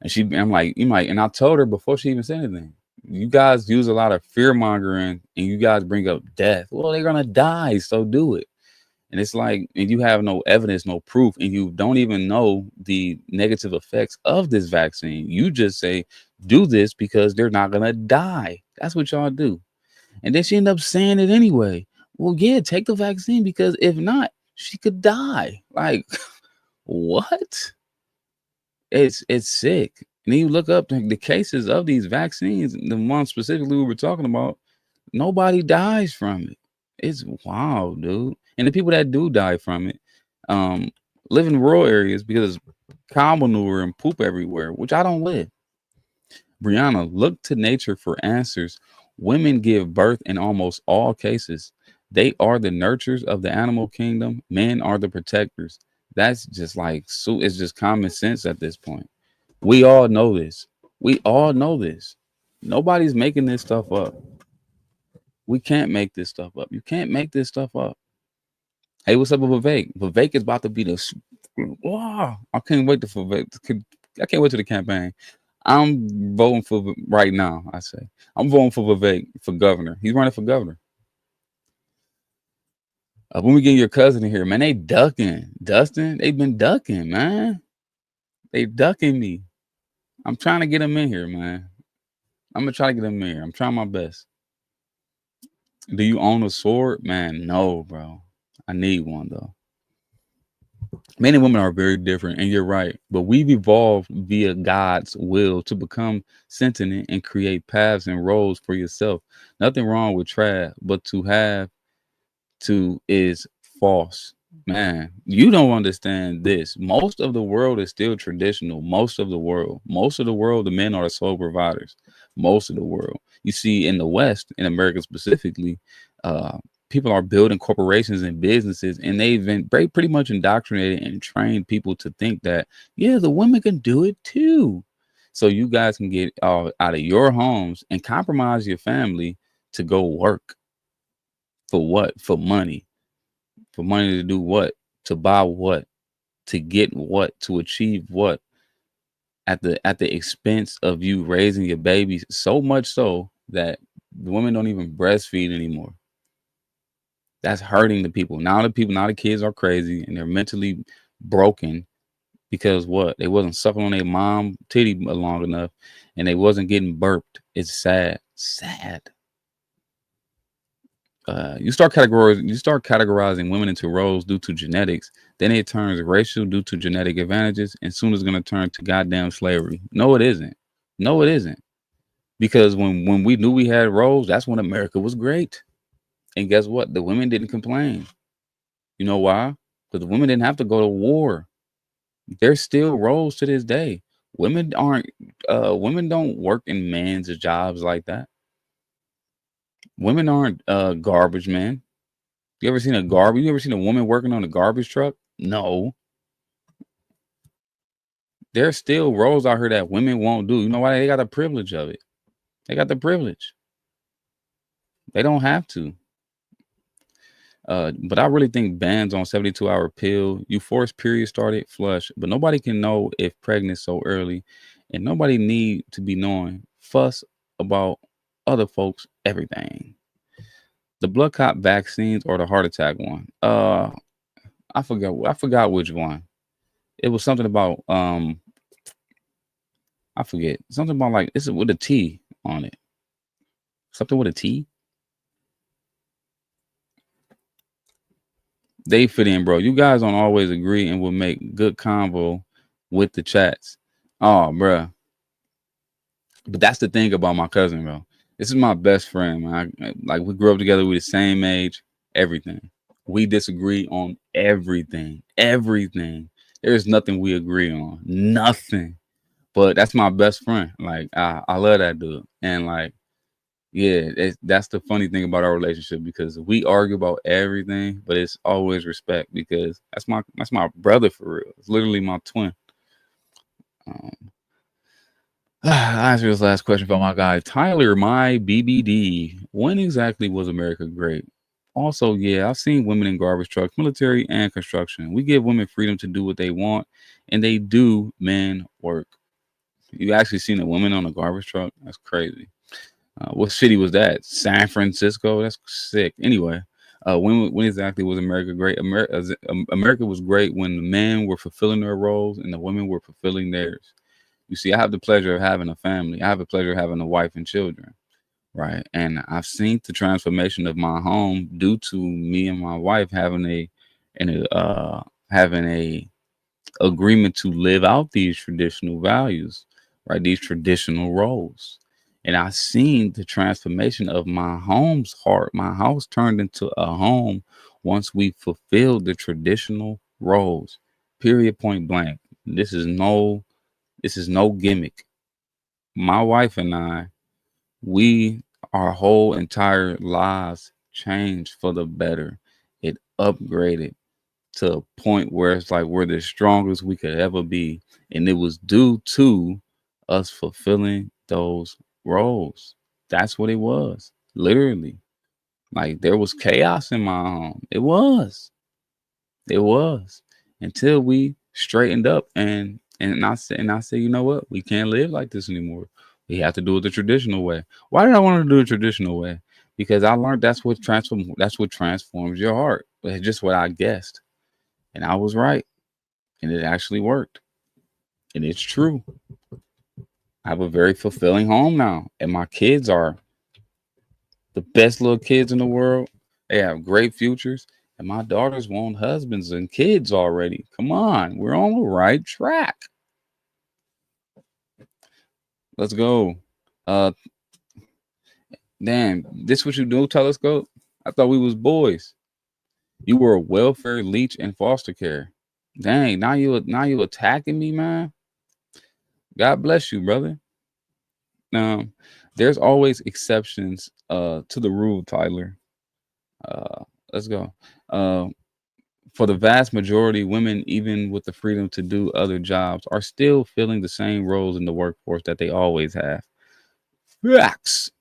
And I'm like, you might. And I told her before she even said anything, you guys use a lot of fear mongering, and you guys bring up death. Well, they're gonna die, so do it. And it's like, and you have no evidence, no proof, and you don't even know the negative effects of this vaccine. You just say, do this because they're not going to die. That's what y'all do. And then she ended up saying it anyway. Well, yeah, take the vaccine because if not, she could die. Like, what? It's sick. And then you look up the cases of these vaccines, the one specifically we were talking about, nobody dies from it. It's wild, dude. And the people that do die from it live in rural areas because cow manure and poop everywhere, which I don't live. Brianna, look to nature for answers. Women give birth in almost all cases. They are the nurturers of the animal kingdom. Men are the protectors. That's just like, so it's just common sense at this point. We all know this. We all know this. Nobody's making this stuff up. We can't make this stuff up. You can't make this stuff up. Hey, what's up with Vivek? Vivek is about to be the. Wow, I can't wait for Vivek. I can't wait to the campaign. I'm voting for right now. I say I'm voting for Vivek for governor. He's running for governor. When we get your cousin in here, man, they ducking. Dustin, they've been ducking, man. They ducking me. I'm trying to get him in here, man. I'm gonna try to get him in here. I'm trying my best. Do you own a sword? Man, no, bro. I need one though. Men and women are very different, and you're right. But we've evolved via God's will to become sentient and create paths and roles for yourself. Nothing wrong with trad, but to have to is false. Man, you don't understand this. Most of the world is still traditional. Most of the world, the men are the sole providers. Most of the world. You see, in the West, in America specifically, people are building corporations and businesses, and they've been pretty much indoctrinated and trained people to think that, yeah, the women can do it too. So you guys can get out of your homes and compromise your family to go work. For what? For money. For money to do what? To buy what? To get what? To achieve what? At the expense of you raising your babies, so much so that the women don't even breastfeed anymore. That's hurting the people. Now the kids are crazy and they're mentally broken because what? They wasn't sucking on their mom titty long enough and they wasn't getting burped. It's sad. Sad. You start categorizing women into roles due to genetics, then it turns racial due to genetic advantages, and soon it's gonna turn to goddamn slavery. No, it isn't. No, it isn't. Because when we knew we had roles, that's when America was great. And guess what? The women didn't complain. You know why? Because the women didn't have to go to war. There's still roles to this day. Women don't work in men's jobs like that. Women aren't garbage men. You ever seen a woman working on a garbage truck? No. There's still roles out here that women won't do. You know why? They got the privilege of it. They got the privilege. They don't have to. But I really think bans on 72-hour pill, you force period started, flush, but nobody can know if pregnant so early, and nobody need to be knowing. Fuss about other folks, everything. The blood clot vaccines or the heart attack one? I forgot which one. It was something about I forget. Something about like it's with a T on it. Something with a T. They fit in, bro. You guys don't always agree and will make good convo with the chats. Oh, bro. But that's the thing about my cousin, bro. This is my best friend, man. Like we grew up together. We the same age. Everything. We disagree on everything. Everything. There's nothing we agree on. Nothing. But that's my best friend. Like I love that dude. And like, yeah, that's the funny thing about our relationship because we argue about everything, but it's always respect because that's my brother for real. It's literally my twin. I answer this last question from my guy Tyler. My BBD. When exactly was America great? Also, yeah, I've seen women in garbage trucks, military, and construction. We give women freedom to do what they want, and they do men work. You actually seen a woman on a garbage truck? That's crazy. What city was that? San Francisco? That's sick. Anyway, When exactly was America great? America was great when the men were fulfilling their roles and the women were fulfilling theirs. You see, I have the pleasure of having a family. I have the pleasure of having a wife and children, right? And I've seen the transformation of my home due to me and my wife having a agreement to live out these traditional values, right? These traditional roles. And I seen the transformation of my home's heart. My house turned into a home once we fulfilled the traditional roles. Period, point blank. This is no gimmick. My wife and I, we our whole entire lives changed for the better. It upgraded to a point where it's like we're the strongest we could ever be. And it was due to us fulfilling those roles. That's what it was. Literally. Like there was chaos in my home. It was. It was. Until we straightened up and I said, you know what? We can't live like this anymore. We have to do it the traditional way. Why did I want to do it the traditional way? Because I learned that's what transforms your heart. It's just what I guessed. And I was right. And it actually worked. And it's true. I have a very fulfilling home now. And my kids are the best little kids in the world. They have great futures. And my daughters want husbands and kids already. Come on. We're on the right track. Let's go. Uh Damn, this what you do, Telescope? I thought we was boys. You were a welfare leech in foster care. Dang, now you attacking me, man. God bless you, brother. There's always exceptions to the rule, Tyler. Let's go. Uh, for the vast majority, women, even with the freedom to do other jobs, are still filling the same roles in the workforce that they always have. Facts.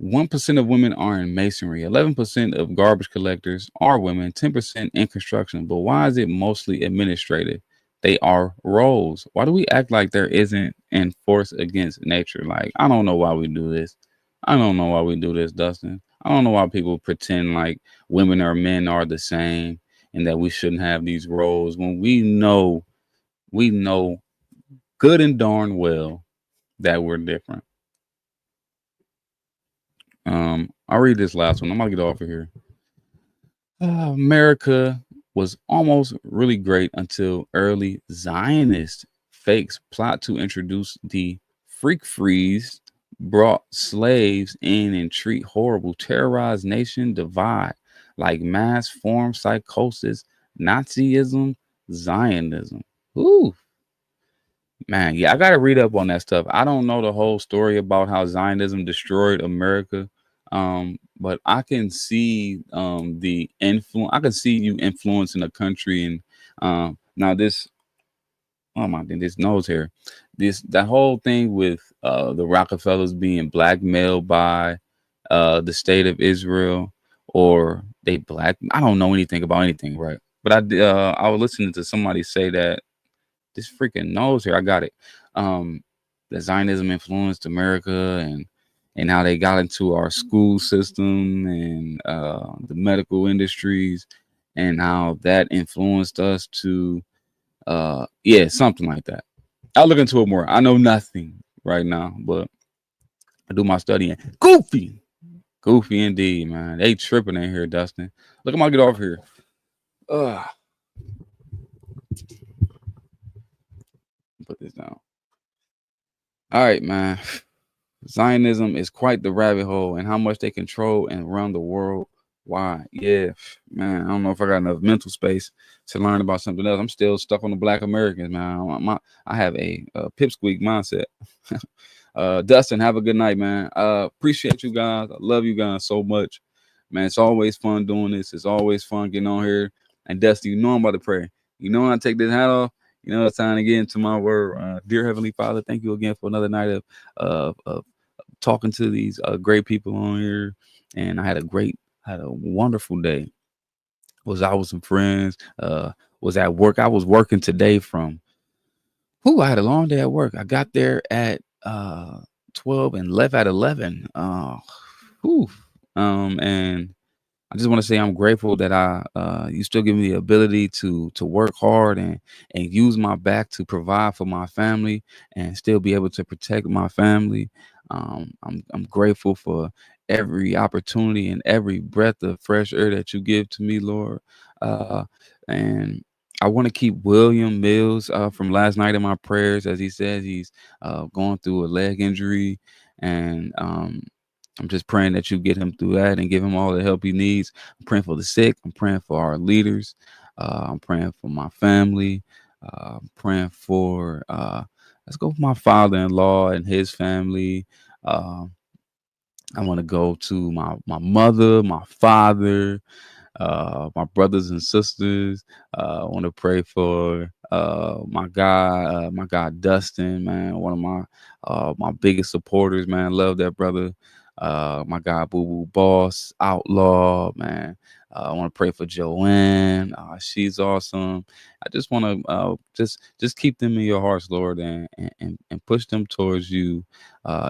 1% of women are in masonry. 11% of garbage collectors are women. 10% in construction. But why is it mostly administrative? They are roles. Why do we act like there isn't enforce against nature? Like, I don't know why we do this. I don't know why we do this, Dustin. I don't know why people pretend like women or men are the same and that we shouldn't have these roles when we know good and darn well that we're different. I'll read this last one. I'm gonna get off of here. America was almost really great until early Zionist fakes plot to introduce the freak freeze, brought slaves in and treat horrible, terrorize nation, divide like mass form psychosis, Nazism, Zionism. Ooh, man, yeah, I gotta read up on that stuff. I don't know the whole story about how Zionism destroyed America, but I can see the influence. I can see you influencing a country, and now this. Oh my goodness, this nose hair. That whole thing with the Rockefellers being blackmailed by the state of Israel, or they black. I don't know anything about anything, right? But I was listening to somebody say that this freaking nose here. I got it. Um, that Zionism influenced America and how they got into our school system and the medical industries and how that influenced us to yeah, something like that. I'll look into it more. I know nothing right now, but I do my studying. Goofy indeed, man. They tripping in here, Dustin. Look, I'm gonna get off here. Ugh. Put this down. All right, man. Zionism is quite the rabbit hole and how much they control and run the world. Why? Yeah, man. I don't know if I got enough mental space to learn about something else. I'm still stuck on the Black Americans, man. I have a pipsqueak mindset. Dustin, have a good night, man. Appreciate you guys. I love you guys so much, man. It's always fun doing this. It's always fun getting on here. And Dustin, you know I'm about to pray. You know when I take this hat off, you know it's time to get into my word. Dear Heavenly Father, thank you again for another night of talking to these great people on here. And I had a wonderful day. Was out with some friends. Was at work. I was working today from. I had a long day at work. I got there at 12 and left at 11. Whew. And I just want to say I'm grateful that you still give me the ability to work hard and use my back to provide for my family and still be able to protect my family. I'm grateful for every opportunity and every breath of fresh air that you give to me, Lord. And I want to keep William Mills from last night in my prayers, as he says he's going through a leg injury, and I'm just praying that you get him through that and give him all the help he needs. I'm praying for the sick. I'm praying for our leaders. I'm praying for my family. I'm praying for let's go for my father-in-law and his family. Uh, I want to go to my mother, my father, my brothers and sisters. I want to pray for my guy Dustin, man, one of my biggest supporters, man. Love that brother. My guy Boo Boo Boss, Outlaw, man. I want to pray for Joanne. She's awesome. I just want to just keep them in your hearts, Lord, and push them towards you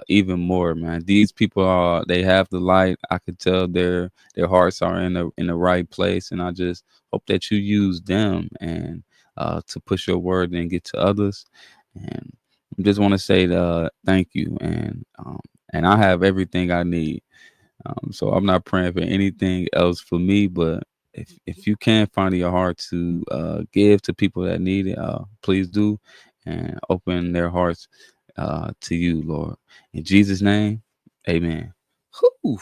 even more, man. These people they have the light. I could tell their hearts are in the right place, and I just hope that you use them and to push your word and get to others. And I just want to say thank you, and I have everything I need. So I'm not praying for anything else for me, but if you can find in your heart to give to people that need it, please do, and open their hearts to you, Lord. In Jesus' name, amen. Whew.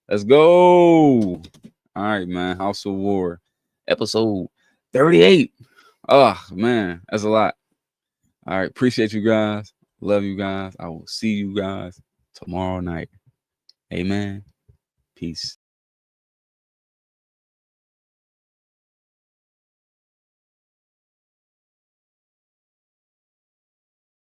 Let's go. All right, man. House of War, episode 38. Oh, man, that's a lot. All right. Appreciate you guys. Love you guys. I will see you guys tomorrow night. Amen. Peace.